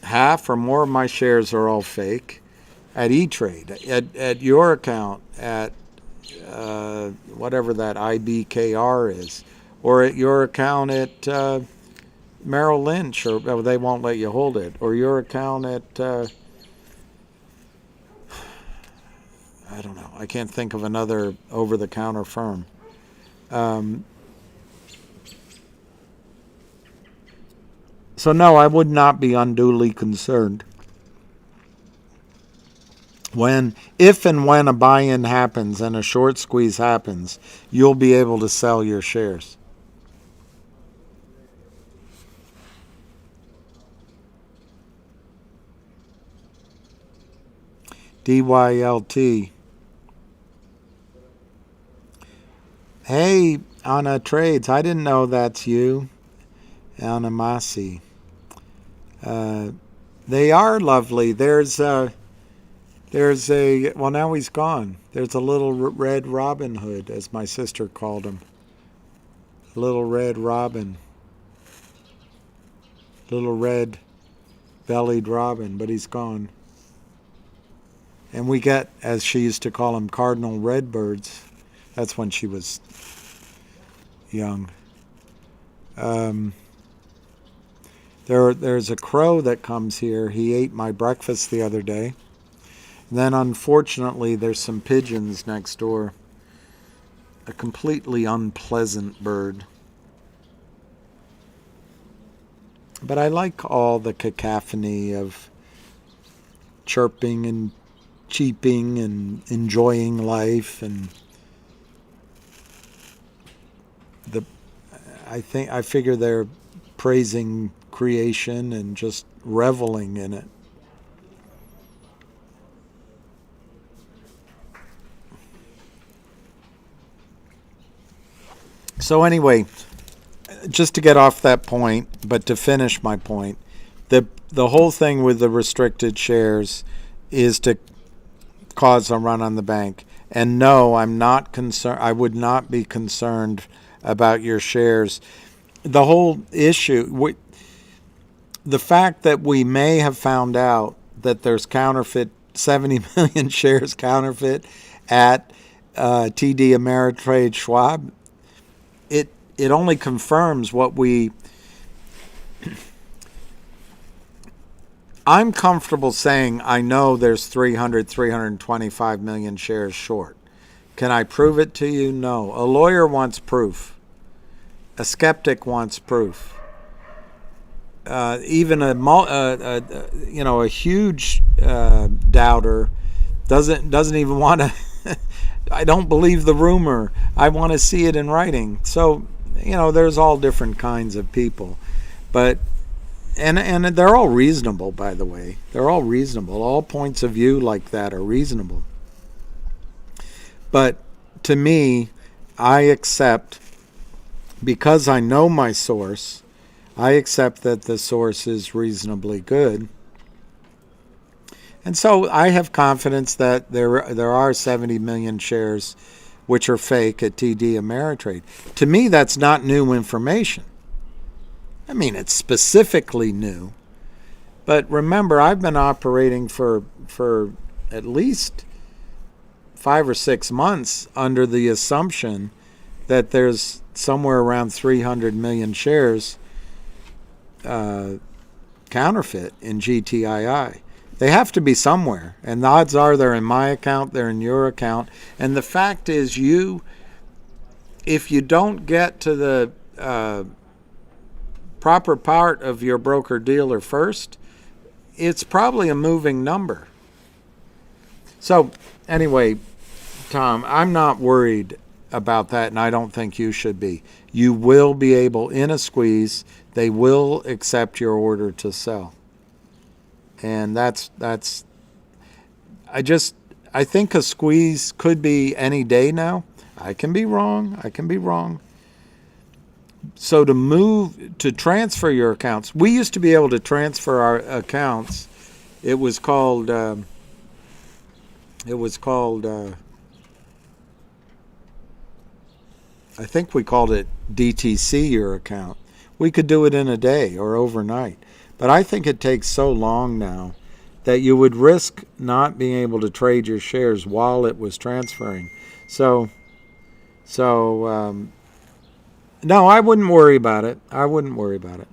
half or more of my shares are all fake at E-Trade. At your account, at whatever that IBKR is, or at your account at Merrill Lynch, or they won't let you hold it, or your account at I don't know. I can't think of another over-the-counter firm. So no, I would not be unduly concerned. If and when a buy-in happens and a short squeeze happens, you'll be able to sell your shares. DYLT. Hey, Anna Trades. I didn't know that's you. Anna Masi. They are lovely. There's a, well, now he's gone. There's a little red Robin Hood, as my sister called him. Little red robin. Little red bellied robin, but he's gone. And we get, as she used to call them, cardinal redbirds. That's when she was young. There's a crow that comes here. He ate my breakfast the other day. And then, unfortunately, there's some pigeons next door. A completely unpleasant bird. But I like all the cacophony of chirping and cheeping and enjoying life, and I figure they're praising creation and just reveling in it. So anyway, just to get off that point, but to finish my point, the whole thing with the restricted shares is to cause a run on the bank. And no, I'm not concerned. I would not be concerned about your shares. The whole issue, the fact that we may have found out that there's 70 million shares counterfeit at TD Ameritrade Schwab, it only confirms what I'm comfortable saying I know there's 325 million shares short. Can I prove it to you? No. A lawyer wants proof. A skeptic wants proof. Even a huge doubter doesn't even want to. I don't believe the rumor. I want to see it in writing. So, there's all different kinds of people, but and they're all reasonable, by the way. They're all reasonable. All points of view like that are reasonable. But to me, I accept, because I know my source, I accept that the source is reasonably good. And so I have confidence that there are 70 million shares which are fake at TD Ameritrade. To me, that's not new information. I mean, it's specifically new. But remember, I've been operating for at least 5 or 6 months under the assumption that there's somewhere around 300 million shares counterfeit in GTII. They have to be somewhere, and the odds are they're in my account, they're in your account. And the fact is, if you don't get to the proper part of your broker-dealer first, it's probably a moving number. So anyway, Tom, I'm not worried about that, and I don't think you should be. You will be able, in a squeeze, they will accept your order to sell. And I think a squeeze could be any day now. I can be wrong. So to transfer your accounts, we used to be able to transfer our accounts. It was called I think we called it DTC your account. We could do it in a day or overnight. But I think it takes so long now that you would risk not being able to trade your shares while it was transferring. So no, I wouldn't worry about it. I wouldn't worry about it.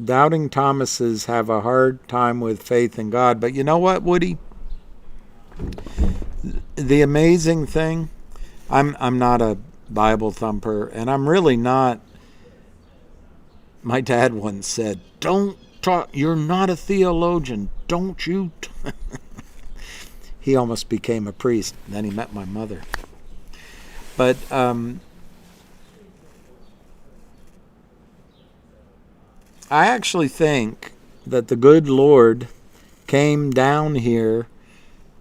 Doubting Thomases have a hard time with faith in God. But you know what, Woody? The amazing thing, I'm not a Bible thumper, and I'm really not. My dad once said, "Don't talk. You're not a theologian. Don't you?" He almost became a priest. Then he met my mother. But I actually think that the good Lord came down here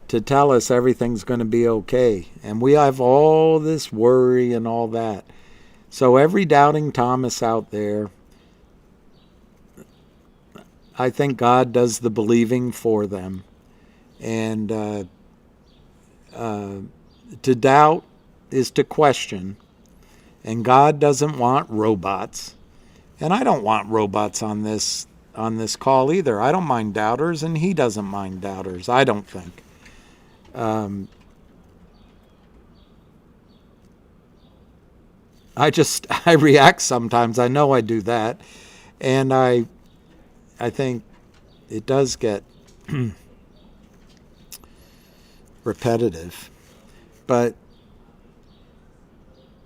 to tell us everything's going to be okay. And we have all this worry and all that. So every doubting Thomas out there, I think God does the believing for them. And to doubt is to question. And God doesn't want robots. And I don't want robots on this call either. I don't mind doubters, and he doesn't mind doubters, I don't think. I react sometimes. I know I do that. And I think it does get repetitive. But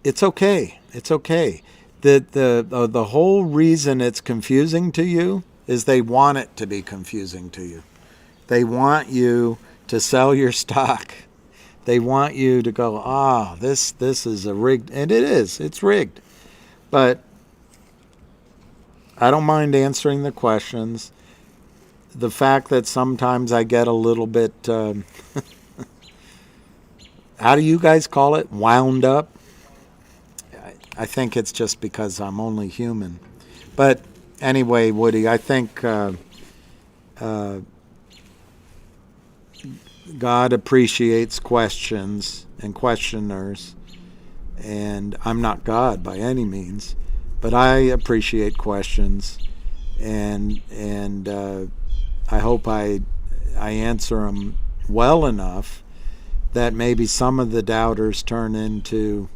it's okay. It's okay. The whole reason it's confusing to you is they want it to be confusing to you. They want you to sell your stock. They want you to go, this is a rigged, and it is. It's rigged. But I don't mind answering the questions. The fact that sometimes I get a little bit, how do you guys call it? Wound up. I think it's just because I'm only human. But anyway, Woody, I think God appreciates questions and questioners. And I'm not God by any means, but I appreciate questions. And I hope I answer them well enough that maybe some of the doubters turn into,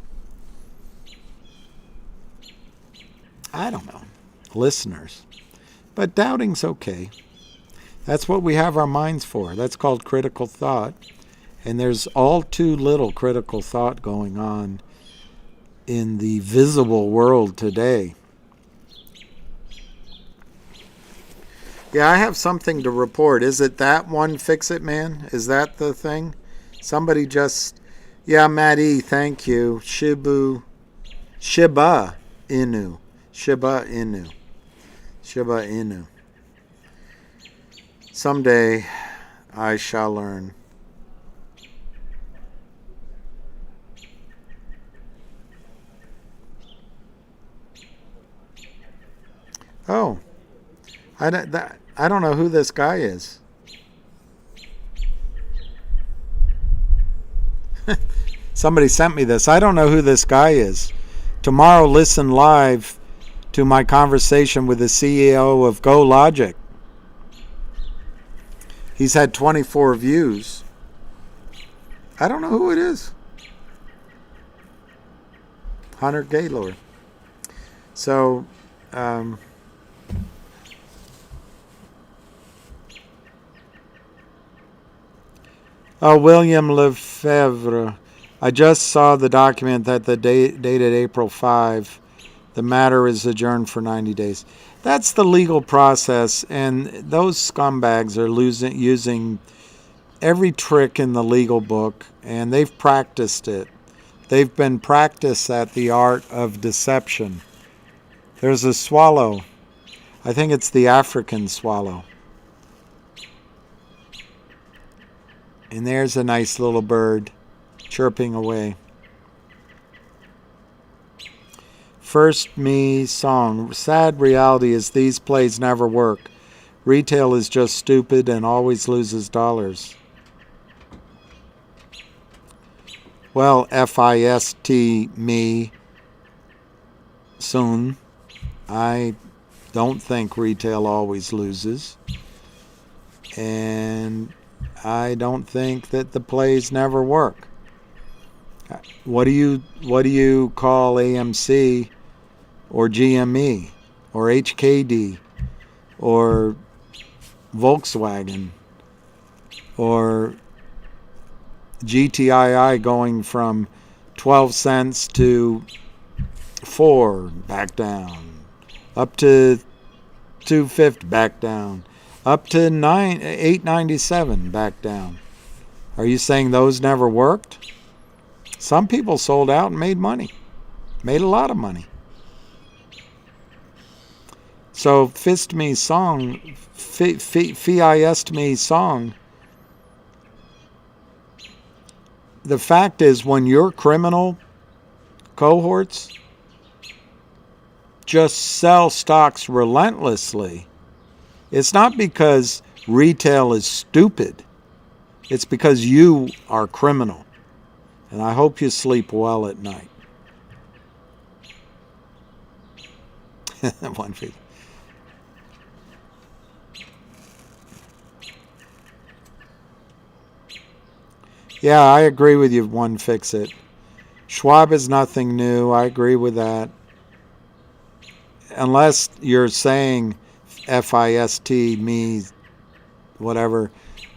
I don't know, listeners. But doubting's okay. That's what we have our minds for. That's called critical thought. And there's all too little critical thought going on in the visible world today. Yeah, I have something to report. Is it that one, Fix It Man? Is that the thing? Somebody just, yeah, Matt E., thank you. Shiba Inu. Shiba Inu. Someday I shall learn. Oh, I don't know who this guy is. Somebody sent me this. I don't know who this guy is. Tomorrow, listen live to my conversation with the CEO of GoLogic. He's had 24 views. I don't know who it is. Hunter Gaylord. So, William Lefebvre. I just saw the document that the dated April 5. The matter is adjourned for 90 days. That's the legal process, and those scumbags are using every trick in the legal book, and they've practiced it. They've been practiced at the art of deception. There's a swallow. I think it's the African swallow. And there's a nice little bird chirping away. First Me song. Sad reality is these plays never work. Retail is just stupid and always loses dollars. Well, FIST me soon. I don't think retail always loses. And I don't think that the plays never work. What do you call AMC or GME or HKD or Volkswagen or GTII going from 12 cents to 4 back down, up to 250 back down, up to 897 back down? Are you saying those never worked? Some people sold out and made money, made a lot of money. So fist me song, fiist me song. The fact is, when your criminal cohorts just sell stocks relentlessly, it's not because retail is stupid. It's because you are criminal. And I hope you sleep well at night. One feet. Yeah, I agree with you, One Fix It. Schwab is nothing new. I agree with that. Unless you're saying FIST, me, whatever,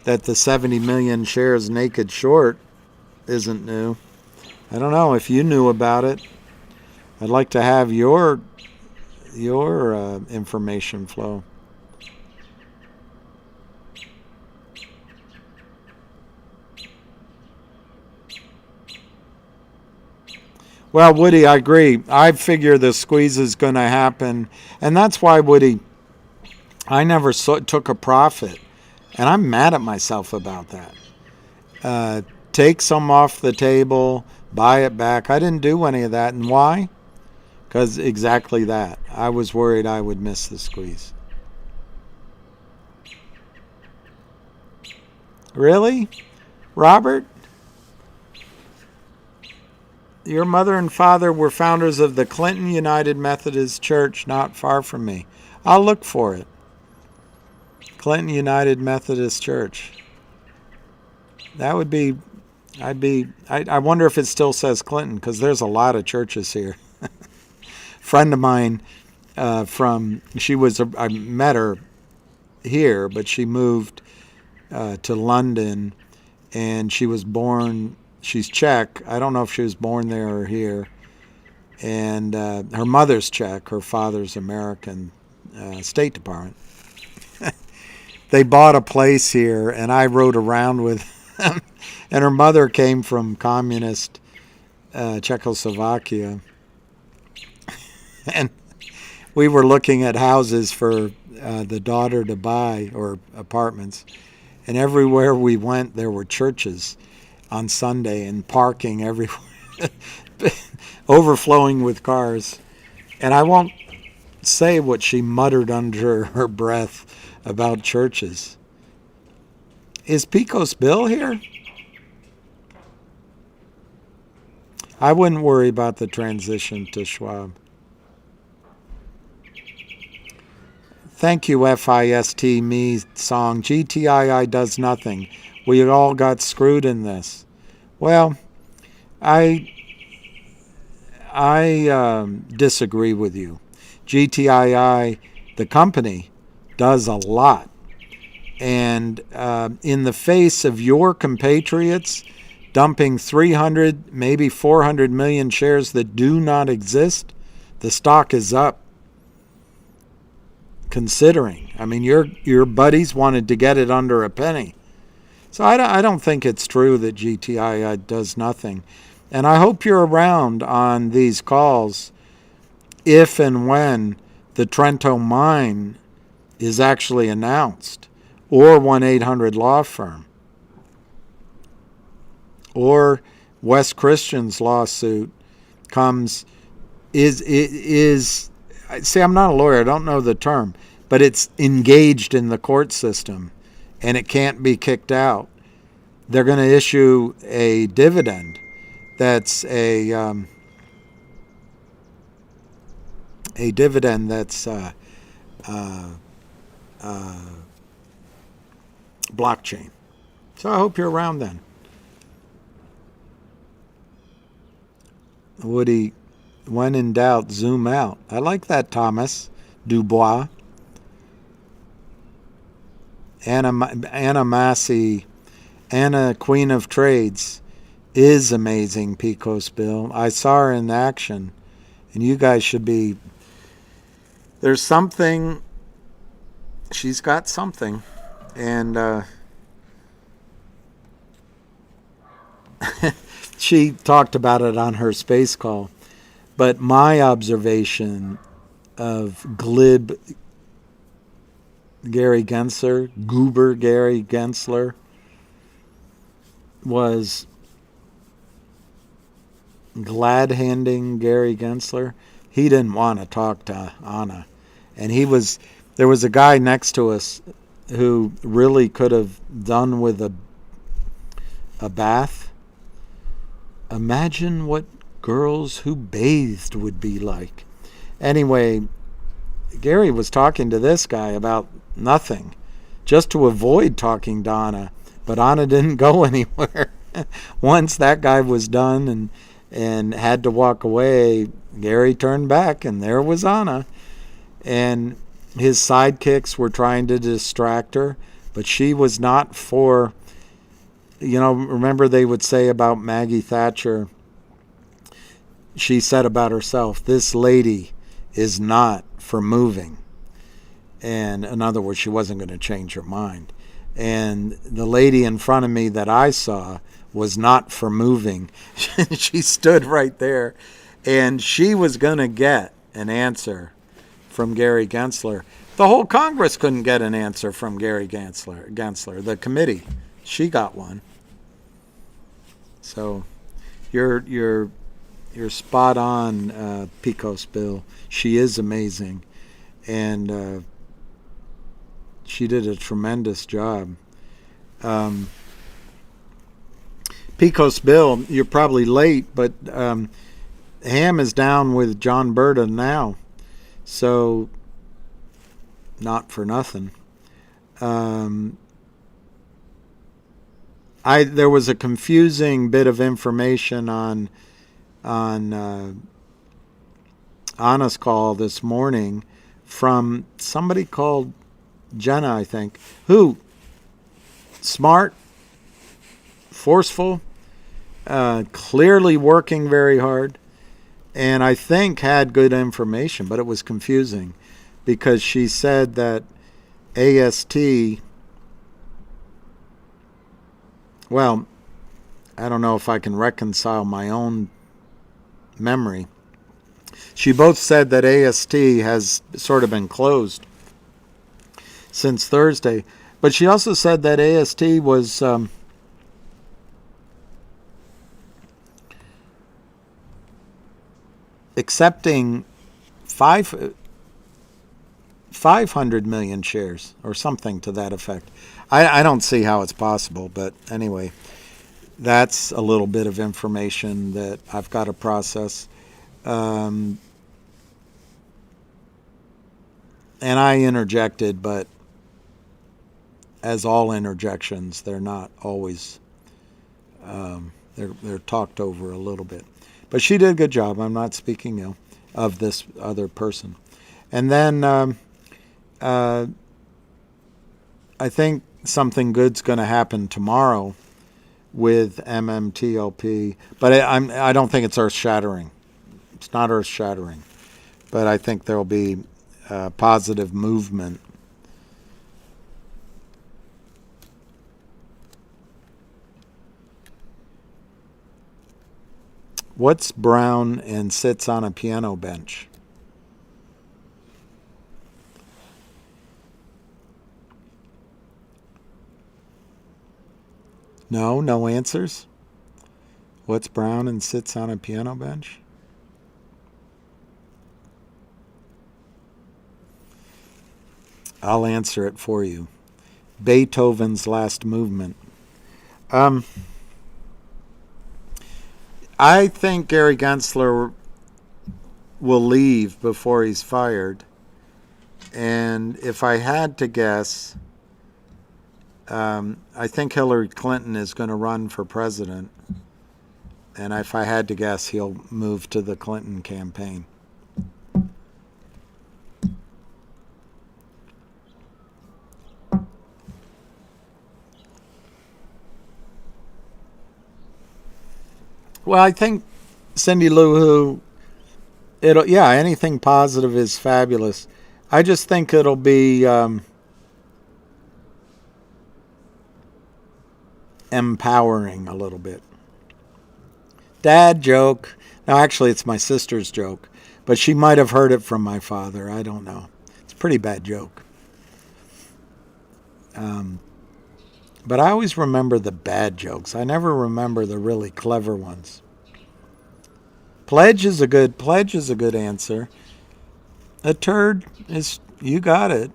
that the 70 million shares naked short isn't new. I don't know if you knew about it. I'd like to have your information flow. Well, Woody, I agree. I figure the squeeze is going to happen. And that's why, Woody, I never took a profit. And I'm mad at myself about that. Take some off the table, buy it back. I didn't do any of that. And why? Because exactly that. I was worried I would miss the squeeze. Really? Robert? Your mother and father were founders of the Clinton United Methodist Church not far from me. I'll look for it. Clinton United Methodist Church. That would be, I wonder if it still says Clinton, because there's a lot of churches here. Friend of mine I met her here, but she moved to London, and she was born, she's Czech. I don't know if she was born there or here. And her mother's Czech, her father's American, State Department. They bought a place here, and I rode around with them. And her mother came from communist Czechoslovakia. And we were looking at houses for the daughter to buy, or apartments. And everywhere we went, there were churches on Sunday and parking everywhere, overflowing with cars. And I won't say what she muttered under her breath about churches. Is Pecos Bill here? I wouldn't worry about the transition to Schwab. Thank you, FIST me song. GTII does nothing. We all got screwed in this. Well, I disagree with you. GTII, the company, does a lot. And in the face of your compatriots dumping 300, maybe 400 million shares that do not exist, the stock is up. Considering, I mean, your buddies wanted to get it under a penny. So I don't think it's true that GTII does nothing. And I hope you're around on these calls if and when the Trento mine is actually announced, or 1-800 Law Firm, or West Christian's lawsuit comes, see, I'm not a lawyer, I don't know the term, but it's engaged in the court system and it can't be kicked out. They're going to issue a dividend that's a dividend that's blockchain. So I hope you're around then. Woody, when in doubt, zoom out. I like that, Thomas Dubois. Anna Massey, Anna Queen of Trades, is amazing, Picos Bill. I saw her in action, and you guys should be. There's something. She's got something, and she talked about it on her space call. But my observation of glib Gary Gensler, goober Gary Gensler, was glad-handing Gary Gensler. He didn't want to talk to Anna. And there was a guy next to us who really could have done with a bath. Imagine what girls who bathed would be like. Anyway, Gary was talking to this guy about nothing, just to avoid talking to Anna. But Anna didn't go anywhere. Once that guy was done and had to walk away, Gary turned back, and there was Anna. And his sidekicks were trying to distract her, but she was not for, remember they would say about Maggie Thatcher, she said about herself, this lady is not for moving. And in other words, she wasn't going to change her mind. And the lady in front of me that I saw was not for moving. She stood right there, and she was going to get an answer from Gary Gensler. The whole Congress couldn't get an answer from Gary Gensler. The committee, she got one. So you're spot on, Picos Bill. She is amazing, and she did a tremendous job. Picos Bill, you're probably late, but Ham is down with John Berta now, so not for nothing. There was a confusing bit of information on Anna's call this morning from somebody called Jenna, I think, who smart, forceful, clearly working very hard, and I think had good information, but it was confusing because she said that AST, well, I don't know if I can reconcile my own memory. She both said that AST has sort of been closed since Thursday, but she also said that AST was accepting 500 million shares or something to that effect. I don't see how it's possible, but anyway, that's a little bit of information that I've got to process. And I interjected, but as all interjections, they're not always, they're talked over a little bit. But she did a good job. I'm not speaking ill of this other person. And then I think something good's going to happen tomorrow with MMTLP, but I don't think it's earth-shattering. It's not earth-shattering, but I think there will be positive movement. What's brown and sits on a piano bench? No answers? What's brown and sits on a piano bench? I'll answer it for you. Beethoven's Last Movement. I think Gary Gensler will leave before he's fired. And if I had to guess, I think Hillary Clinton is going to run for president. And if I had to guess, he'll move to the Clinton campaign. Well, I think Cindy Lou Who, anything positive is fabulous. I just think it'll be empowering a little bit. Dad joke. No, actually, it's my sister's joke, but she might have heard it from my father. I don't know. It's a pretty bad joke. But I always remember the bad jokes. I never remember the really clever ones. Pledge is a good answer. A turd is, you got it.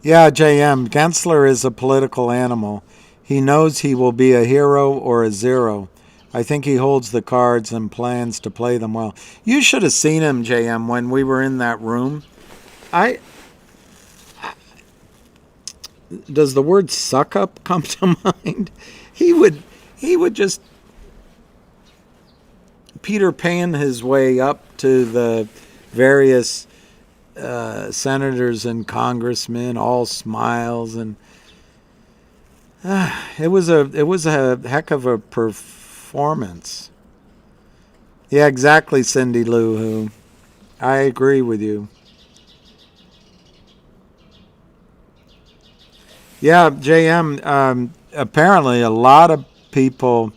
Yeah, JM, Gensler is a political animal. He knows he will be a hero or a zero. I think he holds the cards and plans to play them well. You should have seen him, JM, when we were in that room. Does the word suck up come to mind? He would just Peter Pan his way up to the various senators and congressmen, all smiles, and it was a heck of a performance. Yeah, exactly, Cindy Lou Who. I agree with you. Yeah, JM, apparently a lot of people,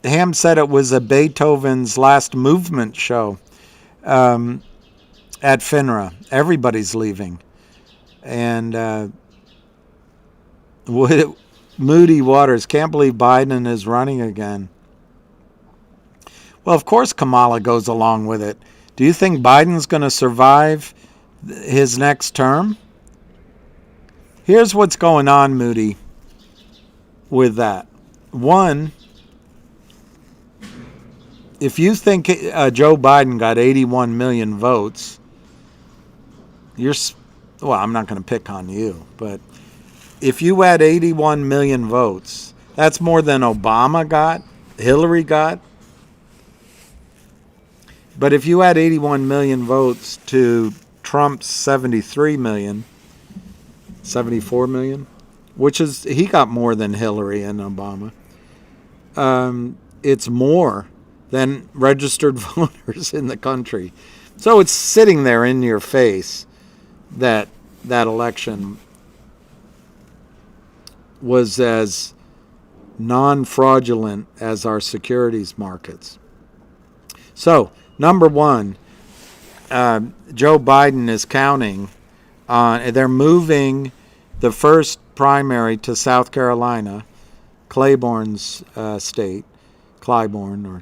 Ham said it was a Beethoven's Last Movement show at FINRA. Everybody's leaving. And Moody Waters, can't believe Biden is running again. Well, of course Kamala goes along with it. Do you think Biden's going to survive his next term? Here's what's going on, Moody, with that. One, if you think Joe Biden got 81 million votes, I'm not going to pick on you, but if you had 81 million votes, that's more than Obama got, Hillary got. But if you had 81 million votes to Trump's 74 million, which is, he got more than Hillary and Obama. It's more than registered voters in the country. So it's sitting there in your face that election was as non-fraudulent as our securities markets. So, number one, Joe Biden is counting on, they're moving the first primary to South Carolina, Claiborne's state, Claiborne.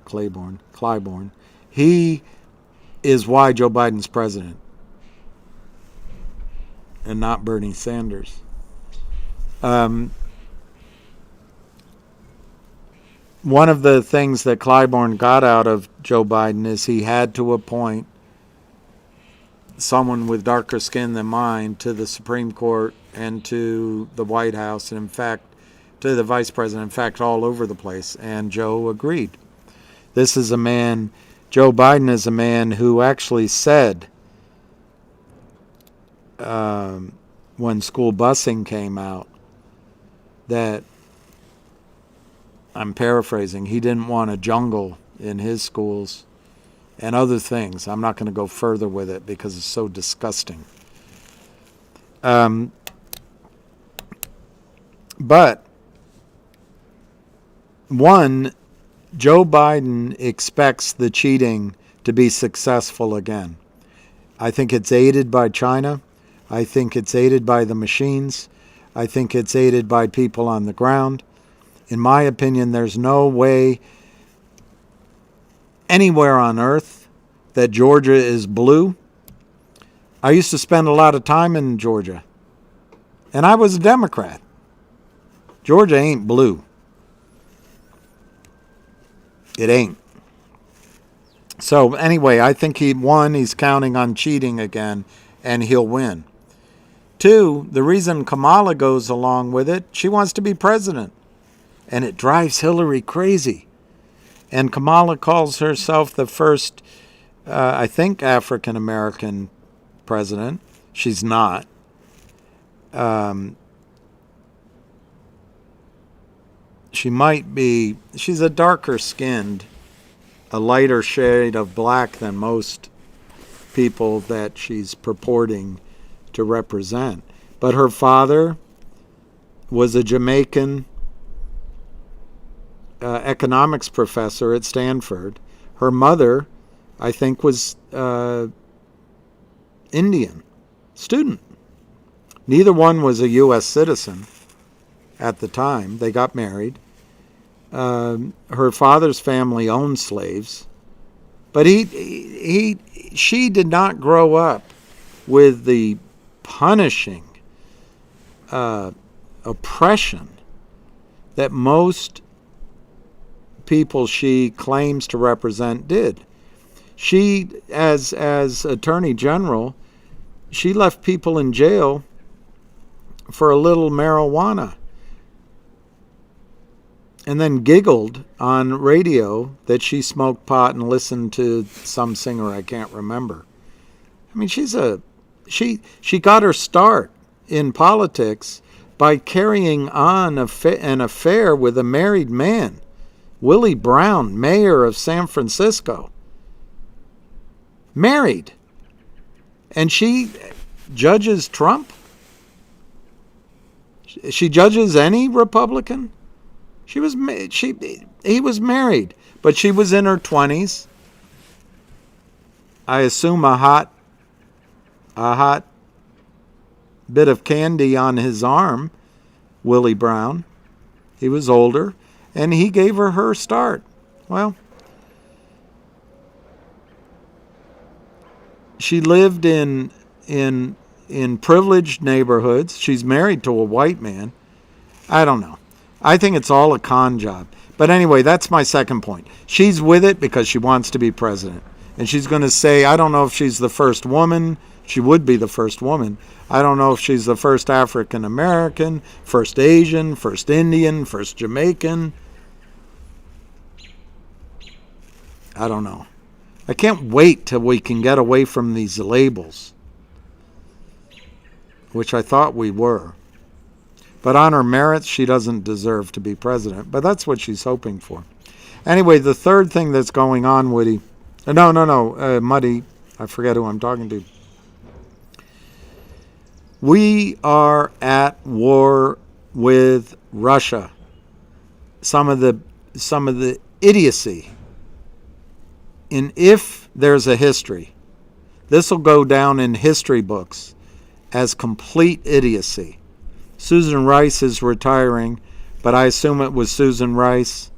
He is why Joe Biden's president and not Bernie Sanders. One of the things that Claiborne got out of Joe Biden is he had to appoint someone with darker skin than mine to the Supreme Court and to the White House, and in fact, to the Vice President, in fact, all over the place. And Joe agreed. Joe Biden is a man who actually said, when school busing came out, that, I'm paraphrasing, he didn't want a jungle in his schools and other things. I'm not going to go further with it because it's so disgusting. But one, Joe Biden expects the cheating to be successful again. I think it's aided by China. I think it's aided by the machines. I think it's aided by people on the ground. In my opinion, there's no way anywhere on earth that Georgia is blue. I used to spend a lot of time in Georgia, and I was a Democrat. Georgia ain't blue. It ain't. So anyway, I think he's counting on cheating again, and he'll win. 2, the reason Kamala goes along with it, she wants to be president. And it drives Hillary crazy. And Kamala calls herself the first, I think, African-American president. She's not. She might be, she's a darker skinned, a lighter shade of black than most people that she's purporting to represent. But her father was a Jamaican economics professor at Stanford. Her mother, I think, was Indian student. Neither one was a U.S. citizen at the time. They got married. Her father's family owned slaves, but she did not grow up with the punishing oppression that most people she claims to represent did. She, as Attorney General, she left people in jail for a little marijuana, and then giggled on radio that she smoked pot and listened to some singer I can't remember. I mean, she got her start in politics by carrying on an affair with a married man, Willie Brown, mayor of San Francisco. Married. And she judges Trump? She judges any Republican? He was married, but she was in her 20s. I assume a hot bit of candy on his arm, Willie Brown. He was older, and he gave her start. Well, she lived in privileged neighborhoods. She's married to a white man. I don't know. I think it's all a con job. But anyway, that's my second point. She's with it because she wants to be president. And she's going to say, I don't know if she's the first woman. She would be the first woman. I don't know if she's the first African American, first Asian, first Indian, first Jamaican. I don't know. I can't wait till we can get away from these labels, which I thought we were. But on her merits, she doesn't deserve to be president. But that's what she's hoping for. Anyway, the third thing that's going on, Woody... Muddy. I forget who I'm talking to. We are at war with Russia. Some of the idiocy. And if there's a history, this will go down in history books as complete idiocy. Susan Rice is retiring, but I assume it was Susan Rice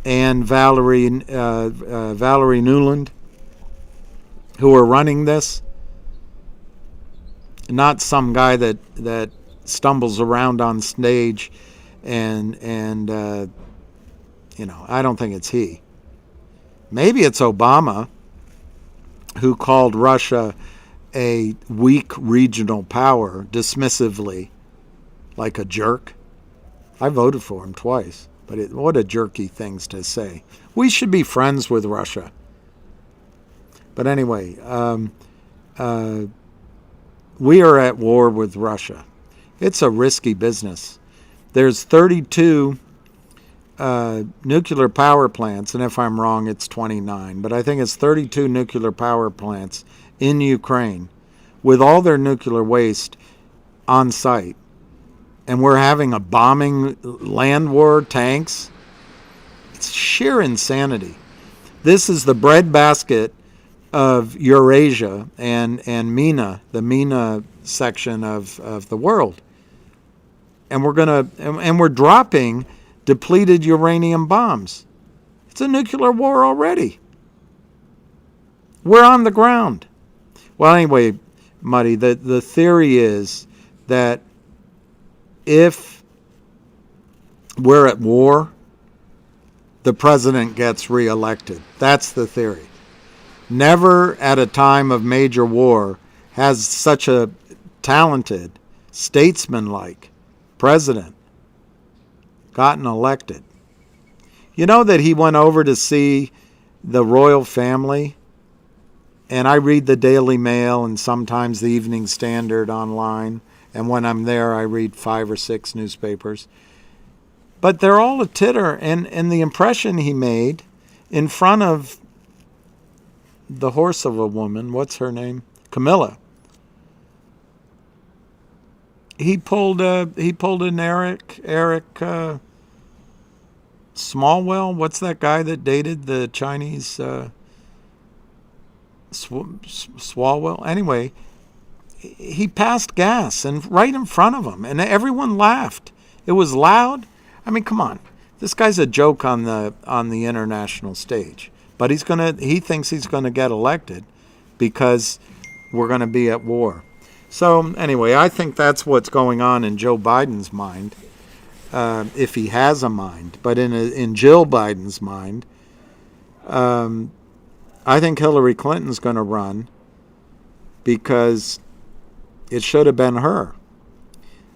and Valerie Newland who are running this. Not some guy that stumbles around on stage and I don't think it's he. Maybe it's Obama, who called Russia a weak regional power dismissively, like a jerk. I voted for him twice, but what a jerky things to say. We should be friends with Russia. But anyway, we are at war with Russia. It's a risky business. There's 32 nuclear power plants, and if I'm wrong, it's 29, but I think it's 32 nuclear power plants in Ukraine with all their nuclear waste on site. And we're having a bombing land war, tanks. It's sheer insanity. This is the breadbasket of Eurasia and MENA, the MENA section of the world. And we're dropping depleted uranium bombs. It's a nuclear war already. We're on the ground. Well, anyway, Muddy, the theory is that if we're at war the president gets reelected. That's the theory. Never at a time of major war has such a talented, statesman-like president gotten elected. You know that he went over to see the royal family, and I read the Daily Mail and sometimes the Evening Standard online, and when I'm there I read 5 or 6 newspapers. But they're all a titter, and the impression he made in front of the horse of a woman, what's her name? Camilla. He pulled an Eric Smallwell. What's that guy that dated the Chinese Swalwell? Anyway, he passed gas and right in front of him, and everyone laughed. It was loud. I mean, come on, this guy's a joke on the international stage. But he thinks he's gonna get elected because we're gonna be at war. So anyway, I think that's what's going on in Joe Biden's mind, if he has a mind. But in Jill Biden's mind, I think Hillary Clinton's going to run because it should have been her.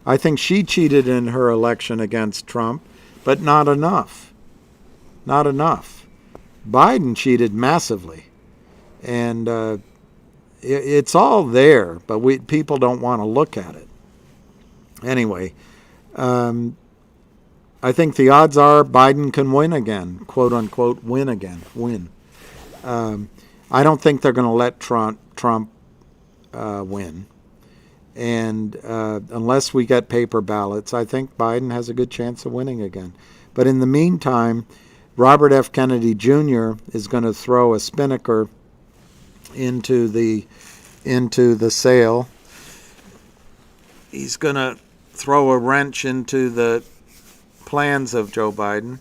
I think she cheated in her election against Trump, but not enough. Not enough. Biden cheated massively, and it's all there, but people don't want to look at it. Anyway, I think the odds are Biden can win again, quote unquote, win again, win. I don't think they're going to let Trump win, and unless we get paper ballots, I think Biden has a good chance of winning again. But in the meantime, Robert F. Kennedy Jr. is going to throw a spinnaker into the sail. He's going to throw a wrench into the plans of Joe Biden,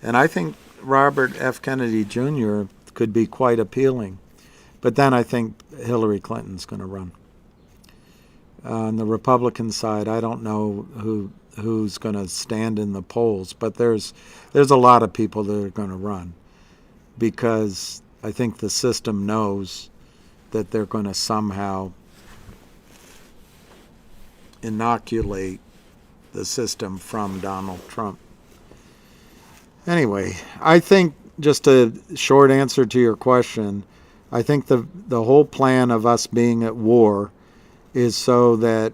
and I think Robert F. Kennedy Jr. could be quite appealing. But then I think Hillary Clinton's going to run. On the Republican side, I don't know who's going to stand in the polls, but there's a lot of people that are going to run because I think the system knows that they're going to somehow inoculate the system from Donald Trump. Anyway, I think, just a short answer to your question, I think the whole plan of us being at war is so that,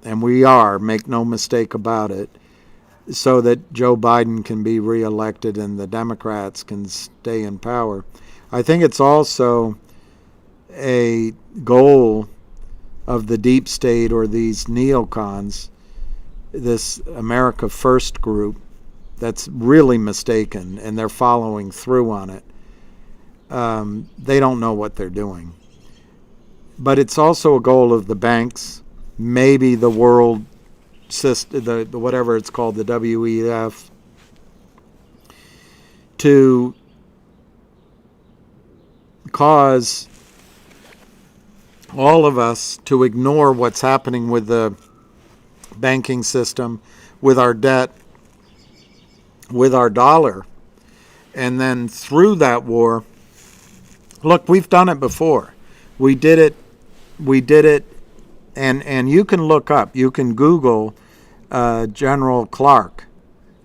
and we are, make no mistake about it, so that Joe Biden can be reelected and the Democrats can stay in power. I think it's also a goal of the deep state or these neocons, this America First group, that's really mistaken, and they're following through on it. They don't know what they're doing. But it's also a goal of the banks, maybe the world system, the whatever it's called, the WEF, to cause all of us to ignore what's happening with the banking system, with our debt, with our dollar. And then through that war, look, we've done it before. We did it, and you can look up, you can Google General Clark,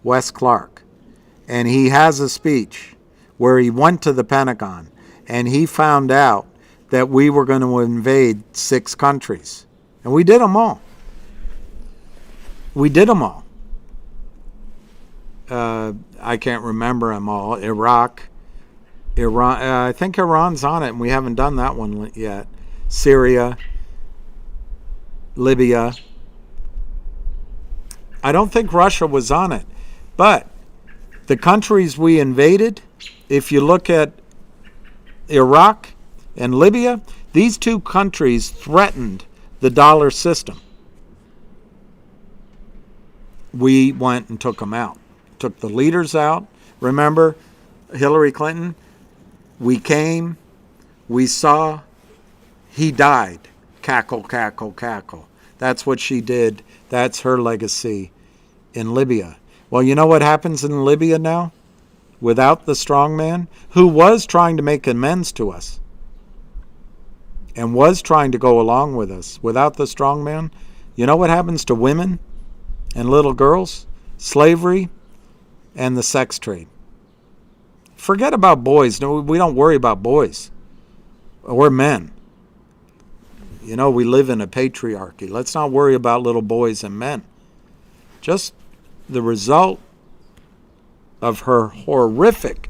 Wes Clark, and he has a speech where he went to the Pentagon and he found out that we were going to invade 6 countries. And we did them all. We did them all. I can't remember them all. Iraq, Iran. I think Iran's on it, and we haven't done that one yet. Syria, Libya. I don't think Russia was on it. But the countries we invaded, if you look at Iraq and Libya, these 2 countries threatened the dollar system. We went and took them out. Took the leaders out. Remember, Hillary Clinton? We came, we saw, he died. Cackle, cackle, cackle. That's what she did. That's her legacy in Libya. Well, you know what happens in Libya now? without the strong man, who was trying to make amends to us and was trying to go along with us, without the strong man, you know what happens to women and little girls? Slavery and the sex trade. Forget about boys. No, we don't worry about boys. We're men. You know, we live in a patriarchy. Let's not worry about little boys and men. Just the result of her horrific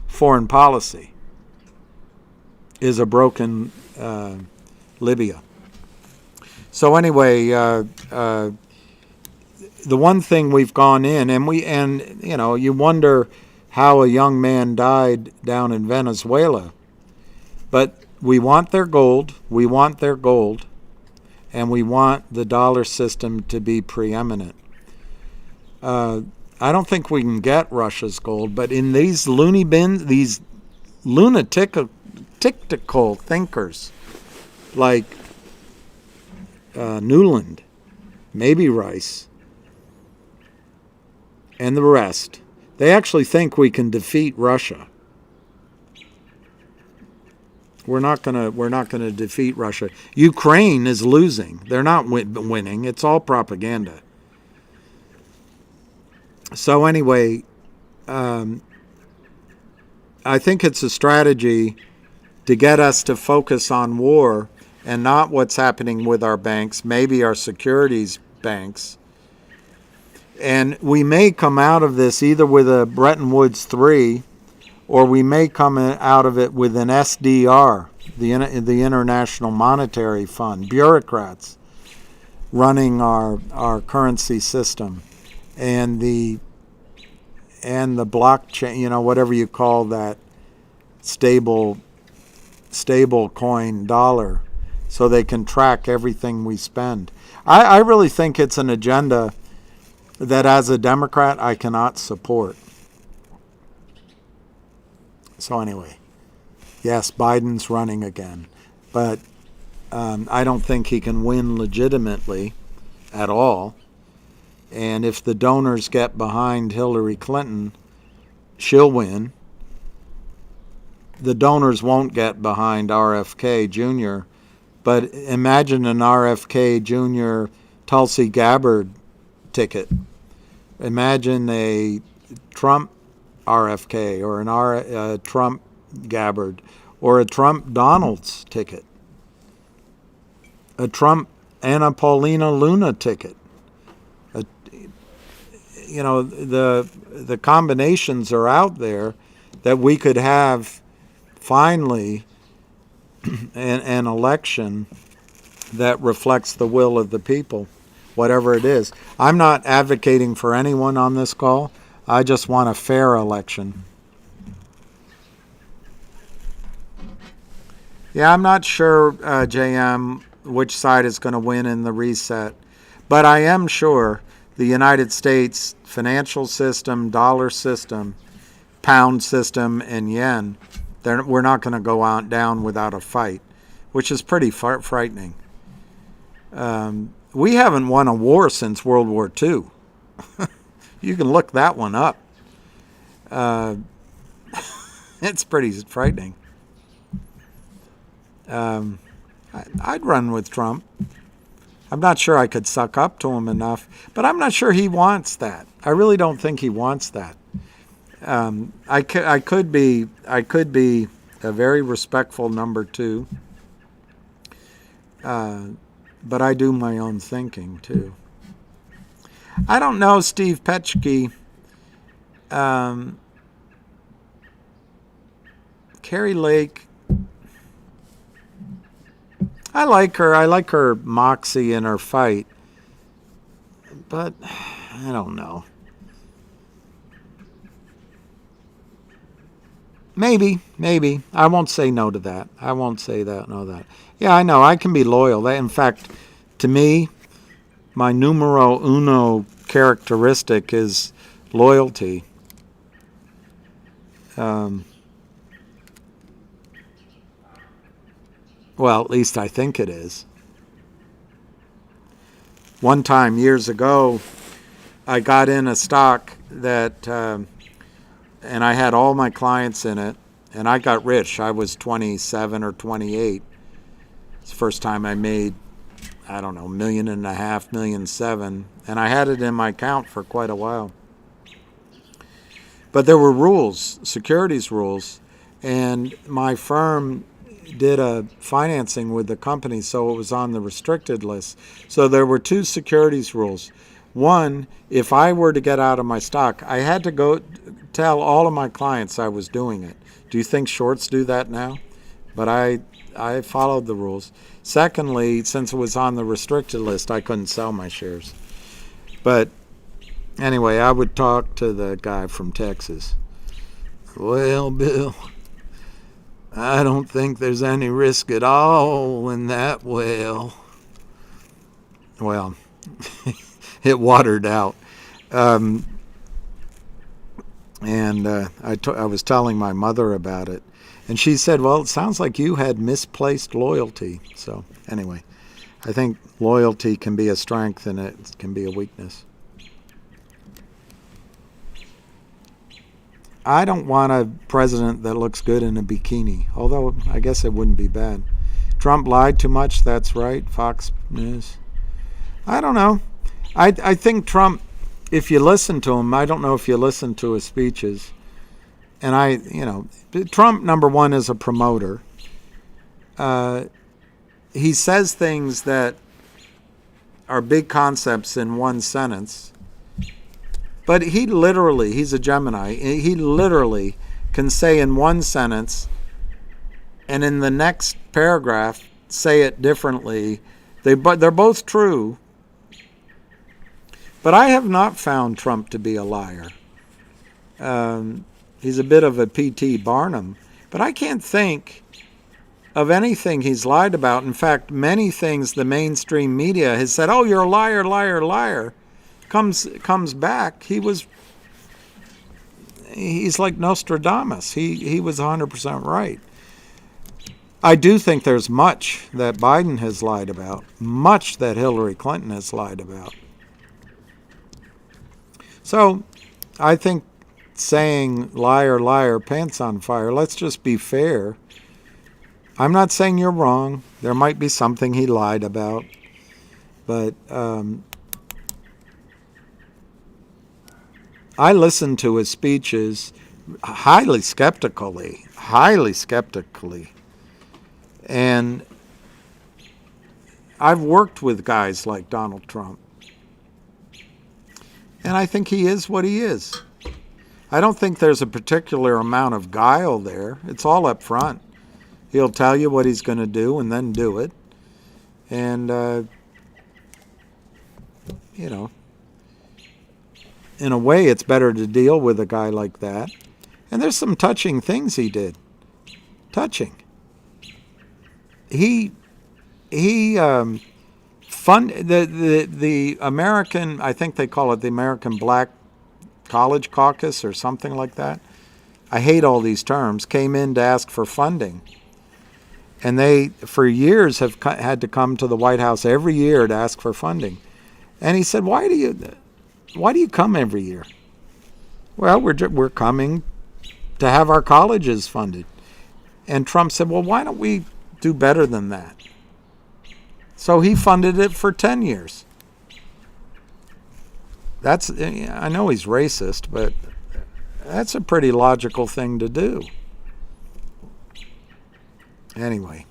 foreign policy is a broken Libya. So anyway, the one thing we've gone in, and you know, you wonder how a young man died down in Venezuela, but we want their gold, and we want the dollar system to be preeminent. I don't think we can get Russia's gold, but in these loony bins, these lunatical thinkers like Newland, maybe Rice, and the rest, they actually think we can defeat Russia. We're not gonna defeat Russia. Ukraine is losing. They're not winning. It's all propaganda. So anyway, I think it's a strategy to get us to focus on war and not what's happening with our banks, maybe our securities banks. And we may come out of this either with a Bretton Woods 3, or we may come out of it with an SDR, the International Monetary Fund, bureaucrats running our currency system, and the blockchain, you know, whatever you call that stable coin dollar, so they can track everything we spend. I really think it's an agenda that as a Democrat I cannot support. So anyway, yes, Biden's running again, but I don't think he can win legitimately at all. And if the donors get behind Hillary Clinton, she'll win. The donors won't get behind RFK Jr., but imagine an RFK Jr. Tulsi Gabbard ticket. Imagine a Trump RFK or a Trump Gabbard or a Trump Donald's ticket. A Trump Anna Paulina Luna ticket. You know, the combinations are out there that we could have finally an election that reflects the will of the people, whatever it is. I'm not advocating for anyone on this call. I just want a fair election. Yeah, I'm not sure, JM, which side is going to win in the reset, but I am sure the United States financial system, dollar system, pound system, and yen, we're not going to go down without a fight, which is pretty frightening. We haven't won a war since World War II. You can look that one up. It's pretty frightening. I'd run with Trump. I'm not sure I could suck up to him enough, but I'm not sure he wants that. I really don't think he wants that. I could be a very respectful number two, but I do my own thinking too. I don't know, Steve Petchke. Carrie Lake. I like her. I like her moxie in her fight. But I don't know. Maybe. I won't say no to that. I won't say that, no that. Yeah, I know. I can be loyal. In fact, to me, my numero uno characteristic is loyalty. Well, at least I think it is. One time, years ago, I got in a stock that and I had all my clients in it, and I got rich. I was 27 or 28. It's the first time I made, I don't know, $1.5 million, $1.7 million, and I had it in my account for quite a while. But there were rules, securities rules, and my firm did a financing with the company, so it was on the restricted list. So there were two securities rules. One, if I were to get out of my stock, I had to go tell all of my clients I was doing it. Do you think shorts do that now? But I followed the rules. Secondly, since it was on the restricted list, I couldn't sell my shares. But anyway, I would talk to the guy from Texas. Well, Bill, I don't think there's any risk at all in that well. Well, it watered out. And I was telling my mother about it. And she said, well, it sounds like you had misplaced loyalty. So anyway, I think loyalty can be a strength and it can be a weakness. I don't want a president that looks good in a bikini, although I guess it wouldn't be bad. Trump lied too much, that's right, Fox News. I don't know. I think Trump, if you listen to him, I don't know if you listen to his speeches, and Trump, number one, is a promoter. He says things that are big concepts in one sentence. But he's a Gemini. He literally can say in one sentence and in the next paragraph say it differently. They're both true. But I have not found Trump to be a liar. He's a bit of a P.T. Barnum. But I can't think of anything he's lied about. In fact, many things the mainstream media has said, oh, you're a liar, liar, liar. Comes back, he's like Nostradamus. He was 100% right. I do think there's much that Biden has lied about, much that Hillary Clinton has lied about. So I think saying liar, liar, pants on fire, let's just be fair. I'm not saying you're wrong. There might be something he lied about, but I listened to his speeches highly skeptically. And I've worked with guys like Donald Trump. And I think he is what he is. I don't think there's a particular amount of guile there. It's all up front. He'll tell you what he's going to do and then do it. And, in a way, it's better to deal with a guy like that. And there's some touching things he did. Touching. He funded the American, I think they call it the American Black College Caucus or something like that. I hate all these terms. Came in to ask for funding. And they, for years, have had to come to the White House every year to ask for funding. And he said, why do you come every year? Well, we're coming to have our colleges funded. And Trump said, well, why don't we do better than that? So he funded it for 10 years. I know he's racist, but that's a pretty logical thing to do. Anyway.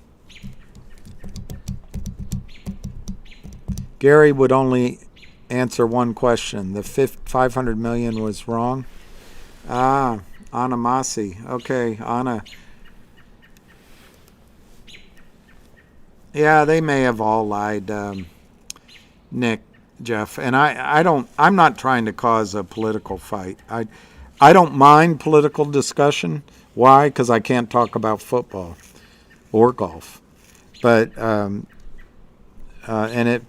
Gary would only answer one question. The 500 million was wrong. Anna Masi. Okay, Anna. Yeah, they may have all lied, Nick, Jeff. And I'm not trying to cause a political fight. I don't mind political discussion. Why? Because I can't talk about football or golf. But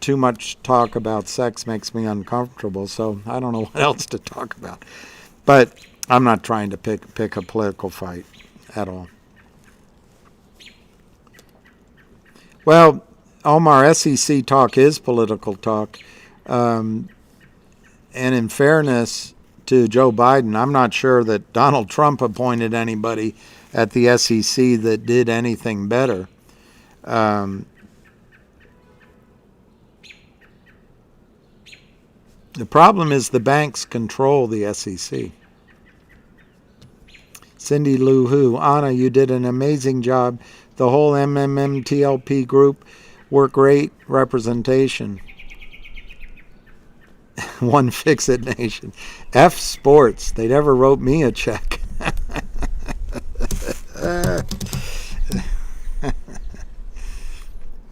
too much talk about sex makes me uncomfortable, so I don't know what else to talk about. But I'm not trying to pick a political fight at all. Well, Omar, SEC talk is political talk. And in fairness to Joe Biden. I'm not sure that Donald Trump appointed anybody at the SEC that did anything better. The problem is the banks control the SEC. Cindy Lou Who, Anna, you did an amazing job. The whole MMTLP group were great representation. One Fix-It Nation. F Sports. They never wrote me a check.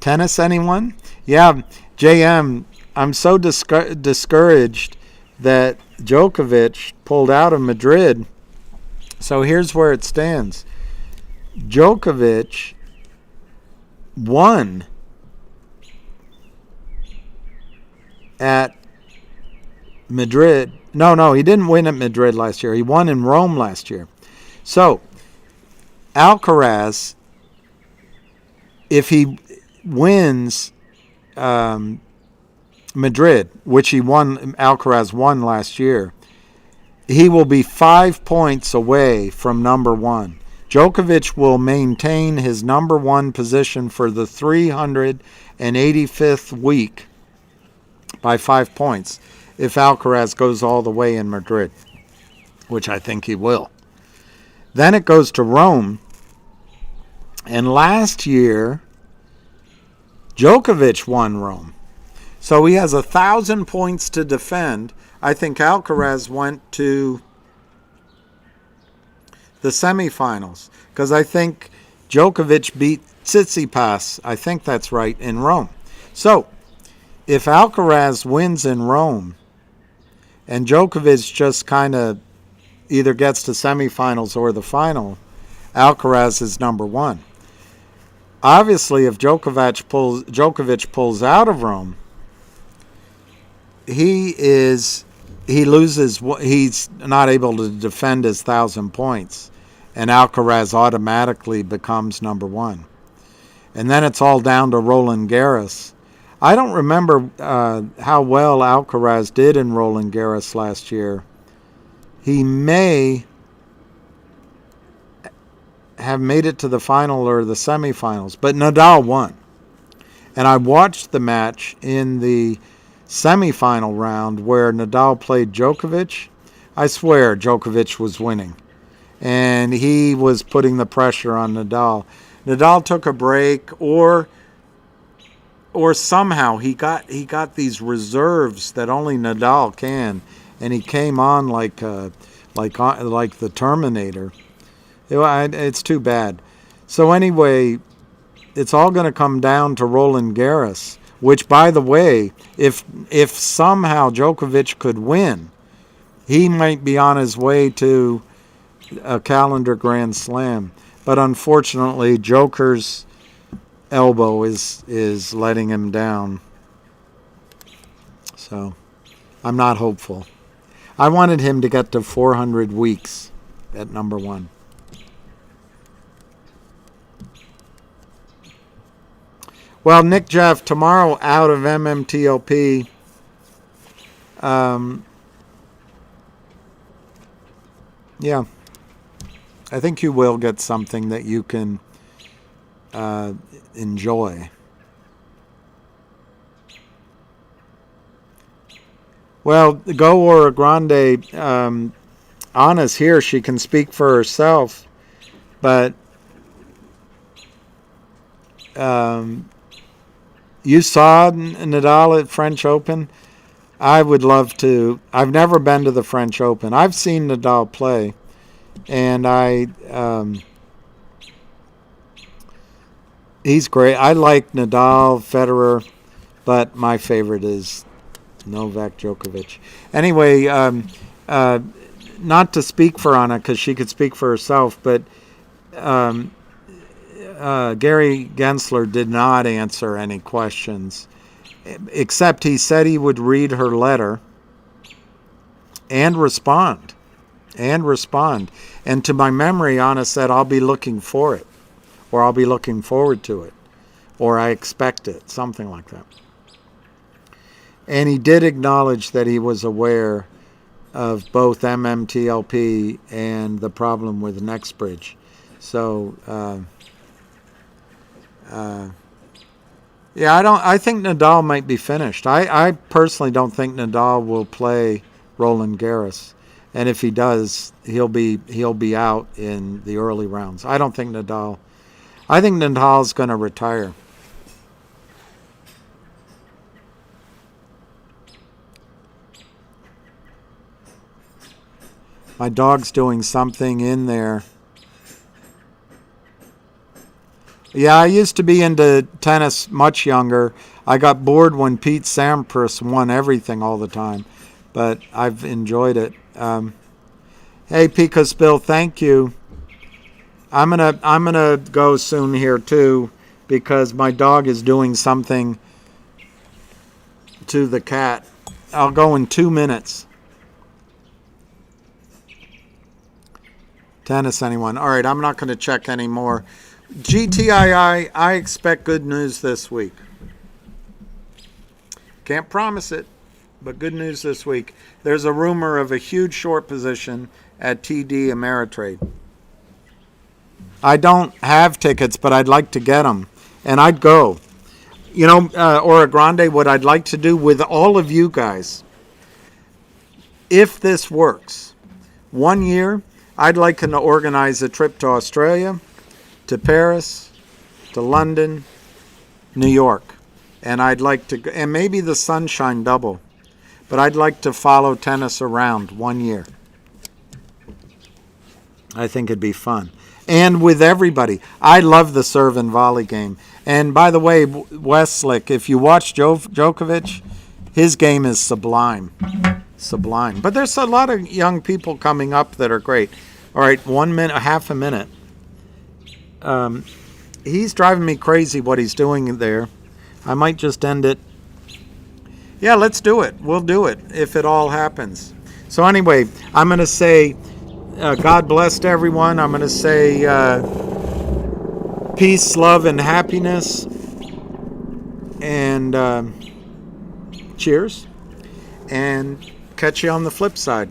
Tennis, anyone? Yeah, JM, I'm so discouraged that Djokovic pulled out of Madrid. So here's where it stands. Djokovic won at Madrid. No, he didn't win at Madrid last year. He won in Rome last year. So Alcaraz, if he wins Madrid, which Alcaraz won last year, he will be 5 points away from number one. Djokovic will maintain his number one position for the 385th week by 5 points if Alcaraz goes all the way in Madrid, which I think he will. Then it goes to Rome. And last year, Djokovic won Rome. So he has 1,000 points to defend. I think Alcaraz went to the semifinals because I think Djokovic beat Tsitsipas. I think that's right, in Rome. So if Alcaraz wins in Rome and Djokovic just kind of either gets to semifinals or the final, Alcaraz is number one. Obviously, if Djokovic pulls out of Rome, he's not able to defend his 1,000 points, and Alcaraz automatically becomes number one. And then it's all down to Roland Garros. I don't remember how well Alcaraz did in Roland Garros last year. He may have made it to the final or the semifinals, but Nadal won. And I watched the match in the semifinal round where Nadal played Djokovic. I swear Djokovic was winning, and he was putting the pressure on Nadal. Nadal took a break, or somehow he got these reserves that only Nadal can, and he came on like the Terminator. It's too bad. So anyway, it's all going to come down to Roland Garros, which, by the way, if somehow Djokovic could win, he might be on his way to a calendar Grand Slam. But unfortunately, Joker's elbow is letting him down. So I'm not hopeful. I wanted him to get to 400 weeks at number one. Well, Nick Jeff, tomorrow out of MMTLP. Yeah. I think you will get something that you can enjoy. Well, Go or Grande, Anna's here. She can speak for herself. But you saw Nadal at French Open. I would love to. I've never been to the French Open. I've seen Nadal play, and he's great. I like Nadal, Federer, but my favorite is Novak Djokovic. Anyway, not to speak for Anna because she could speak for herself, but Gary Gensler did not answer any questions, except he said he would read her letter and respond. And to my memory, Anna said, I'll be looking for it, or I'll be looking forward to it, or I expect it, something like that. And he did acknowledge that he was aware of both MMTLP and the problem with Nextbridge. So, yeah, I think Nadal might be finished. I personally don't think Nadal will play Roland Garros, and if he does, he'll be out in the early rounds. I don't think Nadal. I think Nadal's going to retire. My dog's doing something in there. Yeah, I used to be into tennis much younger. I got bored when Pete Sampras won everything all the time, but I've enjoyed it. Hey, Picos Bill, thank you. I'm gonna go soon here too, because my dog is doing something to the cat. I'll go in 2 minutes. Tennis, anyone? All right, I'm not going to check anymore. GTII, I expect good news this week. Can't promise it, but good news this week. There's a rumor of a huge short position at TD Ameritrade. I don't have tickets, but I'd like to get them, and I'd go. You know, Ora Grande, what I'd like to do with all of you guys, if this works, 1 year, I'd like to organize a trip to Australia, to Paris, to London, New York. And I'd like to, and maybe the Sunshine Double, but I'd like to follow tennis around 1 year. I think it'd be fun. And with everybody. I love the serve and volley game. And by the way, Westlick, if you watch Djokovic, his game is sublime. Sublime. But there's a lot of young people coming up that are great. All right, 1 minute, half a minute. He's driving me crazy what he's doing there. I might just end it. Yeah, let's do it. We'll do it if it all happens. So anyway, I'm going to say God bless to everyone. I'm going to say peace, love, and happiness. And cheers. And catch you on the flip side.